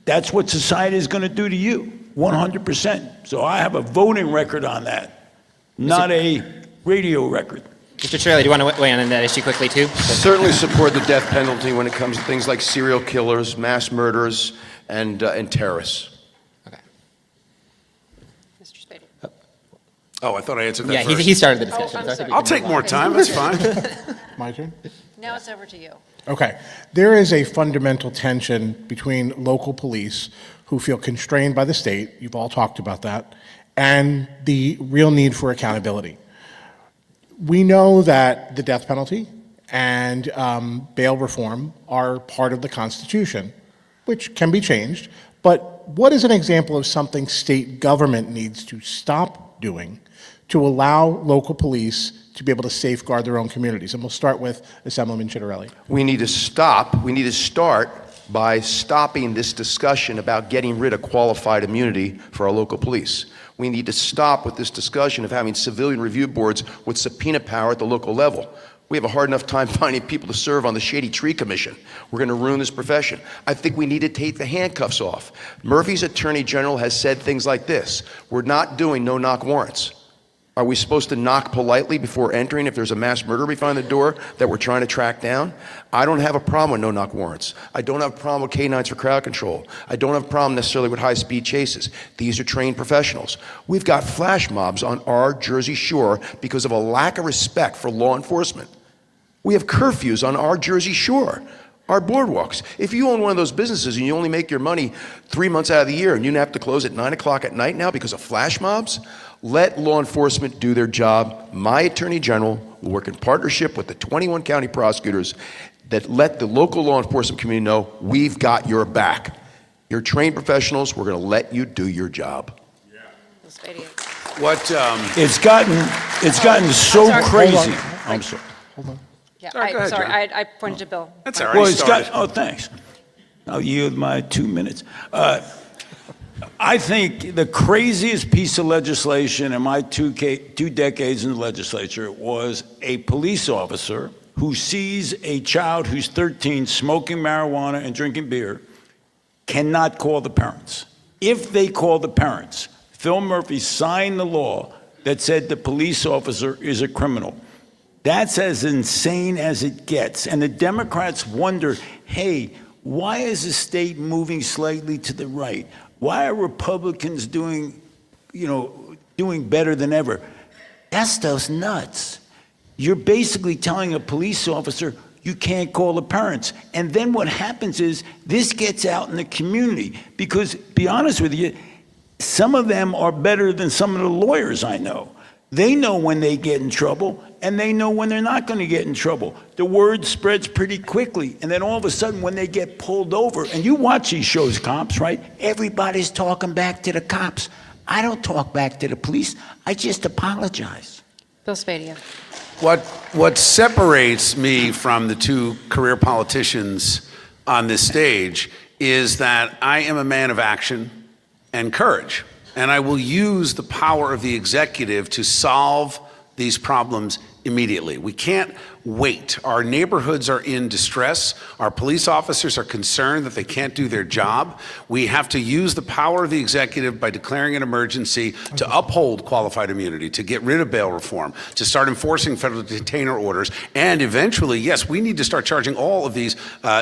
that's what society is going to do to you, 100%. So I have a voting record on that, not a radio record. Mr. Citarelli, do you want to weigh in on that issue quickly, too? Certainly support the death penalty when it comes to things like serial killers, mass murderers, and terrorists. Okay. Mr. Spadia. Oh, I thought I answered that Yeah, first. he started the discussion. I'm so I think sorry. we I'll can take move more on. time, that's fine. My turn? Now it's over to you. Okay. There is a fundamental tension between local police who feel constrained by the state, you've all talked about that, and the real need for accountability. We know that the death penalty and bail reform are part of the Constitution, which can be changed, but what is an example of something state government needs to stop doing to allow local police to be able to safeguard their own communities? And we'll start with Assemblyman Citarelli. We need to start by stopping this discussion about getting rid of qualified immunity for our local police. We need to stop with this discussion of having civilian review boards with subpoena power at the local level. We have a hard enough time finding people to serve on the Shady Tree Commission. We're going to ruin this profession. I think we need to take the handcuffs off. Murphy's Attorney General has said things like this: we're not doing no-knock warrants. Are we supposed to knock politely before entering if there's a mass murderer behind the door that we're trying to track down? I don't have a problem with no-knock warrants. I don't have a problem with canines for crowd control. I don't have a problem necessarily with high-speed chases. These are trained professionals. We've got flash mobs on our Jersey shore because of a lack of respect for law enforcement. We have curfews on our Jersey shore, our boardwalks. If you own one of those businesses and you only make your money 3 months out of the year and you have to close at 9 o'clock at night now because of flash mobs, let law enforcement do their job. My Attorney General will work in partnership with the 21 county prosecutors that let the local law enforcement community know we've got your back. You're trained professionals. We're going to let you do your job. What? It's gotten so sorry. crazy. I'm sorry. Hold on. Yeah, Sorry, go ahead, John. I pointed to Bill. That's all right. Well, He it's started. got, oh, thanks. I'll yield my 2 minutes. I think the craziest piece of legislation in my two decades in the legislature was a police officer who sees a child who's 13 smoking marijuana and drinking beer cannot call the parents. If they call the parents, Phil Murphy signed the law that said the police officer is a criminal. That's as insane as it gets. And the Democrats wonder, hey, why is the state moving slightly to the right? Why are Republicans doing better than ever? That stuff's nuts. You're basically telling a police officer you can't call the parents. And then what happens is this gets out in the community because, be honest with you, some of them are better than some of the lawyers I know. They know when they get in trouble, and they know when they're not going to get in trouble. The word spreads pretty quickly, and then all of a sudden when they get pulled over, and you watch these shows, Cops, right? Everybody's talking back to the cops. I don't talk back to the police. I just apologize. Bill Spadia. What separates me from the two career politicians on this stage is that I am a man of action and courage. And I will use the power of the executive to solve these problems immediately. We can't wait. Our neighborhoods are in distress. Our police officers are concerned that they can't do their job. We have to use the power of the executive by declaring an emergency to uphold qualified immunity, to get rid of bail reform, to start enforcing federal detainer orders, and eventually, yes, we need to start charging all of these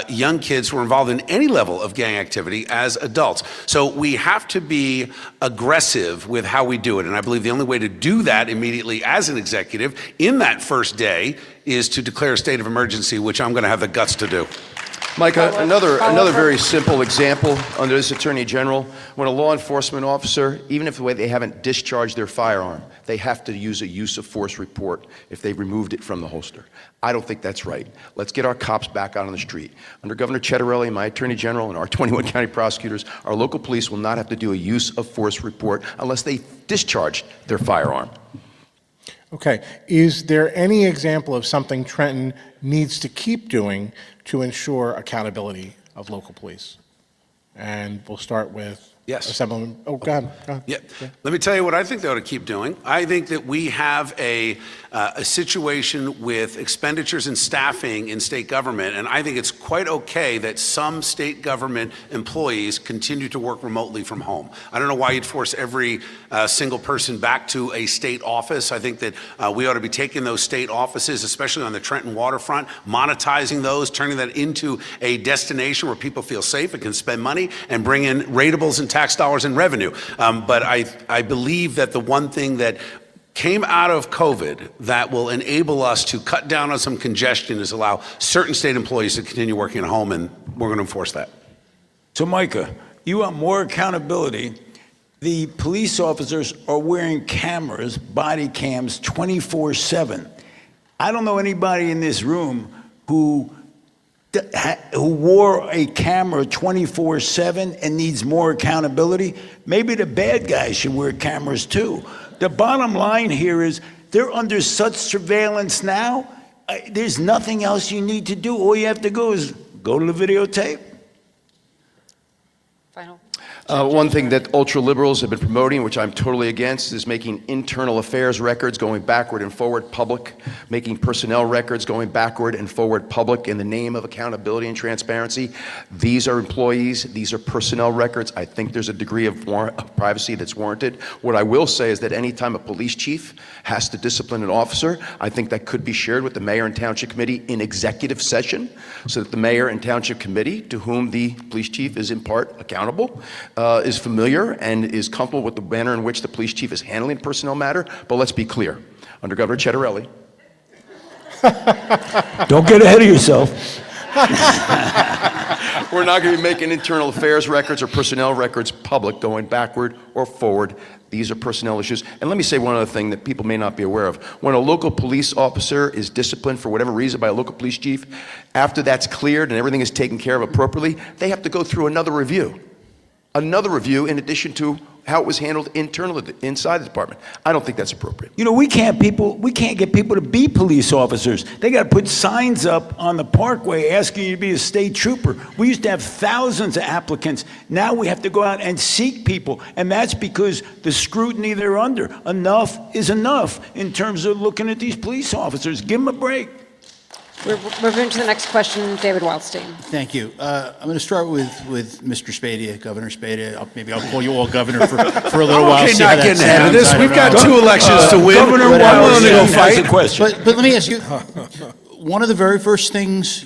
young kids who are involved in any level of gang activity as adults. So we have to be aggressive with how we do it. And I believe the only way to do that immediately as an executive in that first day is to declare a state of emergency, which I'm going to have the guts to do. Micah, another very simple example under this Attorney General, when a law enforcement officer, even if they haven't discharged their firearm, they have to use a use of force report if they've removed it from the holster. I don't think that's right. Let's get our cops back out on the street. Under Governor Cettarelli, my Attorney General, and our 21 county prosecutors, our local police will not have to do a use of force report unless they discharged their firearm. Okay. Is there any example of something Trenton needs to keep doing to ensure accountability of local police? And we'll start with Assemblyman. Oh, go ahead. Yeah. Let me tell you what I think they ought to keep doing. I think that we have a situation with expenditures and staffing in state government, and I think it's quite okay that some state government employees continue to work remotely from home. I don't know why you'd force every single person back to a state office. I think that we ought to be taking those state offices, especially on the Trenton waterfront, monetizing those, turning that into a destination where people feel safe and can spend money and bring in ratables and tax dollars and revenue. But I believe that the one thing that came out of COVID that will enable us to cut down on some congestion is allow certain state employees to continue working at home, and we're going to enforce that. So, Micah, you want more accountability. The police officers are wearing cameras, body cams, 24/7. I don't know anybody in this room who wore a camera 24/7 and needs more accountability. Maybe the bad guys should wear cameras too. The bottom line here is they're under such surveillance now, there's nothing else you need to do. All you have to go is go to the videotape. Final. One thing that ultra-liberals have been promoting, which I'm totally against, is making internal affairs records going backward and forward public, making personnel records going backward and forward public in the name of accountability and transparency. These are employees, these are personnel records. I think there's a degree of privacy that's warranted. What I will say is that anytime a police chief has to discipline an officer, I think that could be shared with the mayor and township committee in executive session, so that the mayor and township committee, to whom the police chief is in part accountable, is familiar and is comfortable with the manner in which the police chief is handling the personnel matter. But let's be clear, under Governor Cettarelli. Don't get ahead of yourself. We're not going to be making internal affairs records or personnel records public going backward or forward. These are personnel issues. And let me say one other thing that people may not be aware of. When a local police officer is disciplined for whatever reason by a local police chief, after that's cleared and everything is taken care of appropriately, they have to go through another review. Another review in addition to how it was handled internally inside the department. I don't think that's appropriate. You know, we can't get people to be police officers. They got to put signs up on the parkway asking you to be a state trooper. We used to have thousands of applicants. Now we have to go out and seek people, and that's because the scrutiny they're under. Enough is enough in terms of looking at these police officers. Give them a break. We're moving to the next question, David Wildstein. Thank you. I'm going to start with Mr. Spadea, Governor Spadea. Maybe I'll call you all governor for a little while. Okay, see not how that getting ahead of sounds. this. I We've don't got know. 2 elections to win. Governor I'm willing to go Wildstein fight. has a question. But let me ask you, one of the very first things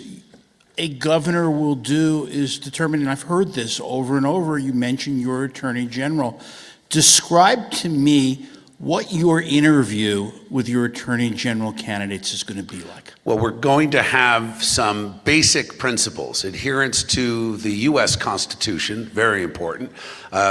a governor will do is determine, and I've heard this over and over, you mentioned your attorney general. Describe to me what your interview with your attorney general candidates is going to be like. Well, we're going to have some basic principles. Adherence to the U.S. Constitution, very important.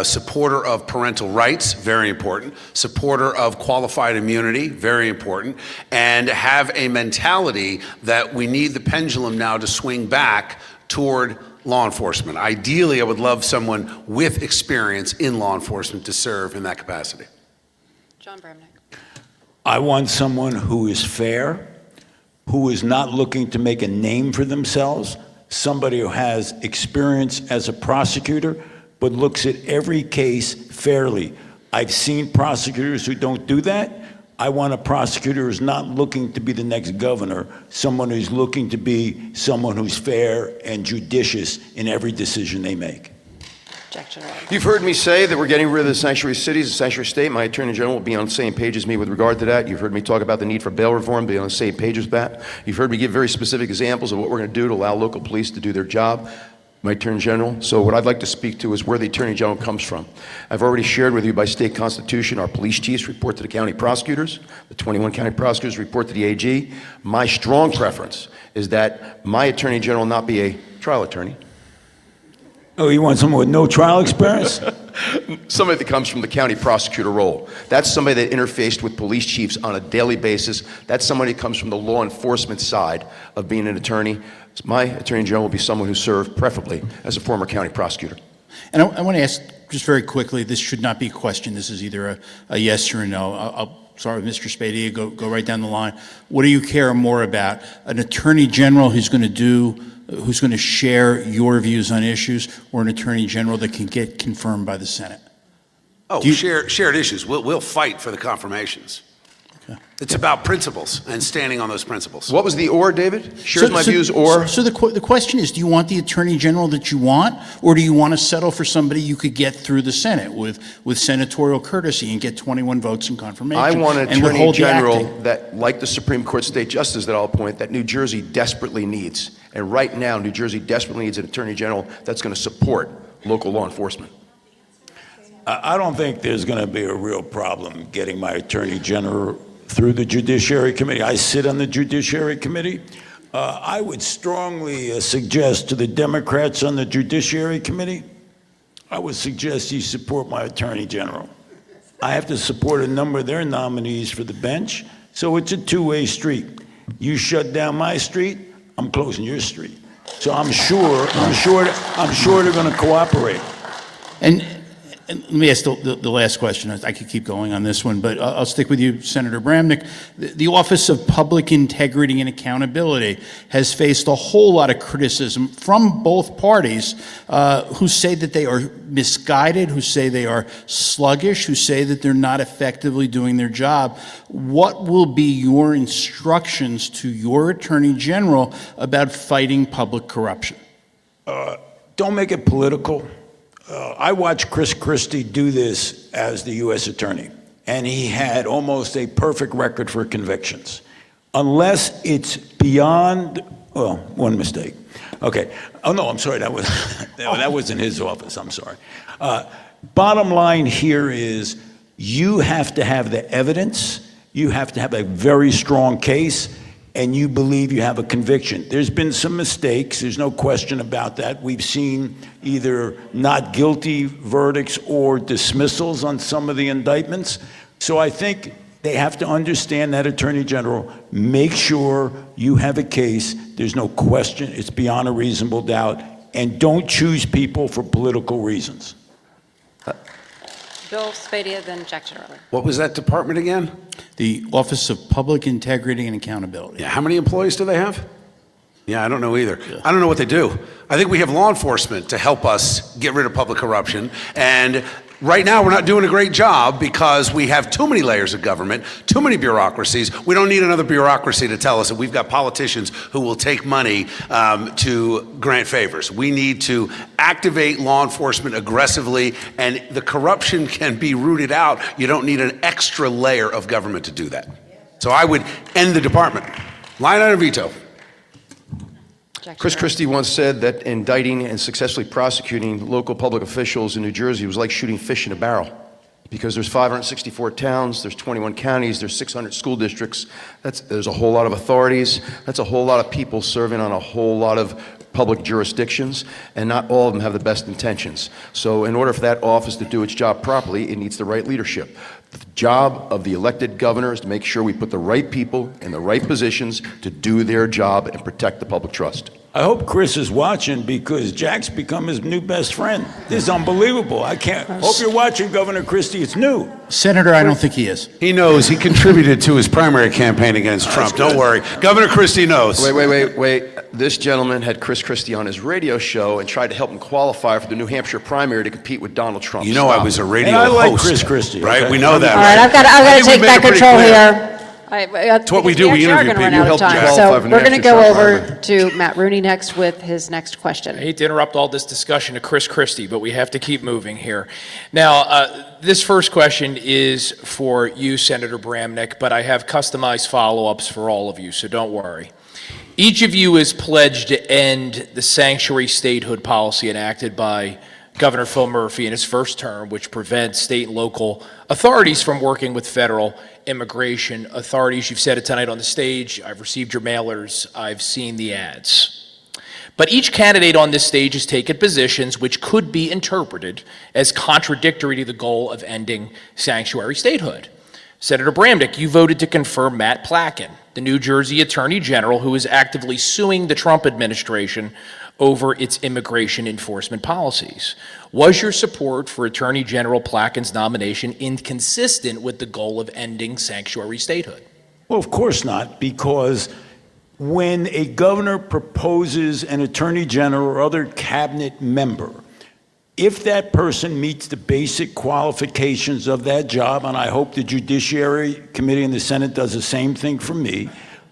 Supporter of parental rights, very important. Supporter of qualified immunity, very important. And have a mentality that we need the pendulum now to swing back toward law enforcement. Ideally, I would love someone with experience in law enforcement to serve in that capacity. John Bramnick. I want someone who is fair, who is not looking to make a name for themselves, somebody who has experience as a prosecutor, but looks at every case fairly. I've seen prosecutors who don't do that. I want a prosecutor who's not looking to be the next governor, someone who's looking to be someone who's fair and judicious in every decision they make. You've heard me say that we're getting rid of the sanctuary cities, the sanctuary state. My attorney general will be on the same page as me with regard to that. You've heard me talk about the need for bail reform, be on the same page with that. You've heard me give very specific examples of what we're going to do to allow local police to do their job. My attorney general. So what I'd like to speak to is where the attorney general comes from. I've already shared with you by state constitution, our police chiefs report to the county prosecutors. The 21 county prosecutors report to the AG. My strong preference is that my attorney general not be a trial attorney. Oh, you want someone with no trial experience? Somebody that comes from the county prosecutor role. That's somebody that interfaced with police chiefs on a daily basis. That's somebody that comes from the law enforcement side of being an attorney. My attorney general will be someone who served, preferably, as a former county prosecutor. And I want to ask, just very quickly, this should not be a question. This is either a yes or a no. I'll start with Mr. Spadea, go right down the line. What do you care more about? An attorney general who's going to share your views on issues, or an attorney general that can get confirmed by the Senate? Oh, shared issues. We'll fight for the confirmations. Okay. It's about principles and standing on those principles. What was the or, David? Shares my views or? So the question is, do you want the attorney general that you want, or do you want to settle for somebody you could get through the Senate with senatorial courtesy and get 21 votes in confirmation? I want an attorney general that, like the Supreme Court state justice that I'll appoint, that New Jersey desperately needs. And right now, New Jersey desperately needs an attorney general that's going to support local law enforcement. I don't think there's going to be a real problem getting my attorney general through the Judiciary Committee. I sit on the Judiciary Committee. I would strongly suggest to the Democrats on the Judiciary Committee, I would suggest you support my attorney general. I have to support a number of their nominees for the bench, so it's a two-way street. You shut down my street, I'm closing your street. So I'm sure they're going to cooperate. And And let me ask the last question. I could keep going on this one, but I'll stick with you, Senator Bramnick. The Office of Public Integrity and Accountability has faced a whole lot of criticism from both parties who say that they are misguided, who say they are sluggish, who say that they're not effectively doing their job. What will be your instructions to your Attorney General about fighting public corruption? Don't make it political. I watched Chris Christie do this as the U.S. Attorney, and he had almost a perfect record for convictions. Unless it's beyond, well, one mistake. Okay. Oh, no, I'm sorry. That was in his office. I'm sorry. Bottom line here is you have to have the evidence. You have to have a very strong case, and you believe you have a conviction. There's been some mistakes, there's no question about that. We've seen either not guilty verdicts or dismissals on some of the indictments. So I think they have to understand that, Attorney General, make sure you have a case, there's no question, it's beyond a reasonable doubt, and don't choose people for political reasons. Bill Spadia, then Jack Ciarelli. What was that department again? The Office of Public Integrity and Accountability. Yeah, how many employees do they have? Yeah, I don't know either. I don't know what they do. I think we have law enforcement to help us get rid of public corruption. And right now, we're not doing a great job because we have too many layers of government, too many bureaucracies. We don't need another bureaucracy to tell us that we've got politicians who will take money to grant favors. We need to activate law enforcement aggressively, and the corruption can be rooted out. You don't need an extra layer of government to do that. So I would end the department. Line item veto. Chris Christie once said that indicting and successfully prosecuting local public officials in New Jersey was like shooting fish in a barrel, because there's 564 towns, there's 21 counties, there's 600 school districts. There's a whole lot of authorities. That's a whole lot of people serving on a whole lot of public jurisdictions, and not all of them have the best intentions. So in order for that office to do its job properly, it needs the right leadership. The job of the elected governor is to make sure we put the right people in the right positions to do their job and protect the public trust. I hope Chris is watching, because Jack's become his new best friend. This is unbelievable. I can't. Hope you're watching, Governor Christie. It's new. Senator, I don't think he is. He knows. He contributed to his primary campaign against Trump. Don't worry. Governor Christie knows. Wait. This gentleman had Chris Christie on his radio show and tried to help him qualify for the New Hampshire primary to compete with Donald Trump. You know, I was a radio and I like host. Chris Christie. Right? Okay. We know that. All right, I've got to take back control here. It's what we do. We interview people. You help time. So we're going to go over to Matt Rooney next with his next question. I hate to interrupt all this discussion to Chris Christie, but we have to keep moving here. Now, this first question is for you, Senator Bramnick, but I have customized follow-ups for all of you, so don't worry. Each of you is pledged to end the sanctuary statehood policy enacted by Governor Phil Murphy in his first term, which prevents state and local authorities from working with federal immigration authorities. You've said it tonight on the stage. I've received your mailers. I've seen the ads. But each candidate on this stage has taken positions which could be interpreted as contradictory to the goal of ending sanctuary statehood. Senator Bramnick, you voted to confirm Matt Placken, the New Jersey Attorney General, who is actively suing the Trump administration over its immigration enforcement policies. Was your support for Attorney General Placken's nomination inconsistent with the goal of ending sanctuary statehood? Well, of course not, because when a governor proposes an attorney general or other cabinet member, if that person meets the basic qualifications of that job, and I hope the Judiciary Committee in the Senate does the same thing for me,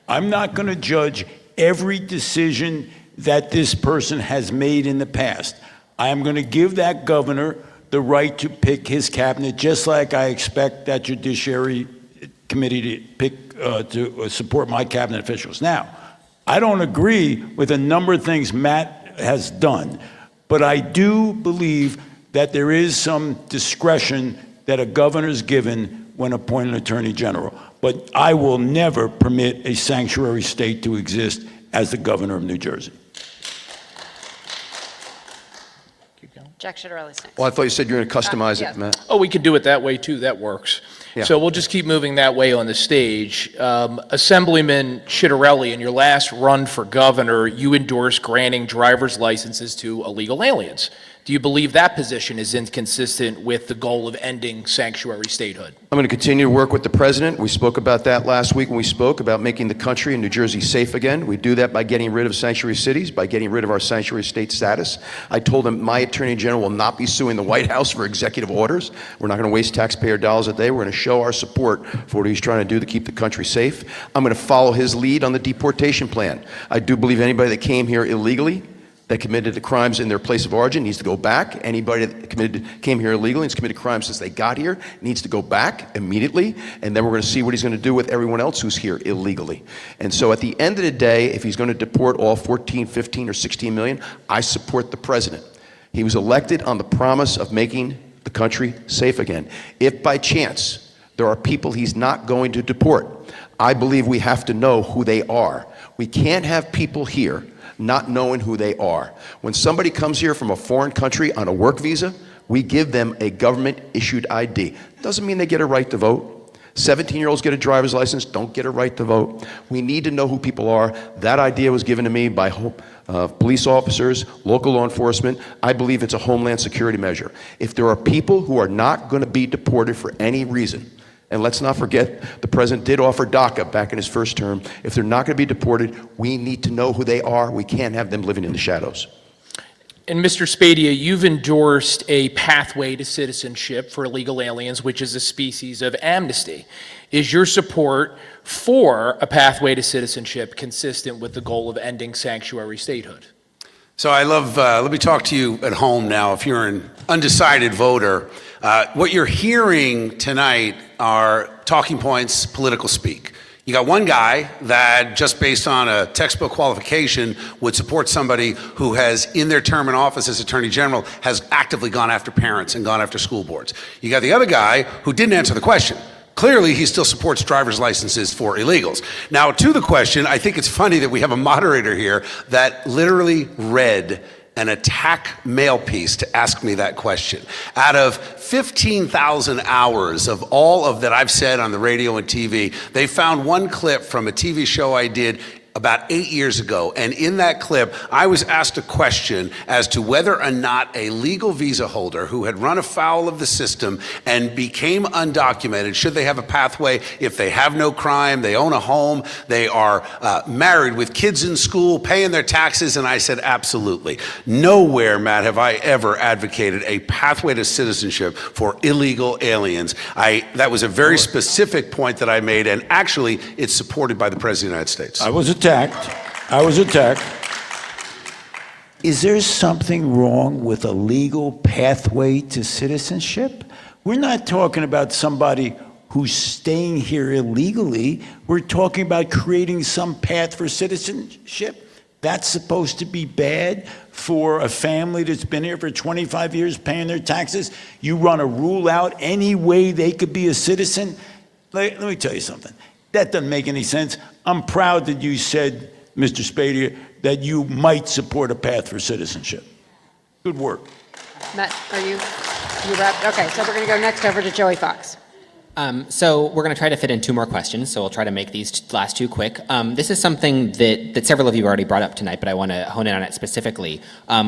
I'm not going to judge every decision that this person has made in the past. I am going to give that governor the right to pick his cabinet, just like I expect that Judiciary Committee to pick to support my cabinet officials. Now, I don't agree with a number of things Matt has done, but I do believe that there is some discretion that a governor is given when appointing an attorney general. But I will never permit a sanctuary state to exist as the governor of New Jersey. Jack Ciarelli's next. Well, I thought you said you were going to customize yes. it, Matt. Oh, we could do it that way too. That works. Yeah. So we'll just keep moving that way on the stage. Assemblyman Ciarelli, in your last run for governor, you endorsed granting driver's licenses to illegal aliens. Do you believe that position is inconsistent with the goal of ending sanctuary statehood? I'm going to continue to work with the president. We spoke about that last week when we spoke about making the country and New Jersey safe again. We do that by getting rid of sanctuary cities, by getting rid of our sanctuary state status. I told him my attorney general will not be suing the White House for executive orders. We're not going to waste taxpayer dollars a day. We're going to show our support for what he's trying to do to keep the country safe. I'm going to follow his lead on the deportation plan. I do believe anybody that came here illegally, that committed the crimes in their place of origin, needs to go back. Anybody that came here illegally and has committed crimes since they got here needs to go back immediately. And then we're going to see what he's going to do with everyone else who's here illegally. And so at the end of the day, if he's going to deport all 14, 15, or 16 million, I support the president. He was elected on the promise of making the country safe again. If by chance there are people he's not going to deport, I believe we have to know who they are. We can't have people here not knowing who they are. When somebody comes here from a foreign country on a work visa, we give them a government-issued ID. Doesn't mean they get a right to vote. 17-year-olds get a driver's license, don't get a right to vote. We need to know who people are. That idea was given to me by police officers, local law enforcement. I believe it's a homeland security measure. If there are people who are not going to be deported for any reason, and let's not forget, the president did offer DACA back in his first term. If they're not going to be deported, we need to know who they are. We can't have them living in the shadows. And Mr. Spadia, you've endorsed a pathway to citizenship for illegal aliens, which is a species of amnesty. Is your support for a pathway to citizenship consistent with the goal of ending sanctuary statehood? So let me talk to you at home now. If you're an undecided voter, what you're hearing tonight are talking points, political speak. You got one guy that just based on a textbook qualification would support somebody who has, in their term in office as Attorney General, has actively gone after parents and gone after school boards. You got the other guy who didn't answer the question. Clearly, he still supports driver's licenses for illegals. Now, to the question, I think it's funny that we have a moderator here that literally read an attack mail piece to ask me that question. Out of 15,000 hours of all of that I've said on the radio and TV, they found one clip from a TV show I did about 8 years ago, and in that clip, I was asked a question as to whether or not a legal visa holder who had run afoul of the system and became undocumented, should they have a pathway if they have no crime, they own a home, they are married with kids in school, paying their taxes, and I said, absolutely. Nowhere, Matt, have I ever advocated a pathway to citizenship for illegal aliens. That was a very specific point that I made, and actually, it's supported by the President of the United States. I was attacked. Is there something wrong with a legal pathway to citizenship? We're not talking about somebody who's staying here illegally. We're talking about creating some path for citizenship. That's supposed to be bad for a family that's been here for 25 years paying their taxes. You want to rule out any way they could be a citizen? Let me tell you something. That doesn't make any sense. I'm proud that you said, Mr. Spadia, that you might support a path for citizenship. Good work. Matt, are you wrapped? Okay, so we're going to go next over to Joey Fox. So we're going to try to fit in two more questions, so we'll try to make these last two quick. This is something that several of you already brought up tonight, but I want to hone in on it specifically,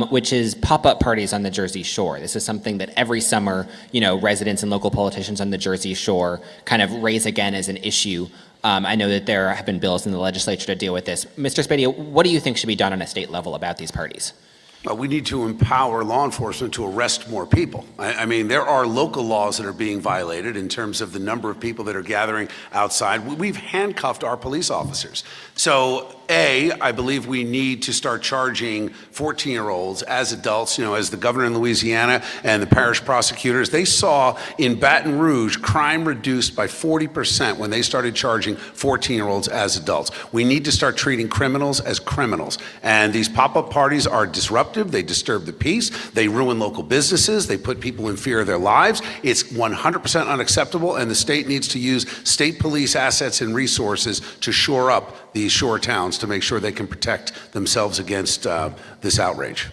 which is pop-up parties on the Jersey Shore. This is something that every summer, residents and local politicians on the Jersey Shore kind of raise again as an issue. I know that there have been bills in the legislature to deal with this. Mr. Spadia, what do you think should be done on a state level about these parties? We need to empower law enforcement to arrest more people. I mean, there are local laws that are being violated in terms of the number of people that are gathering outside. We've handcuffed our police officers. So, I believe we need to start charging 14-year-olds as adults, as the governor in Louisiana and the parish prosecutors, they saw in Baton Rouge crime reduced by 40% when they started charging 14-year-olds as adults. We need to start treating criminals as criminals. And these pop-up parties are disruptive. They disturb the peace. They ruin local businesses. They put people in fear of their lives. It's 100% unacceptable, and the state needs to use state police assets and resources to shore up these shore towns to make sure they can protect themselves against this outrage.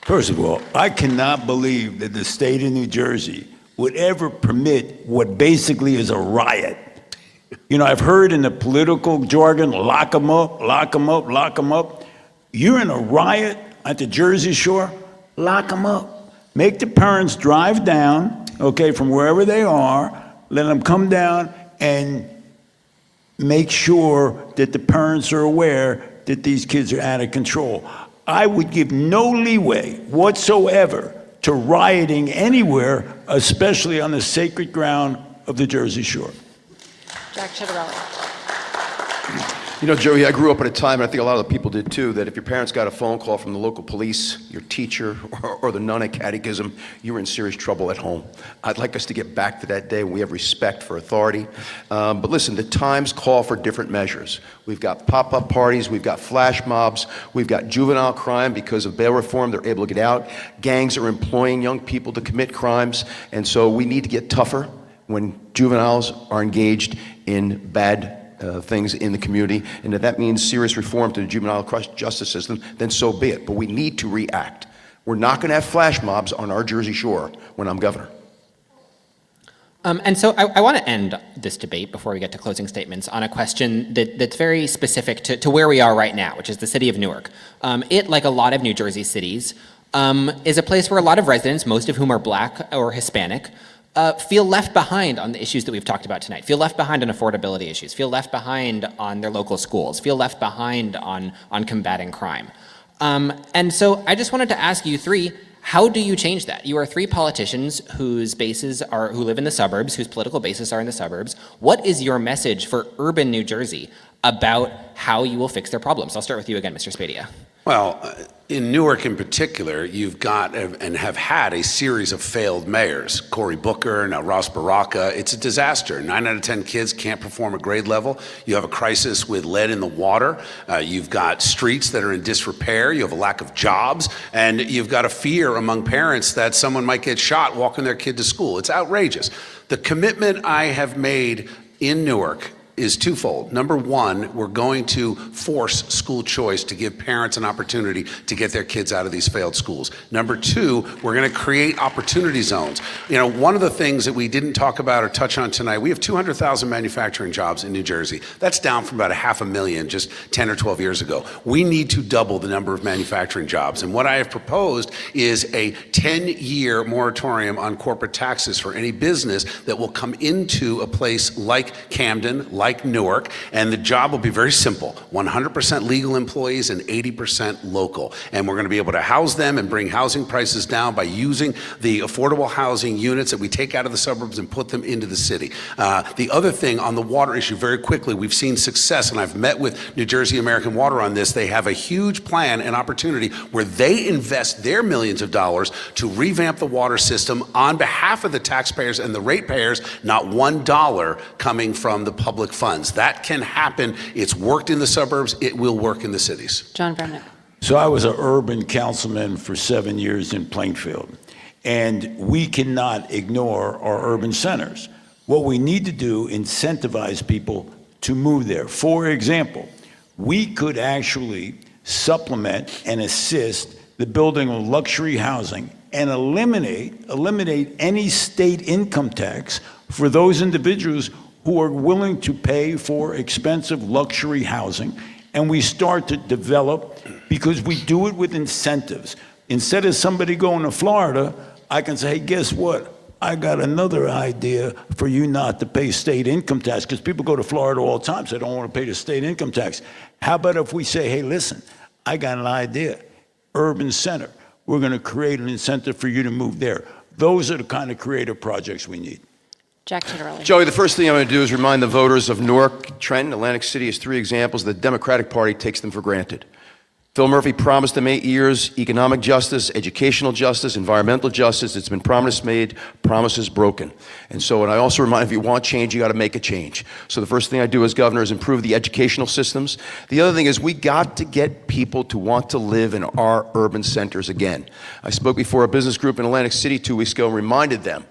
First of all, I cannot believe that the state of New Jersey would ever permit what basically is a riot. I've heard in the political jargon, lock them up, lock them up, lock them up. You're in a riot at the Jersey Shore? lock them up. Make the parents drive down, okay, from wherever they are, let them come down and make sure that the parents are aware that these kids are out of control. I would give no leeway whatsoever to rioting anywhere, especially on the sacred ground of the Jersey Shore. Jack Chitterelli. You know, Joey, I grew up at a time, and I think a lot of the people did too, that if your parents got a phone call from the local police, your teacher, or the nun at catechism, you were in serious trouble at home. I'd like us to get back to that day when we have respect for authority. But listen, the times call for different measures. We've got pop-up parties, we've got flash mobs, we've got juvenile crime because of bail reform, they're able to get out. Gangs are employing young people to commit crimes, and so we need to get tougher when juveniles are engaged in bad things in the community, and if that means serious reform to the juvenile justice system, then so be it. But we need to react. We're not going to have flash mobs on our Jersey Shore when I'm governor. And so I want to end this debate before we get to closing statements on a question that's very specific to where we are right now, which is the city of Newark. It, like a lot of New Jersey cities, is a place where a lot of residents, most of whom are Black or Hispanic, feel left behind on the issues that we've talked about tonight, feel left behind on affordability issues, feel left behind on their local schools, feel left behind on combating crime. And so I just wanted to ask you three, how do you change that? You are three politicians who live in the suburbs, whose political bases are in the suburbs. What is your message for urban New Jersey about how you will fix their problems? I'll start with you again, Mr. Spadia. Well, in Newark in particular, you've got and have had a series of failed mayors. Cory Booker, now Ross Baraka. It's a disaster. 9 out of 10 kids can't perform at grade level. You have a crisis with lead in the water. You've got streets that are in disrepair. You have a lack of jobs. And you've got a fear among parents that someone might get shot walking their kid to school. It's outrageous. The commitment I have made in Newark is twofold. Number one, we're going to force school choice to give parents an opportunity to get their kids out of these failed schools. Number two, we're going to create opportunity zones. You know, one of the things that we didn't talk about or touch on tonight, we have 200,000 manufacturing jobs in New Jersey. That's down from about 500,000 just 10 or 12 years ago. We need to double the number of manufacturing jobs. And what I have proposed is a 10-year moratorium on corporate taxes for any business that will come into a place like Camden, like Newark, and the job will be very simple. 100% legal employees and 80% local. And we're going to be able to house them and bring housing prices down by using the affordable housing units that we take out of the suburbs and put them into the city. The other thing on the water issue, very quickly, we've seen success, and I've met with New Jersey American Water on this. They have a huge plan and opportunity where they invest their millions of dollars to revamp the water system on behalf of the taxpayers and the ratepayers, not $1 coming from the public funds. That can happen. It's worked in the suburbs. It will work in the cities. John Bremnick. So I was an urban councilman for 7 years in Plainfield, and we cannot ignore our urban centers. What we need to do, incentivize people to move there. For example, we could actually supplement and assist the building of luxury housing and eliminate any state income tax for those individuals who are willing to pay for expensive luxury housing, and we start to develop, because we do it with incentives. Instead of somebody going to Florida, I can say, hey, guess what? I got another idea for you not to pay state income tax, because people go to Florida all the time, so they don't want to pay the state income tax. How about if we say, hey, listen, I got an idea, urban center. We're going to create an incentive for you to move there. Those are the kind of creative projects we need. Jack Chitterelli. Joey, the first thing I'm going to do is remind the voters of Newark, Trenton, Atlantic City as three examples. The Democratic Party takes them for granted. Phil Murphy promised them 8 years, economic justice, educational justice, environmental justice. It's been promises made, promises broken. And so, and I also remind, if you want change, you got to make a change. So the first thing I do as governor is improve the educational systems. The other thing is we got to get people to want to live in our urban centers again. I spoke before a business group in Atlantic City 2 weeks ago and reminded them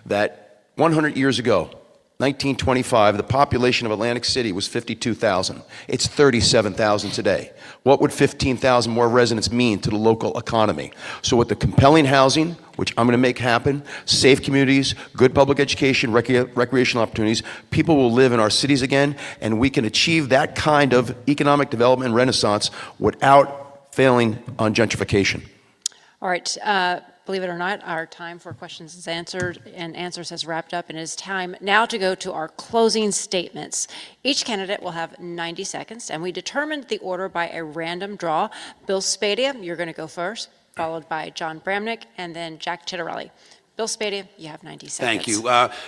that 100 years ago, 1925, the population of Atlantic City was 52,000. It's 37,000 today. What would 15,000 more residents mean to the local economy? So with the compelling housing, which I'm going to make happen, safe communities, good public education, recreational opportunities, people will live in our cities again, and we can achieve that kind of economic development and renaissance without failing on gentrification. All right, believe it or not, our time for questions and answers has wrapped up, and it is time now to go to our closing statements. Each candidate will have 90 seconds, and we determined the order by a random draw. Bill Spadia, you're going to go first, followed by John Bramnick, and then Jack Titterelli. Bill Spadia, you have 90 seconds. Thank you.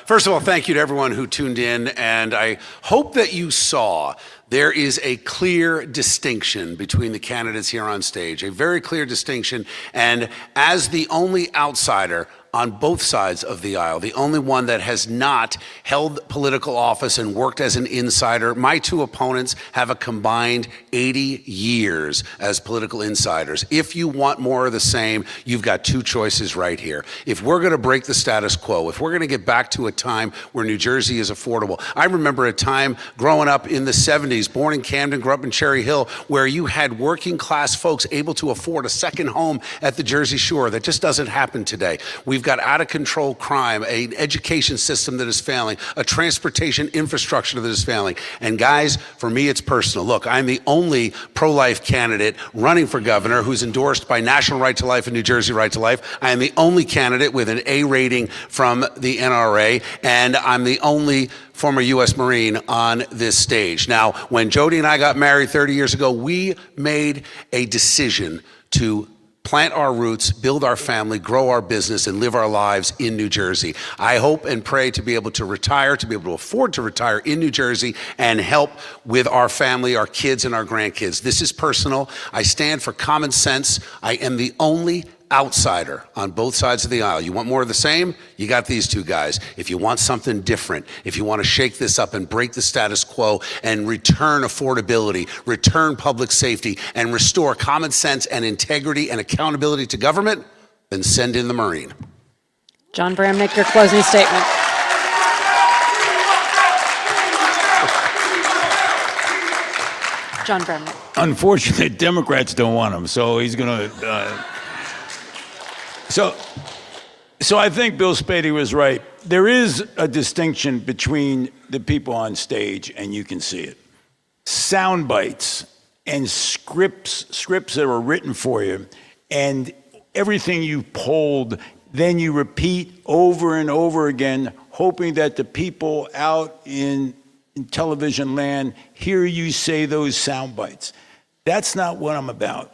First of all, thank you to everyone who tuned in, and I hope that you saw there is a clear distinction between the candidates here on stage, a very clear distinction, and as the only outsider on both sides of the aisle, the only one that has not held political office and worked as an insider. My two opponents have a combined 80 years as political insiders. If you want more of the same, you've got two choices right here. If we're going to break the status quo, if we're going to get back to a time where New Jersey is affordable. I remember a time growing up in the 70s, born in Camden, grew up in Cherry Hill, where you had working class folks able to afford a second home at the Jersey Shore. That just doesn't happen today. We've got out of control crime, an education system that is failing, a transportation infrastructure that is failing. And guys, for me, it's personal. Look, I'm the only pro-life candidate running for governor who's endorsed by National Right to Life and New Jersey Right to Life. I am the only candidate with an A rating from the NRA, and I'm the only former U.S. Marine on this stage. Now, when Jody and I got married 30 years ago, we made a decision to plant our roots, build our family, grow our business, and live our lives in New Jersey. I hope and pray to be able to retire, to be able to afford to retire in New Jersey and help with our family, our kids, and our grandkids. This is personal. I stand for common sense. I am the only outsider on both sides of the aisle. You want more of the same? You got these two guys. If you want something different, if you want to shake this up and break the status quo and return affordability, return public safety, and restore common sense and integrity and accountability to government, then send in the Marine. John Bramnick, your closing statement. John Bramnick. Unfortunately, Democrats don't want him, so he's going to... So I think Bill Spady was right. There is a distinction between the people on stage, and you can see it. Sound bites and scripts that are written for you, and everything you polled, then you repeat over and over again, hoping that the people out in television land hear you say those sound bites. That's not what I'm about.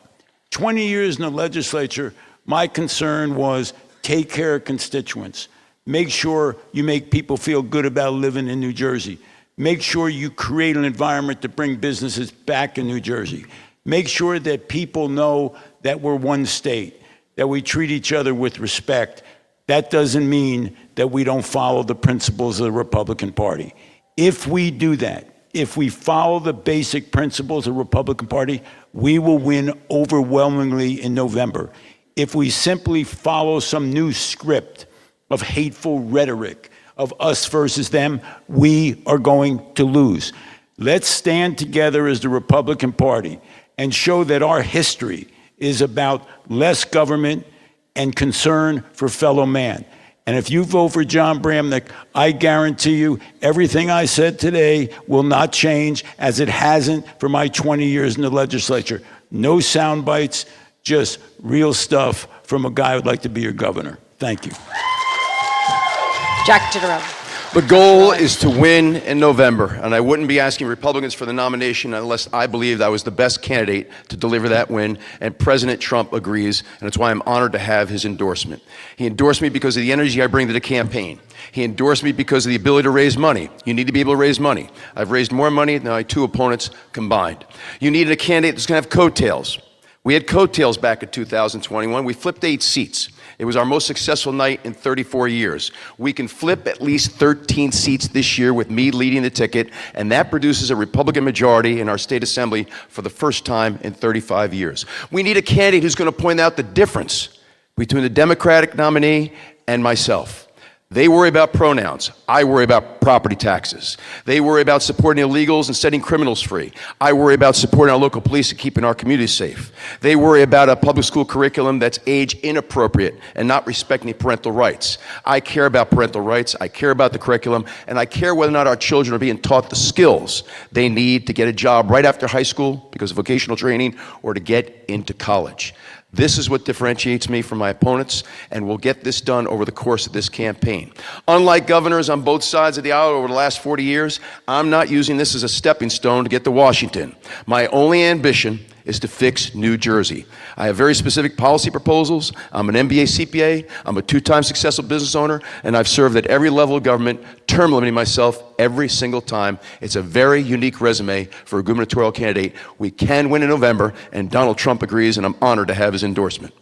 20 years in the legislature, my concern was take care of constituents. Make sure you make people feel good about living in New Jersey. Make sure you create an environment to bring businesses back in New Jersey. Make sure that people know that we're one state, that we treat each other with respect. That doesn't mean that we don't follow the principles of the Republican Party. If we do that, if we follow the basic principles of the Republican Party, we will win overwhelmingly in November. If we simply follow some new script of hateful rhetoric, of us versus them, we are going to lose. Let's stand together as the Republican Party and show that our history is about less government and concern for fellow man. And if you vote for John Bramnick, I guarantee you everything I said today will not change, as it hasn't for my 20 years in the legislature. No sound bites, just real stuff from a guy who'd like to be your governor. Thank you. Jack Titterelli. The goal is to win in November, and I wouldn't be asking Republicans for the nomination unless I believed I was the best candidate to deliver that win, and President Trump agrees, and it's why I'm honored to have his endorsement. He endorsed me because of the energy I bring to the campaign. He endorsed me because of the ability to raise money. You need to be able to raise money. I've raised more money than my two opponents combined. You needed a candidate that's going to have coattails. We had coattails back in 2021. We flipped 8 seats. It was our most successful night in 34 years. We can flip at least 13 seats this year with me leading the ticket, and that produces a Republican majority in our state assembly for the first time in 35 years. We need a candidate who's going to point out the difference between the Democratic nominee and myself. They worry about pronouns. I worry about property taxes. They worry about supporting illegals and setting criminals free. I worry about supporting our local police and keeping our communities safe. They worry about a public school curriculum that's age inappropriate and not respecting parental rights. I care about parental rights. I care about the curriculum, and I care whether or not our children are being taught the skills they need to get a job right after high school because of vocational training or to get into college. This is what differentiates me from my opponents, and we'll get this done over the course of this campaign. Unlike governors on both sides of the aisle over the last 40 years, I'm not using this as a stepping stone to get to Washington. My only ambition is to fix New Jersey. I have very specific policy proposals. I'm an MBA CPA, I'm a 2-time successful business owner, and I've served at every level of government, term limiting myself every single time. It's a very unique resume for a gubernatorial candidate. We can win in November, and Donald Trump agrees, and I'm honored to have his endorsement.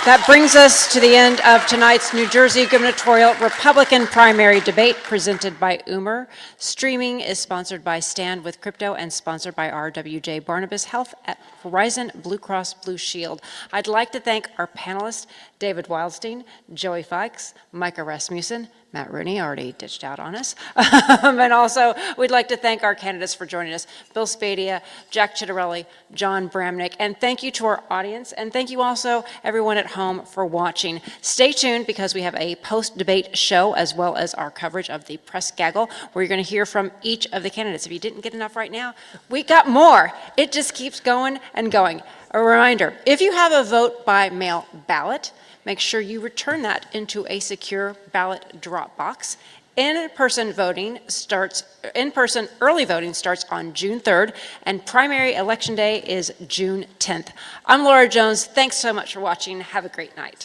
That brings us to the end of tonight's New Jersey gubernatorial Republican primary debate presented by Umer. Streaming is sponsored by Stand with Crypto and sponsored by RWJ Barnabas Health at Horizon Blue Cross Blue Shield. I'd like to thank our panelists, David Wildstein, Joey Fikes, Micah Rasmussen, Matt Rooney already ditched out on us. And also, we'd like to thank our candidates for joining us, Bill Spadia, Jack Chittarelli, John Bramnick, and thank you to our audience, and thank you also, everyone at home, for watching. Stay tuned because we have a post-debate show as well as our coverage of the press gaggle where you're going to hear from each of the candidates. If you didn't get enough right now, we got more. It just keeps going and going. A reminder, if you have a vote by mail ballot, make sure you return that into a secure ballot drop box. In-person early voting starts on June 3rd, and primary election day is June 10th. I'm Laura Jones. Thanks so much for watching. Have a great night.